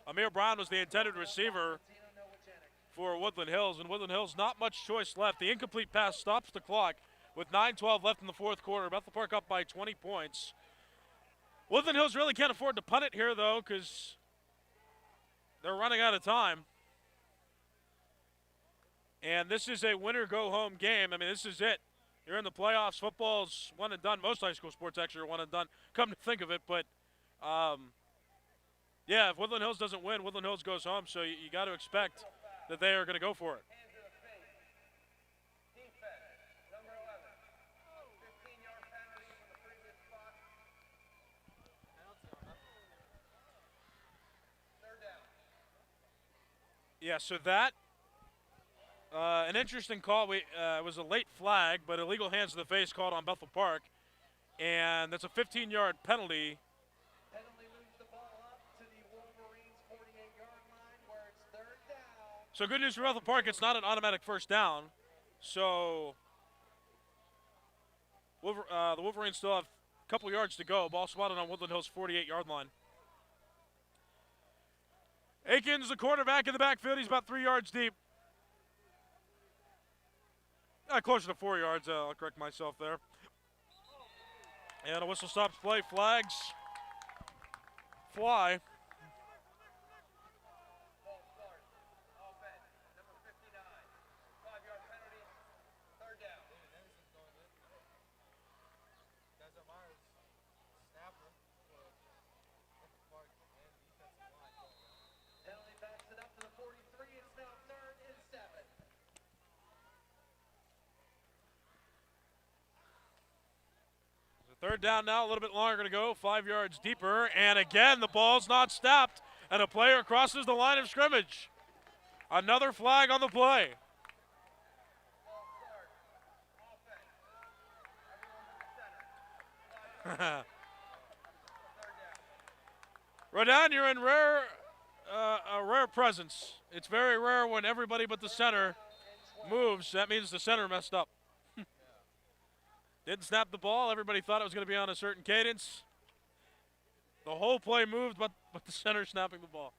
Amir Brown was the intended receiver for Woodland Hills, and Woodland Hills not much choice left. The incomplete pass stops the clock with 9:12 left in the 4th quarter. Bethel Park up by 20 points. Woodland Hills really can't afford to punt it here, though, because they're running out of time. And this is a winner-go-home game. I mean, this is it. You're in the playoffs. Football's one and done. Most high school sports actually are one and done, come to think of it. But, yeah, if Woodland Hills doesn't win, Woodland Hills goes home. So you got to expect that they are going to go for it. Hands to the face. Defense, number 11. 15-yard penalty from the previous spot. 3rd down. Yeah, so that, an interesting call. It was a late flag, but illegal hands to the face called on Bethel Park. And that's a 15-yard penalty. Penalty moves the ball up to the Wolverines' 48-yard line where it's 3rd down. So good news for Bethel Park, it's not an automatic 1st down. So the Wolverines still have a couple yards to go. Ball spotted on Woodland Hills' 48-yard line. Akins, the quarterback in the backfield. He's about 3 yards deep. Closer to 4 yards. I'll correct myself there. And a whistle stops play. Flags fly. Ball start. Offense, number 59. 5-yard penalty. 3rd down. Penalty backs it up to the 43. It's now 3rd and 7. Third down now, a little bit longer to go, 5 yards deeper, and again the ball's not stopped, and a player crosses the line of scrimmage. Another flag on the play. Ball start. Offense. Everyone to the center. 3rd down. Rodan, you're in a rare presence. It's very rare when everybody but the center moves. That means the center messed up. Didn't snap the ball. Everybody thought it was going to be on a certain cadence. The whole play moved, but the center snapping the ball.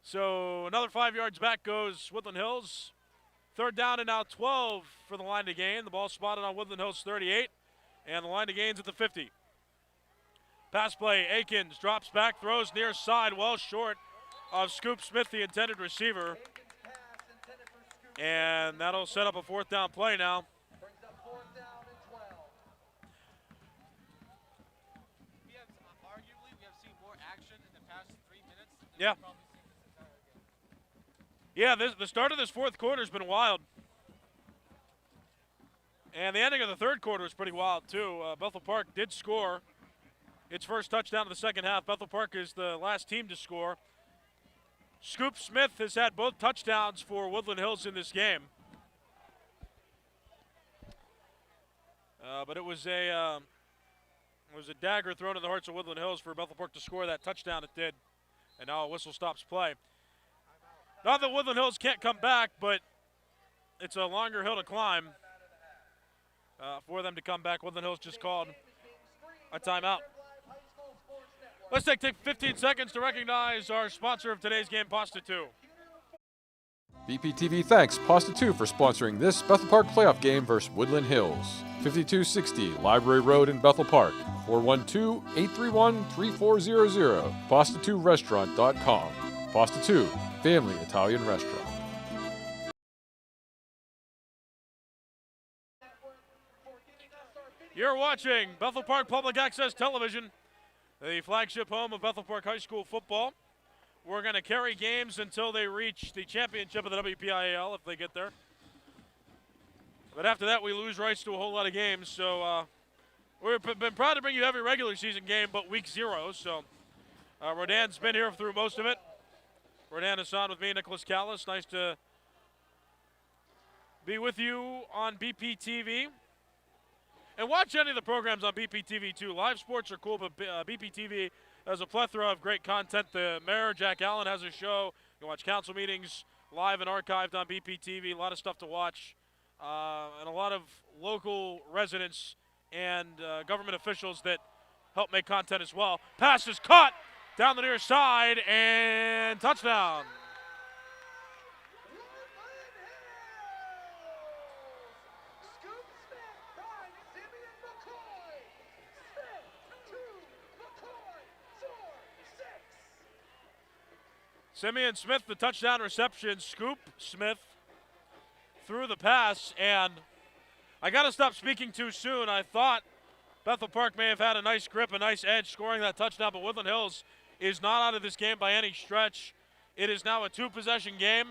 So another 5 yards back goes Woodland Hills. 3rd down and now 12 for the line to gain. The ball spotted on Woodland Hills 38, and the line to gain's at the 50. Pass play, Akins drops back, throws near side, well short of Scoop Smith, the intended receiver. Akins' pass intended for Scoop. And that'll set up a 4th down play now. Brings up 4th down and 12. Arguably, we have seen more action in the past 3 minutes than Yeah. we've probably seen this entire game. Yeah, the start of this 4th quarter has been wild. And the ending of the 3rd quarter was pretty wild, too. Bethel Park did score its first touchdown of the 2nd half. Bethel Park is the last team to score. Scoop Smith has had both touchdowns for Woodland Hills in this game. But it was a dagger thrown in the hearts of Woodland Hills for Bethel Park to score that touchdown. It did. And now a whistle stops play. Not that Woodland Hills can't come back, but it's a longer hill to climb for them to come back. Woodland Hills just called a timeout. Let's take 15 seconds to recognize our sponsor of today's game, Pasta 2. BPTV thanks Pasta 2 for sponsoring this Bethel Park playoff game versus Woodland Hills. 5260 Library Road in Bethel Park. 412-831-3400. Pasta2restaurant.com. Pasta 2, family Italian restaurant. You're watching Bethel Park Public Access Television, the flagship home of Bethel Park High School football. We're going to carry games until they reach the championship of the WPIAL if they get there. But after that, we lose rights to a whole lot of games. So we've been proud to bring you every regular season game but week 0. So Rodan's been here through most of it. Rodan is on with me, Nicholas Callis. Nice to be with you on BPTV. And watch any of the programs on BPTV too. Live sports are cool, but BPTV has a plethora of great content. The mayor, Jack Allen, has a show. You can watch council meetings live and archived on BPTV. A lot of stuff to watch. And a lot of local residents and government officials that help make content as well. Pass is caught down the near side and touchdown. Simeon Smith, the touchdown reception. Scoop Smith threw the pass, and I got to stop speaking too soon. I thought Bethel Park may have had a nice grip, a nice edge scoring that touchdown, but Woodland Hills is not out of this game by any stretch. It is now a 2-possession game.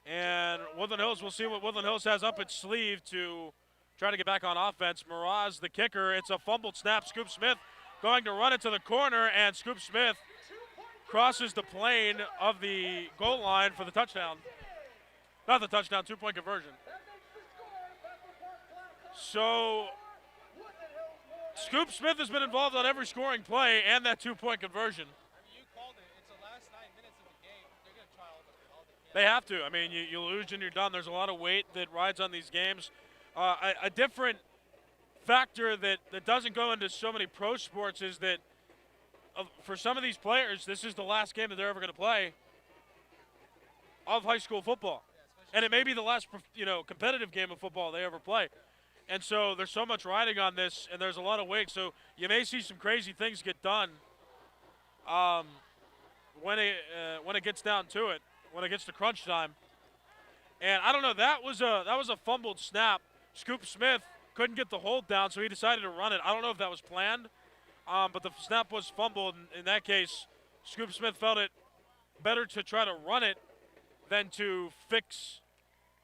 And Woodland Hills, we'll see what Woodland Hills has up its sleeve to try to get back on offense. Miraz, the kicker. It's a fumbled snap. Scoop Smith going to run it to the corner, and Scoop Smith crosses the plane of the goal line for the touchdown. Not the touchdown, 2-point conversion. So Scoop Smith has been involved on every scoring play and that 2-point conversion. I mean, you called it. It's the last 9 minutes of the game. They're going to try all the They have to. I mean, you lose and you're done. There's a lot of weight that rides on these games. A different factor that doesn't go into so many pro sports is that for some of these players, this is the last game that they're ever going to play of high school football. And it may be the last, competitive game of football they ever play. And so there's so much riding on this, and there's a lot of weight. So you may see some crazy things get done when it gets down to it, when it gets to crunch time. And I don't know, that was a fumbled snap. Scoop Smith couldn't get the hold down, so he decided to run it. I don't know if that was planned, but the snap was fumbled. In that case, Scoop Smith felt it better to try to run it than to fix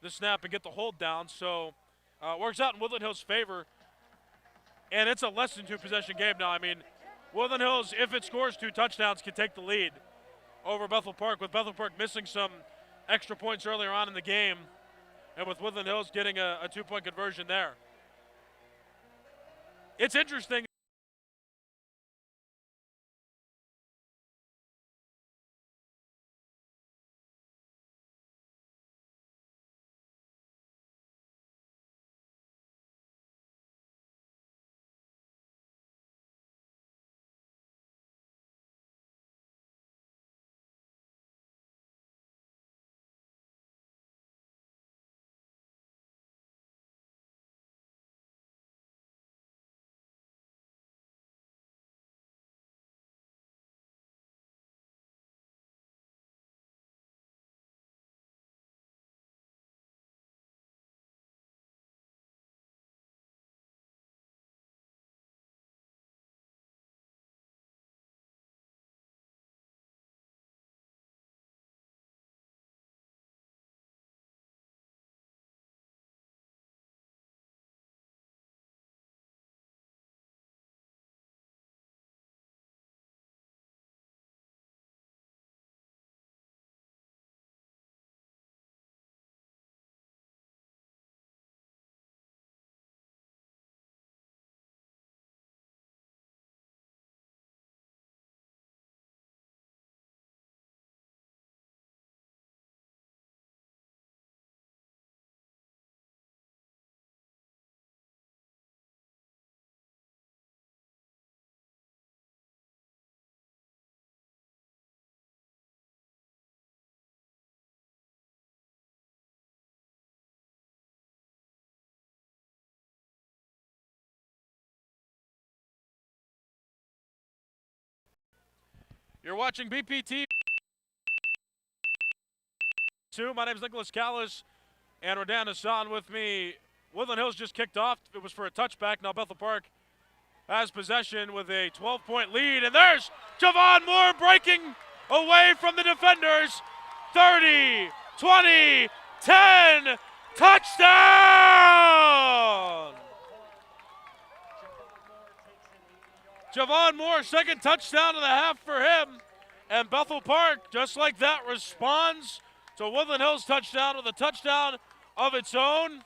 the snap and get the hold down. So it works out in Woodland Hills' favor. And it's a less than 2-possession game now. I mean, Woodland Hills, if it scores 2 touchdowns, can take the lead over Bethel Park, with Bethel Park missing some extra points earlier on in the game, and with Woodland Hills getting a 2-point conversion there. It's interesting. You're watching BPT 2. My name is Nicholas Callis, and Rodan Hassan with me. Woodland Hills just kicked off. It was for a touchback. Now Bethel Park has possession with a 12-point lead, and there's Javon Moore breaking away from the defenders. 30, 20, 10, touchdown! Javon Moore, second touchdown of the half for him. And Bethel Park, just like that, responds to Woodland Hills' touchdown with a touchdown of its own.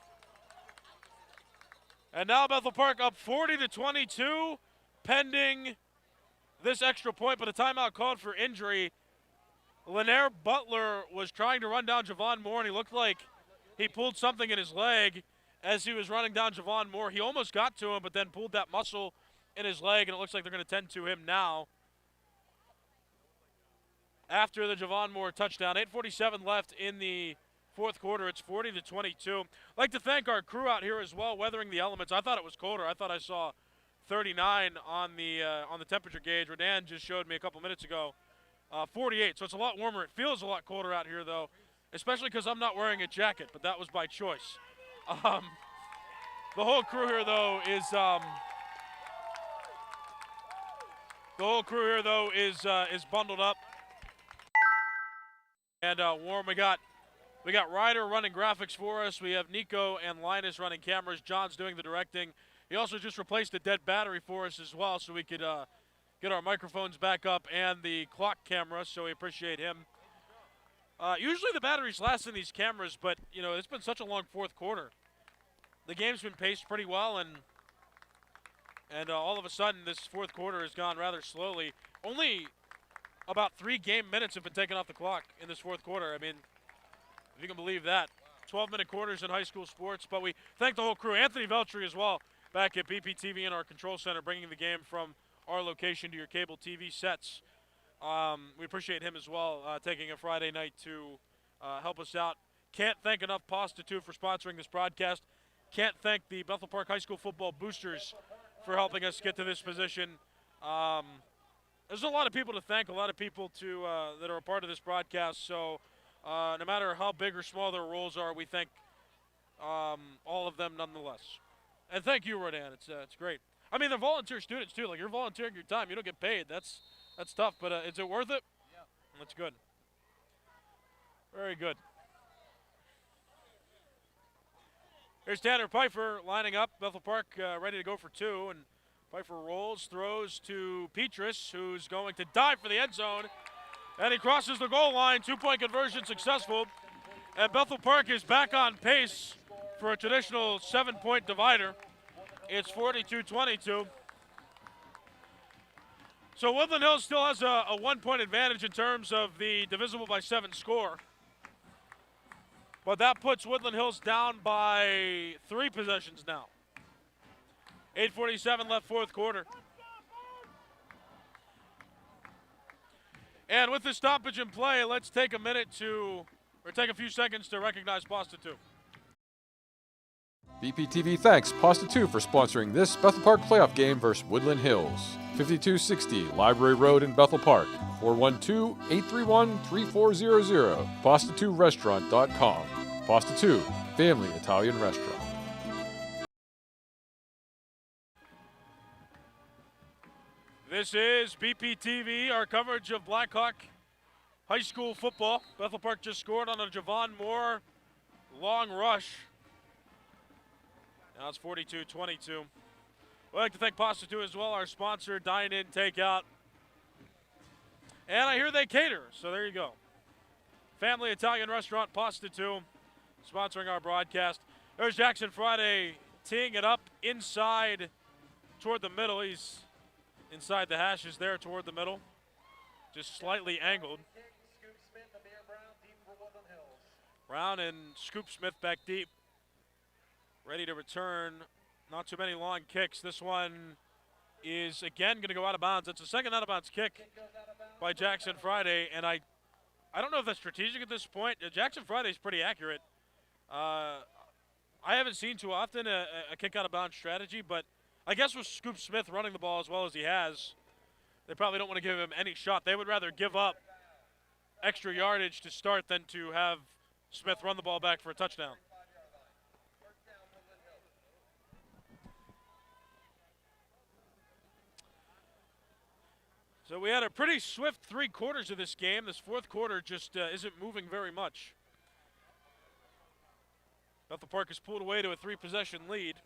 And now Bethel Park up 40-22, pending this extra point, but a timeout called for injury. Lanier Butler was trying to run down Javon Moore, and he looked like he pulled something in his leg as he was running down Javon Moore. He almost got to him, but then pulled that muscle in his leg, and it looks like they're going to tend to him now. After the Javon Moore touchdown, 8:47 left in the fourth quarter. It's 40-22. I'd like to thank our crew out here as well, weathering the elements. I thought it was colder. I thought I saw 39 on the temperature gauge. Rodan just showed me a couple minutes ago, 48. So it's a lot warmer. It feels a lot colder out here, though, especially because I'm not wearing a jacket, but that was by choice. The whole crew here, though, is bundled up and warm. We got Ryder running graphics for us. We have Nico and Linus running cameras. John's doing the directing. He also just replaced a dead battery for us as well, so we could get our microphones back up and the clock camera. So we appreciate him. Usually the batteries last in these cameras, but you know it's been such a long fourth quarter. The game's been paced pretty well, and all of a sudden this fourth quarter has gone rather slowly. Only about 3 game minutes have been taken off the clock in this fourth quarter. I mean, if you can believe that. 12-minute quarters in high school sports, but we thank the whole crew. Anthony Veltri as well, back at BPTV in our control center, bringing the game from our location to your cable TV sets. We appreciate him as well, taking a Friday night to help us out. Can't thank enough Pasta 2 for sponsoring this broadcast. Can't thank the Bethel Park High School football boosters for helping us get to this position. There's a lot of people to thank, a lot of people that are a part of this broadcast. So no matter how big or small their roles are, we thank all of them nonetheless. And thank you, Rodan. It's great. I mean, they're volunteer students too. Like, you're volunteering your time. You don't get paid. That's tough. But is it worth it? Yeah. That's good. Very good. Here's Tanner Pfeiffer lining up. Bethel Park ready to go for 2. And Pfeiffer rolls, throws to Petrus, who's going to dive for the end zone. And he crosses the goal line. 2-point conversion successful. And Bethel Park is back on pace for a traditional 7-point divider. It's 42-22. So Woodland Hills still has a 1-point advantage in terms of the divisible by 7 score. But that puts Woodland Hills down by 3 possessions now. 8:47 left fourth quarter. And with the stoppage in play, let's take a few seconds to recognize Pasta 2. BPTV thanks Pasta 2 for sponsoring this Bethel Park playoff game versus Woodland Hills. 5260 Library Road in Bethel Park. 412-831-3400. Pasta2restaurant.com. Pasta 2, family Italian restaurant. This is BPTV, our coverage of Blackhawk high school football. Bethel Park just scored on a Javon Moore long rush. Now it's 42-22. We'd like to thank Pasta 2 as well, our sponsor, Dine In, Takeout. And I hear they cater, so there you go. Family Italian restaurant, Pasta 2, sponsoring our broadcast. There's Jackson Friday teeing it up inside toward the middle. He's inside the hashes there toward the middle, just slightly angled. Brown and Scoop Smith back deep, ready to return. Not too many long kicks. This one is again going to go out of bounds. It's a second out of bounds kick by Jackson Friday, and I don't know if that's strategic at this point. Jackson Friday is pretty accurate. I haven't seen too often a kick out of bounds strategy, but I guess with Scoop Smith running the ball as well as he has, they probably don't want to give him any shot. They would rather give up extra yardage to start than to have Smith run the ball back for a touchdown. So we had a pretty swift 3 quarters of this game. This fourth quarter just isn't moving very much. Bethel Park has pulled away to a 3-possession lead.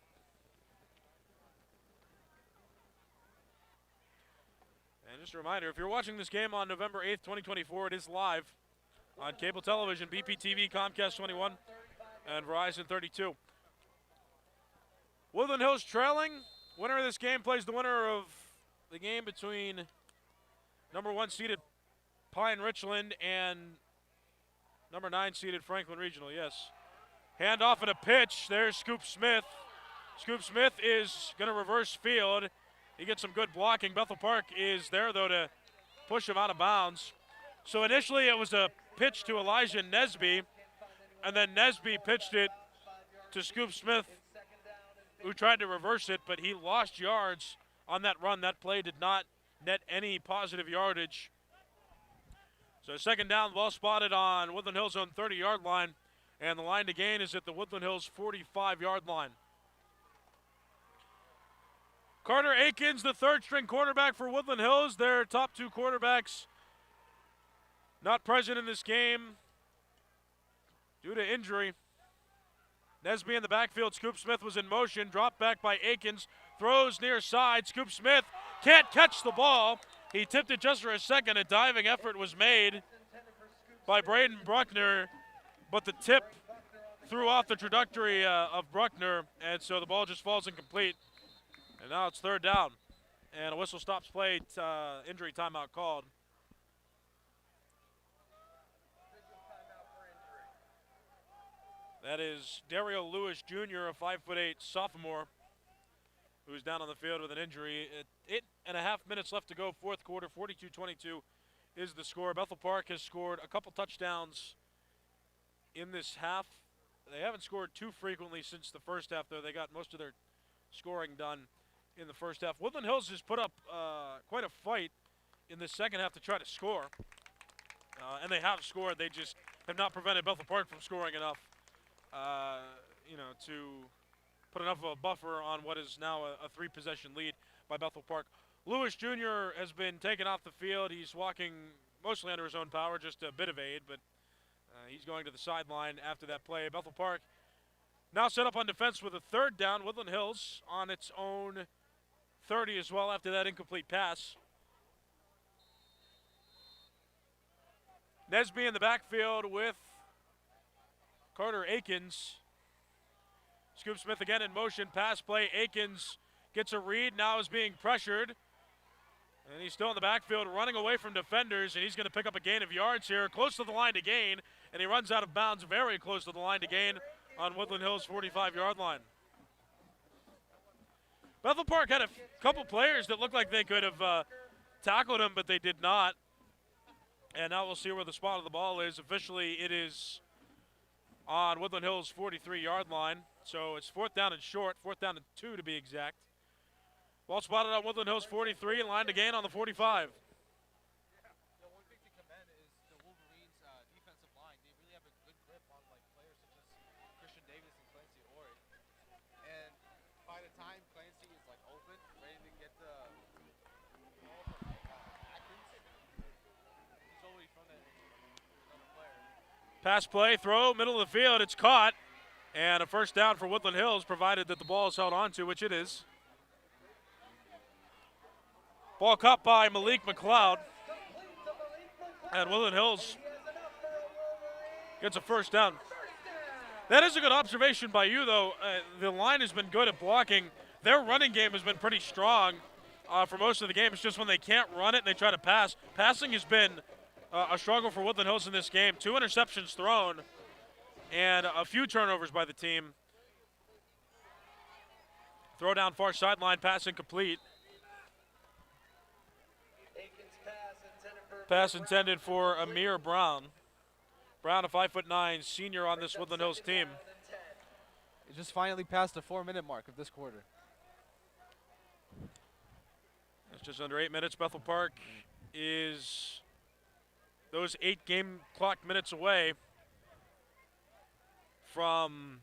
And just a reminder, if you're watching this game on November 8th, 2024, it is live on cable television, BPTV, Comcast 21, and Verizon 32. Woodland Hills trailing. Winner of this game plays the winner of the game between number 1 seeded Pine Richland and number 9 seeded Franklin Regional, yes. Hand off and a pitch. There's Scoop Smith. Scoop Smith is going to reverse field. He gets some good blocking. Bethel Park is there, though, to push him out of bounds. So initially it was a pitch to Elijah Nesby, and then Nesby pitched it to Scoop Smith, who tried to reverse it, but he lost yards on that run. That play did not net any positive yardage. So second down, well spotted on Woodland Hills' own 30-yard line, and the line to gain is at the Woodland Hills 45-yard line. Carter Akins, the third-string quarterback for Woodland Hills. Their top 2 quarterbacks not present in this game due to injury. Nesby in the backfield. Scoop Smith was in motion. Dropped back by Akins. Throws near side. Scoop Smith can't catch the ball. He tipped it just for a second. A diving effort was made by Braden Bruckner, but the tip threw off the trajectory of Bruckner, and so the ball just falls incomplete. And now it's third down. And a whistle stops play, injury timeout called. That is Dario Lewis Jr., a 5'8" sophomore, who's down on the field with an injury. 8.5 minutes left to go, fourth quarter, 42-22 is the score. Bethel Park has scored a couple touchdowns in this half. They haven't scored too frequently since the first half, though. They got most of their scoring done in the first half. Woodland Hills has put up quite a fight in the second half to try to score. And they have scored. They just have not prevented Bethel Park from scoring enough, to put enough of a buffer on what is now a 3-possession lead by Bethel Park. Lewis Jr. has been taken off the field. He's walking mostly under his own power, just a bit of aid, but he's going to the sideline after that play. Bethel Park now set up on defense with a third down. Woodland Hills on its own 30 as well after that incomplete pass. Nesby in the backfield with Carter Akins. Scoop Smith again in motion. Pass play. Akins gets a read. Now is being pressured. And he's still in the backfield running away from defenders, and he's going to pick up a gain of yards here. Close to the line to gain, and he runs out of bounds very close to the line to gain on Woodland Hills' 45-yard line. Bethel Park had a couple players that looked like they could have tackled him, but they did not. And now we'll see where the spot of the ball is. Officially, it is on Woodland Hills' 43-yard line. So it's fourth down and short, fourth down and 2 to be exact. Ball spotted on Woodland Hills 43 and line to gain on the 45. One thing to commend is the Wolverines' defensive line. They really have a good grip on players such as Christian Davis and Clancy Ori. And by the time Clancy is open, ready to get the ball from Atkins, he's already thrown that to another player. Pass play, throw, middle of the field, it's caught. And a first down for Woodland Hills, provided that the ball is held onto, which it is. Ball caught by Malik McLeod. And Woodland Hills gets a first down. That is a good observation by you, though. The line has been good at blocking. Their running game has been pretty strong for most of the game. It's just when they can't run it and they try to pass. Passing has been a struggle for Woodland Hills in this game. 2 interceptions thrown and a few turnovers by the team. Throw down far sideline, pass incomplete. Pass intended for Amir Brown. Brown, a 5'9" senior on this Woodland Hills team. He just finally passed the 4-minute mark of this quarter. It's just under 8 minutes. Bethel Park is those 8 game clock minutes away from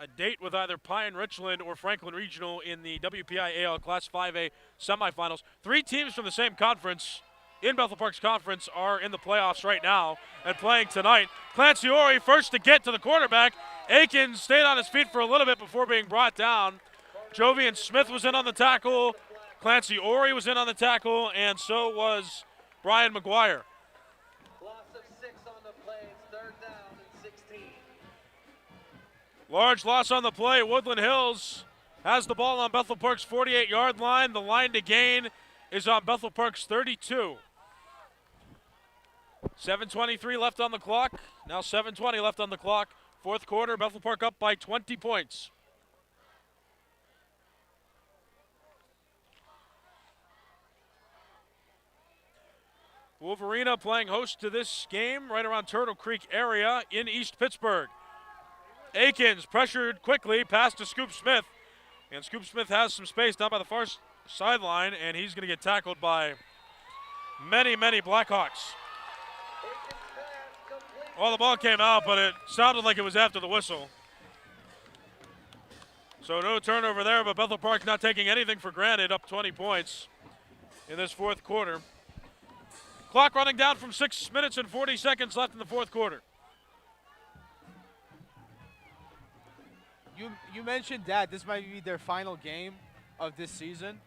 a date with either Pine Richland or Franklin Regional in the WPIAL Class 5A semifinals. 3 teams from the same conference in Bethel Park's conference are in the playoffs right now and playing tonight. Clancy Ori first to get to the quarterback. Akins stayed on his feet for a little bit before being brought down. Jovian Smith was in on the tackle. Clancy Ori was in on the tackle, and so was Brian McGuire. Loss of 6 on the play. It's 3rd down and 16. Large loss on the play. Woodland Hills has the ball on Bethel Park's 48-yard line. The line to gain is on Bethel Park's 32. 7:23 left on the clock. Now 7:20 left on the clock. Fourth quarter, Bethel Park up by 20 points. Wolverina playing host to this game right around Turtle Creek area in East Pittsburgh. Akins pressured quickly, pass to Scoop Smith. And Scoop Smith has some space down by the far sideline, and he's going to get tackled by many, many Blackhawks. Well, the ball came out, but it sounded like it was after the whistle. So no turnover there, but Bethel Park not taking anything for granted, up 20 points in this fourth quarter. Clock running down from 6 minutes and 40 seconds left in the fourth quarter. You mentioned that this might be their final game of this season.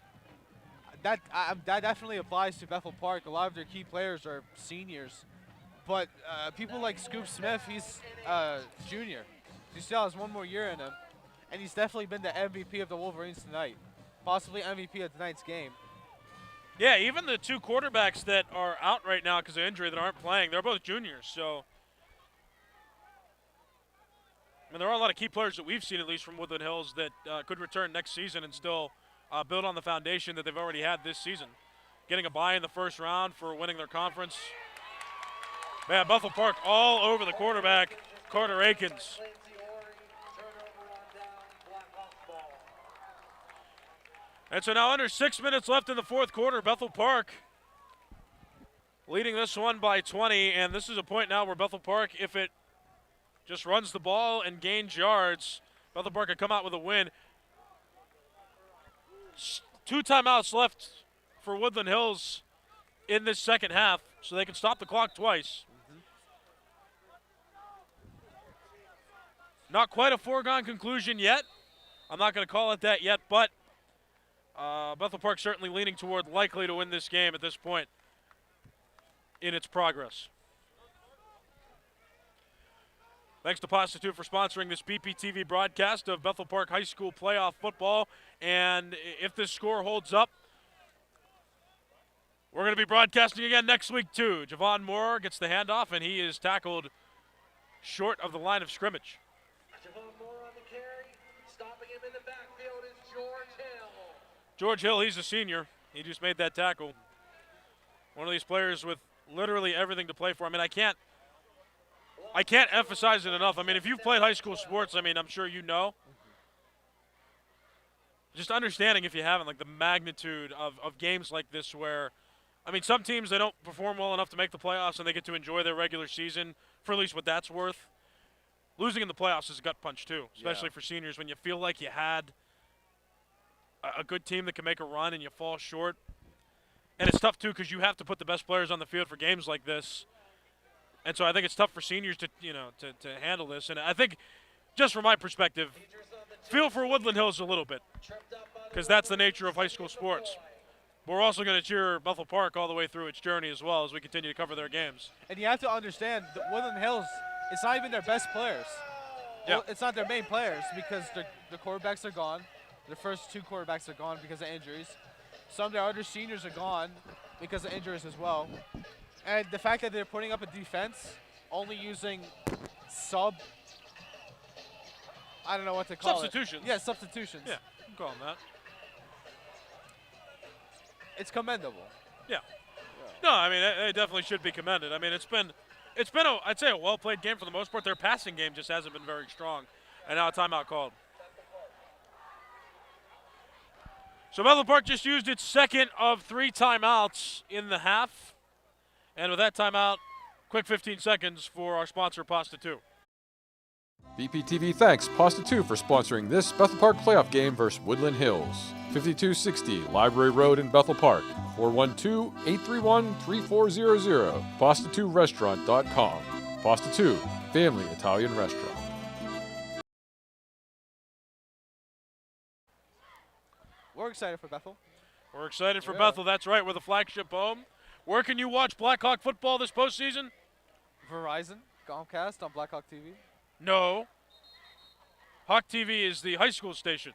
That definitely applies to Bethel Park. A lot of their key players are seniors. But people like Scoop Smith, he's junior. He still has one more year in him. And he's definitely been the MVP of the Wolverines tonight. Possibly MVP of tonight's game. Yeah, even the two quarterbacks that are out right now because of injury that aren't playing, they're both juniors. So, I mean, there are a lot of key players that we've seen, at least from Woodland Hills, that could return next season and still build on the foundation that they've already had this season. Getting a bye in the first round for winning their conference. Man, Bethel Park all over the quarterback, Carter Akins. And so now under 6 minutes left in the fourth quarter, Bethel Park leading this one by 20. And this is a point now where Bethel Park, if it just runs the ball and gains yards, Bethel Park could come out with a win. 2 timeouts left for Woodland Hills in this second half, so they can stop the clock twice. Not quite a foregone conclusion yet. I'm not going to call it that yet, but Bethel Park certainly leaning toward likely to win this game at this point in its progress. Thanks to Prostitute for sponsoring this BPTV broadcast of Bethel Park High School playoff football. And if this score holds up, we're going to be broadcasting again next week too. Javon Moore gets the handoff, and he is tackled short of the line of scrimmage. Javon Moore on the carry. Stopping him in the backfield is George Hill. George Hill, he's a senior. He just made that tackle. One of these players with literally everything to play for. I mean, I can't emphasize it enough. I mean, if you've played high school sports, I mean, I'm sure you know. Just understanding, if you haven't, like the magnitude of games like this where, I mean, some teams, they don't perform well enough to make the playoffs and they get to enjoy their regular season for at least what that's worth. Losing in the playoffs is a gut punch too, especially for seniors when you feel like you had a good team that can make a run and you fall short. And it's tough too because you have to put the best players on the field for games like this. And so I think it's tough for seniors to handle this. And I think, just from my perspective, feel for Woodland Hills a little bit because that's the nature of high school sports. But we're also going to cheer Bethel Park all the way through its journey as well as we continue to cover their games. And you have to understand that Woodland Hills, it's not even their best players. Yeah. Well, it's not their main players because the quarterbacks are gone. Their first 2 quarterbacks are gone because of injuries. Some of their other seniors are gone because of injuries as well. And the fact that they're putting up a defense, only using I don't know what to call Substitutions. it. Yeah, substitutions. Yeah, you can call them that. It's commendable. Yeah. No, I mean, they definitely should be commended. I mean, it's been I'd say a well-played game for the most part. Their passing game just hasn't been very strong. And now a timeout called. So Bethel Park just used its second of 3 timeouts in the half. And with that timeout, quick 15 seconds for our sponsor, Pasta 2. BPTV thanks Pasta 2 for sponsoring this Bethel Park playoff game versus Woodland Hills. 5260 Library Road in Bethel Park. 412-831-3400. Pasta2restaurant.com. Pasta 2, family Italian restaurant. We're excited for Bethel. We're excited for Bethel. That's right. We're the flagship home. Where can you watch Blackhawk football this postseason? Verizon, Comcast on Blackhawk TV. No. Hawk TV is the high school station.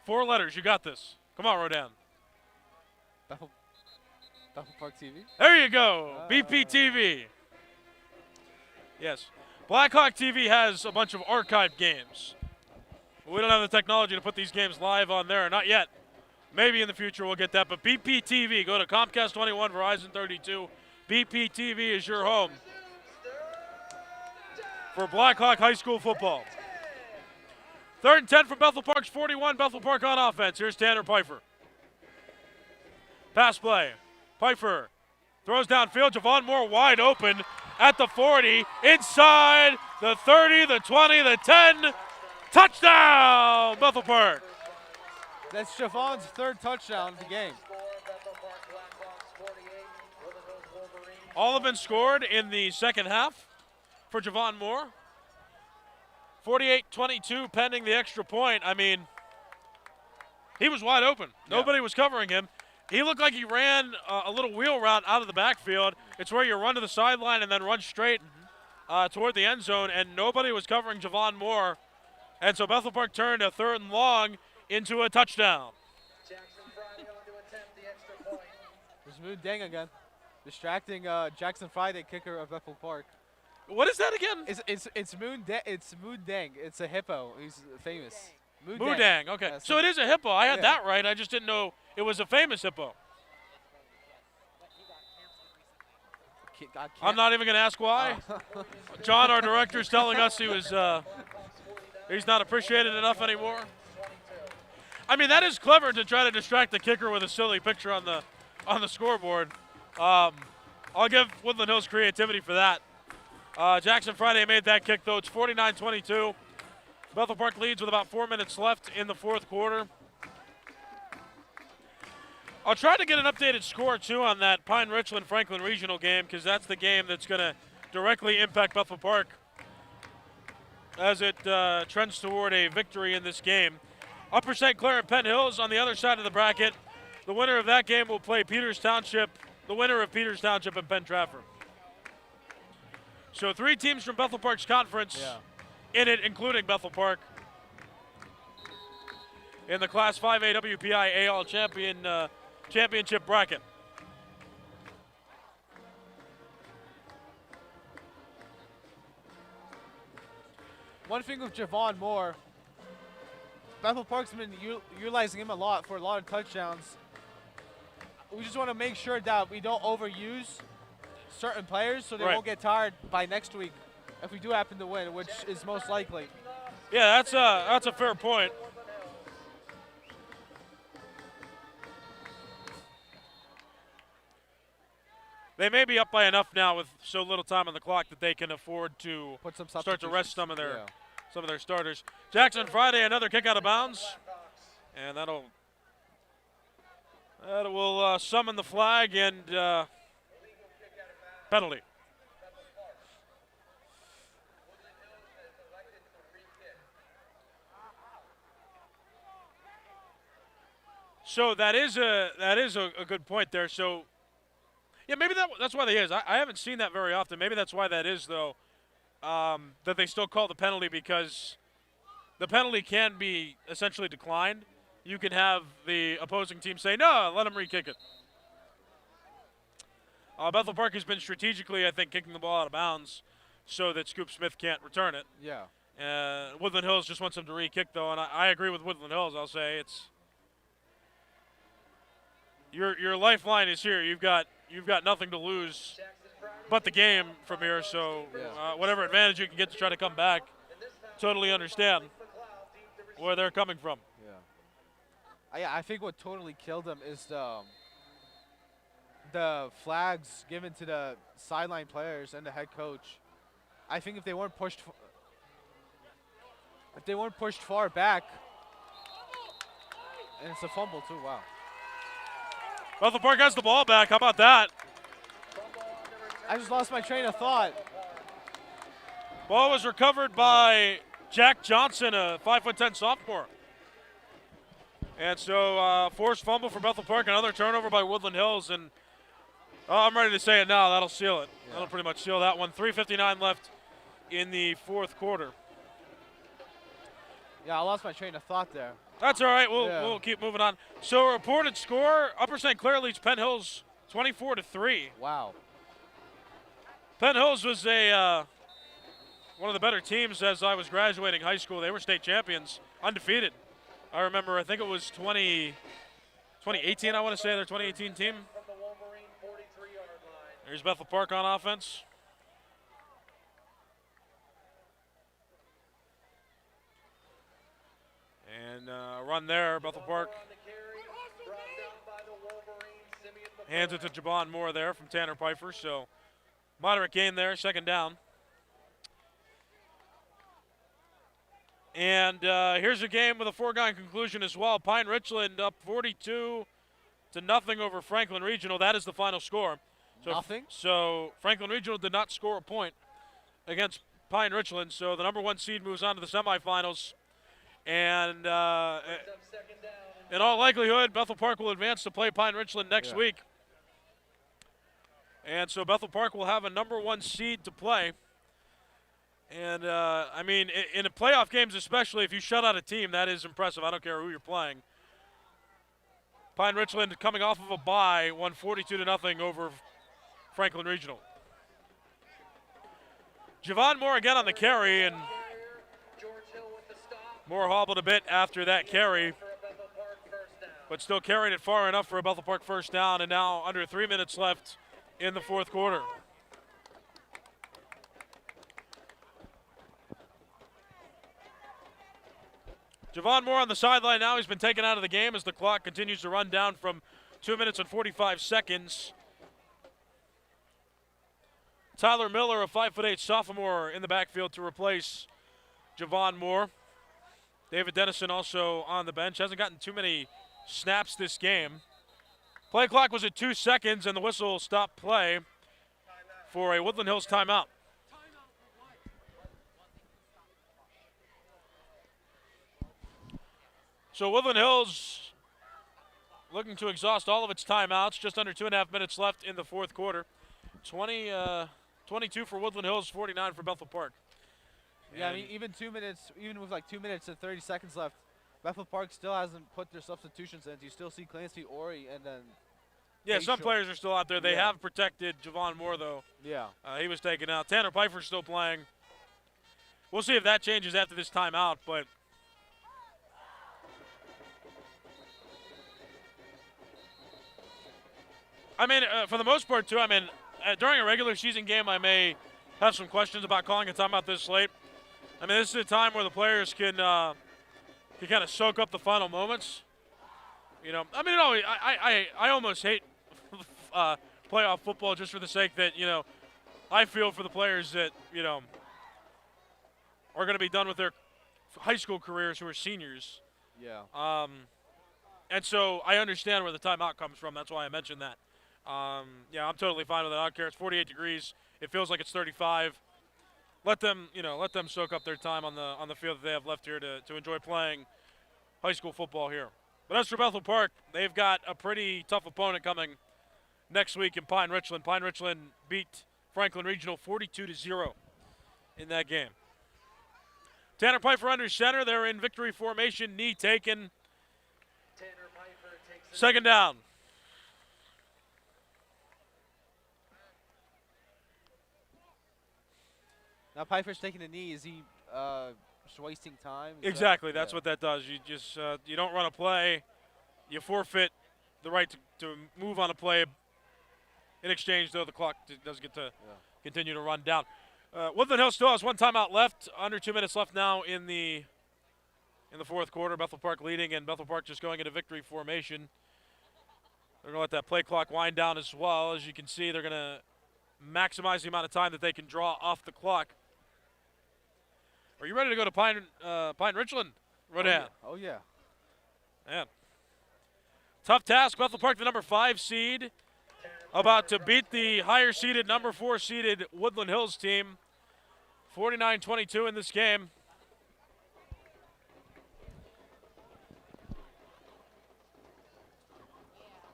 4 letters. You got this. Come on, Rodan. Bethel Park TV. There you go. BPTV. Yes. Blackhawk TV has a bunch of archived games. We don't have the technology to put these games live on there. Not yet. Maybe in the future we'll get that. But BPTV, go to Comcast 21, Verizon 32. BPTV is your home for Blackhawk High School football. 3rd and 10 from Bethel Park's 41. Bethel Park on offense. Here's Tanner Pfeiffer. Pass play. Pfeiffer throws downfield. Javon Moore wide open at the 40. Inside the 30, the 20, the 10. Touchdown, Bethel Park. That's Javon's 3rd touchdown of the game. All have been scored in the second half for Javon Moore. 48-22 pending the extra point. I mean, he was wide open. Nobody was covering him. He looked like he ran a little wheel route out of the backfield. It's where you run to the sideline and then run straight toward the end zone, and nobody was covering Javon Moore. And so Bethel Park turned a 3rd and long into a touchdown. There's Moon Deng again, distracting Jackson Friday, kicker of Bethel Park. What is that again? It's Moon Deng. It's a hippo. He's famous. Moon Deng. Okay. Yeah, so it is a hippo. I had that right. I just didn't know it was a famous hippo. I'm not even going to ask why. John, our director, is telling us he was he's not appreciated enough anymore. I mean, that is clever to try to distract the kicker with a silly picture on the scoreboard. I'll give Woodland Hills creativity for that. Jackson Friday made that kick, though. It's 49-22. Bethel Park leads with about 4 minutes left in the 4th quarter. I'll try to get an updated score, too, on that Pine-Richland-Franklin regional game, because that's the game that's going to directly impact Bethel Park as it trends toward a victory in this game. Upper St. Clair and Penn Hills on the other side of the bracket. The winner of that game will play Peters Township, the winner of Peters Township and Penn Trafford. So 3 teams from Bethel Park's conference in it, including Bethel Park, in the Class 5A WPIAL championship bracket. One thing with Javon Moore, Bethel Park's been utilizing him a lot for a lot of touchdowns. We just want to make sure that we don't overuse certain players so they won't get tired by next week if we do happen to win, which is most likely. Yeah, that's a fair point. They may be up by enough now with so little time on the clock that they can afford to start to rest some of their starters. Jackson Friday, another kick out of bounds, and that will summon the flag and penalty. So that is a good point there. So. Yeah, maybe that's why they is. I haven't seen that very often. Maybe that's why that is, though, that they still call the penalty, because the penalty can be essentially declined. You can have the opposing team say, no, let them re-kick it. Bethel Park has been strategically, I think, kicking the ball out of bounds so that Scoop Smith can't return it. Yeah. Woodland Hills just wants them to re-kick, though, and I agree with Woodland Hills. I'll say it's your lifeline is here. You've got nothing to lose but the game from here, so whatever advantage you can get to try to come back, totally understand where they're coming from. Yeah. I think what totally killed them is the flags given to the sideline players and the head coach. I think if they weren't pushed far back, And it's a fumble, too. Wow. Bethel Park has the ball back. How about that? I just lost my train of thought. Ball was recovered by Jack Johnson, a 5'10" sophomore. And so forced fumble for Bethel Park, another turnover by Woodland Hills, and I'm ready to say it now. That'll seal it. Yeah. That'll pretty much seal that one. 3:59 left in the fourth quarter. Yeah, I lost my train of thought there. That's all right. We'll keep moving on. So reported score: Upper St. Clair leads Penn Hills 24-3. Wow. Penn Hills was a one of the better teams as I was graduating high school. They were state champions, undefeated. I remember, I think it was 2018, I want to say, their 2018 team. There's Bethel Park on offense. And run there, Bethel Park. Hands it to Javon Moore there from Tanner Pfeiffer, so moderate gain there, second down. And here's a game with a foregone conclusion as well. Pine Richland up 42-0 over Franklin Regional. That is the final score. So Nothing? So Franklin Regional did not score a point against Pine Richland. So the number 1 seed moves on to the semifinals. And in all likelihood, Bethel Park will advance to play Pine Richland next week. And so Bethel Park will have a number 1 seed to play. And, I mean, in the playoff games especially, if you shut out a team, that is impressive. I don't care who you're playing. Pine Richland coming off of a bye, won 42-0 over Franklin Regional. Javon Moore again on the carry, and Moore hobbled a bit after that carry, but still carried it far enough for a Bethel Park first down, and now under 3 minutes left in the fourth quarter. Javon Moore on the sideline now. He's been taken out of the game as the clock continues to run down from 2 minutes and 45 seconds. Tyler Miller, a 5'8" sophomore, in the backfield to replace Javon Moore. David Dennison also on the bench. Hasn't gotten too many snaps this game. Play clock was at 2 seconds, and the whistle stopped play for a Woodland Hills timeout. So Woodland Hills looking to exhaust all of its timeouts. Just under 2.5 minutes left in the fourth quarter. 22 for Woodland Hills, 49 for Bethel Park. Yeah, I mean, even 2 minutes, even with like 2 minutes and 30 seconds left, Bethel Park still hasn't put their substitutions in. You still see Clancy, Ori, and then. Yeah, some players are still out there. They have protected Javon Moore, though. Yeah. He was taken out. Tanner Pfeiffer's still playing. We'll see if that changes after this timeout, but. I mean, for the most part, too, I mean, during a regular season game, I may have some questions about calling a timeout this late. I mean, this is a time where the players can kind of soak up the final moments. You know, I mean, I almost hate playoff football just for the sake that, you know, I feel for the players that, you know, are going to be done with their high school careers who are seniors. Yeah. And so I understand where the timeout comes from. That's why I mentioned that. Yeah, I'm totally fine with it. I don't care. It's 48 degrees. It feels like it's 35. Let them, you know, let them soak up their time on the field that they have left here to enjoy playing high school football here. But as for Bethel Park, they've got a pretty tough opponent coming next week in Pine Richland. Pine Richland beat Franklin Regional 42-0 in that game. Tanner Pfeiffer under center. They're in victory formation. Knee taken. Second down. Now Pfeiffer's taking a knee. Is he just wasting time? Exactly. That's what that does. You just you don't run a play. You forfeit the right to move on a play. In exchange, though, the clock does get to continue to run down. Woodland Hills still has one timeout left. Under 2 minutes left now in the fourth quarter. Bethel Park leading, and Bethel Park just going into victory formation. They're going to let that play clock wind down as well. As you can see, they're going to maximize the amount of time that they can draw off the clock. Are you ready to go to Pine Richland, Rodan? Oh, yeah. Yeah. Tough task. Bethel Park, the number 5 seed, about to beat the higher seeded, number 4 seeded Woodland Hills team. 49-22 in this game.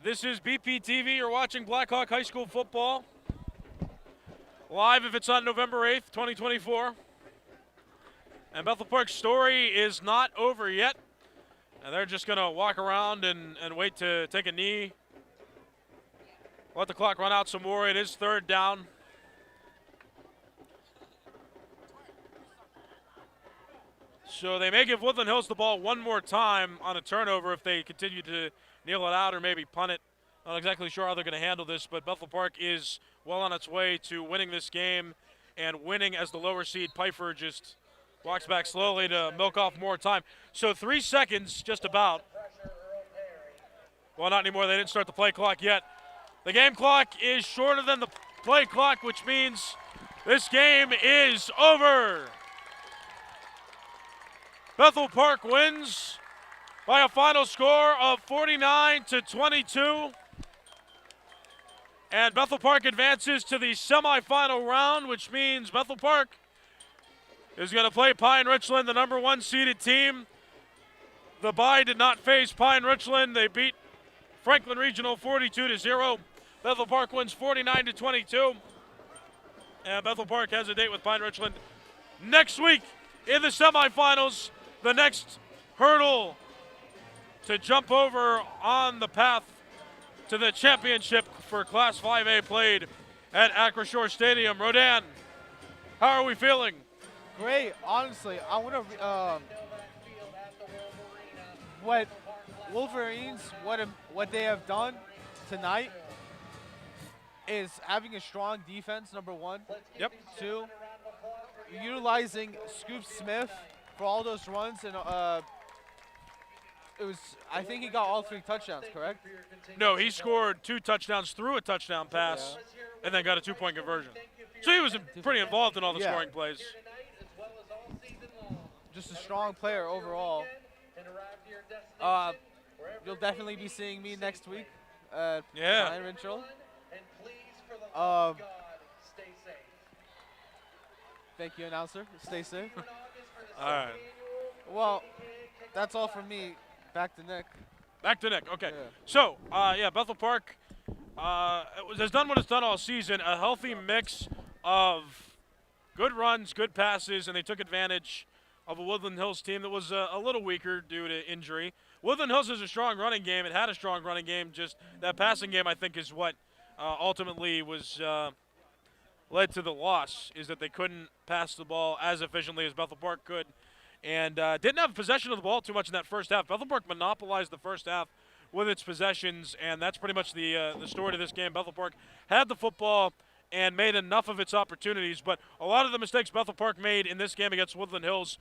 This is BPTV. You're watching Blackhawk High School football. Live if it's on November 8th, 2024. And Bethel Park's story is not over yet. And they're just going to walk around and wait to take a knee. Let the clock run out some more. It is 3rd down. So they may give Woodland Hills the ball one more time on a turnover if they continue to kneel it out or maybe punt it. Not exactly sure how they're going to handle this, but Bethel Park is well on its way to winning this game and winning as the lower seed. Pfeiffer just walks back slowly to milk off more time. So 3 seconds, just about. Well, not anymore. They didn't start the play clock yet. The game clock is shorter than the play clock, which means this game is over. Bethel Park wins by a final score of 49-22. And Bethel Park advances to the semifinal round, which means Bethel Park is going to play Pine Richland, the number 1 seeded team. The bye did not face Pine Richland. They beat Franklin Regional 42-0. Bethel Park wins 49-22. And Bethel Park has a date with Pine Richland next week in the semifinals. The next hurdle to jump over on the path to the championship for Class 5A played at Acroshore Stadium. Rodan, how are we feeling? Great, honestly. I want to what Wolverines, what they have done tonight is having a strong defense, number 1. Yep. 2, utilizing Scoop Smith for all those runs, and I think he got all 3 touchdowns, correct? No, he scored 2 touchdowns, threw a touchdown pass, and then got a 2-point conversion. So he was pretty involved in all the scoring plays. Just a strong player overall. You'll definitely be seeing me next week at Pine Richland. Thank you, announcer. Stay safe. All right. Well, that's all from me. Back to Nick. Back to Nick. Okay. Yeah. So, Bethel Park has done what it's done all season, a healthy mix of good runs, good passes, and they took advantage of a Woodland Hills team that was a little weaker due to injury. Woodland Hills has a strong running game. It had a strong running game. Just that passing game, I think, is what ultimately was led to the loss, is that they couldn't pass the ball as efficiently as Bethel Park could. And didn't have possession of the ball too much in that first half. Bethel Park monopolized the first half with its possessions, and that's pretty much the story to this game. Bethel Park had the football and made enough of its opportunities, but a lot of the mistakes Bethel Park made in this game against Woodland Hills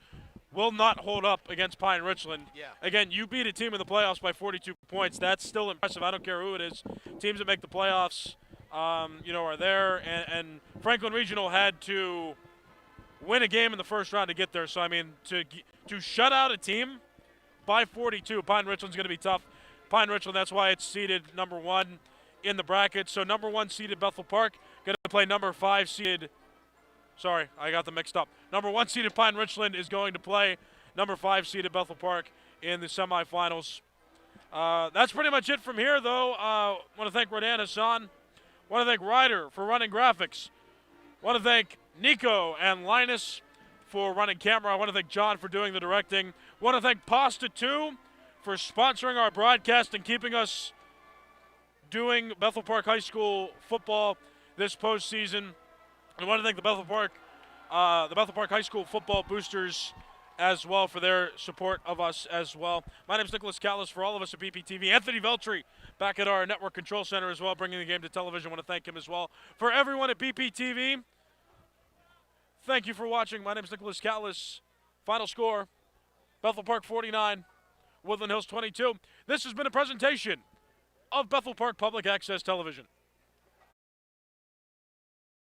will not hold up against Pine Richland. Yeah. Again, you beat a team in the playoffs by 42 points. That's still impressive. I don't care who it is. Teams that make the playoffs, are there, and Franklin Regional had to win a game in the first round to get there. So, I mean, to shut out a team by 42, Pine Richland's going to be tough. Pine Richland, that's why it's seeded number 1 in the bracket. So, number 1 seeded Bethel Park going to play number 5 seeded. Sorry, I got them mixed up. Number 1 seeded Pine Richland is going to play number 5 seeded Bethel Park in the semifinals. That's pretty much it from here, though. I want to thank Rodan Hassan. Want to thank Ryder for running graphics. Want to thank Nico and Linus for running camera. I want to thank John for doing the directing. Want to thank Pasta 2 for sponsoring our broadcast and keeping us doing Bethel Park High School football this postseason. I want to thank the Bethel Park High School football boosters as well for their support of us as well. My name is Nicholas Callis. For all of us at BPTV, Anthony Veltri back at our network control center as well, bringing the game to television. I want to thank him as well. For everyone at BPTV, thank you for watching. My name is Nicholas Callis. Final score, Bethel Park 49, Woodland Hills 22. This has been a presentation of Bethel Park Public Access Television.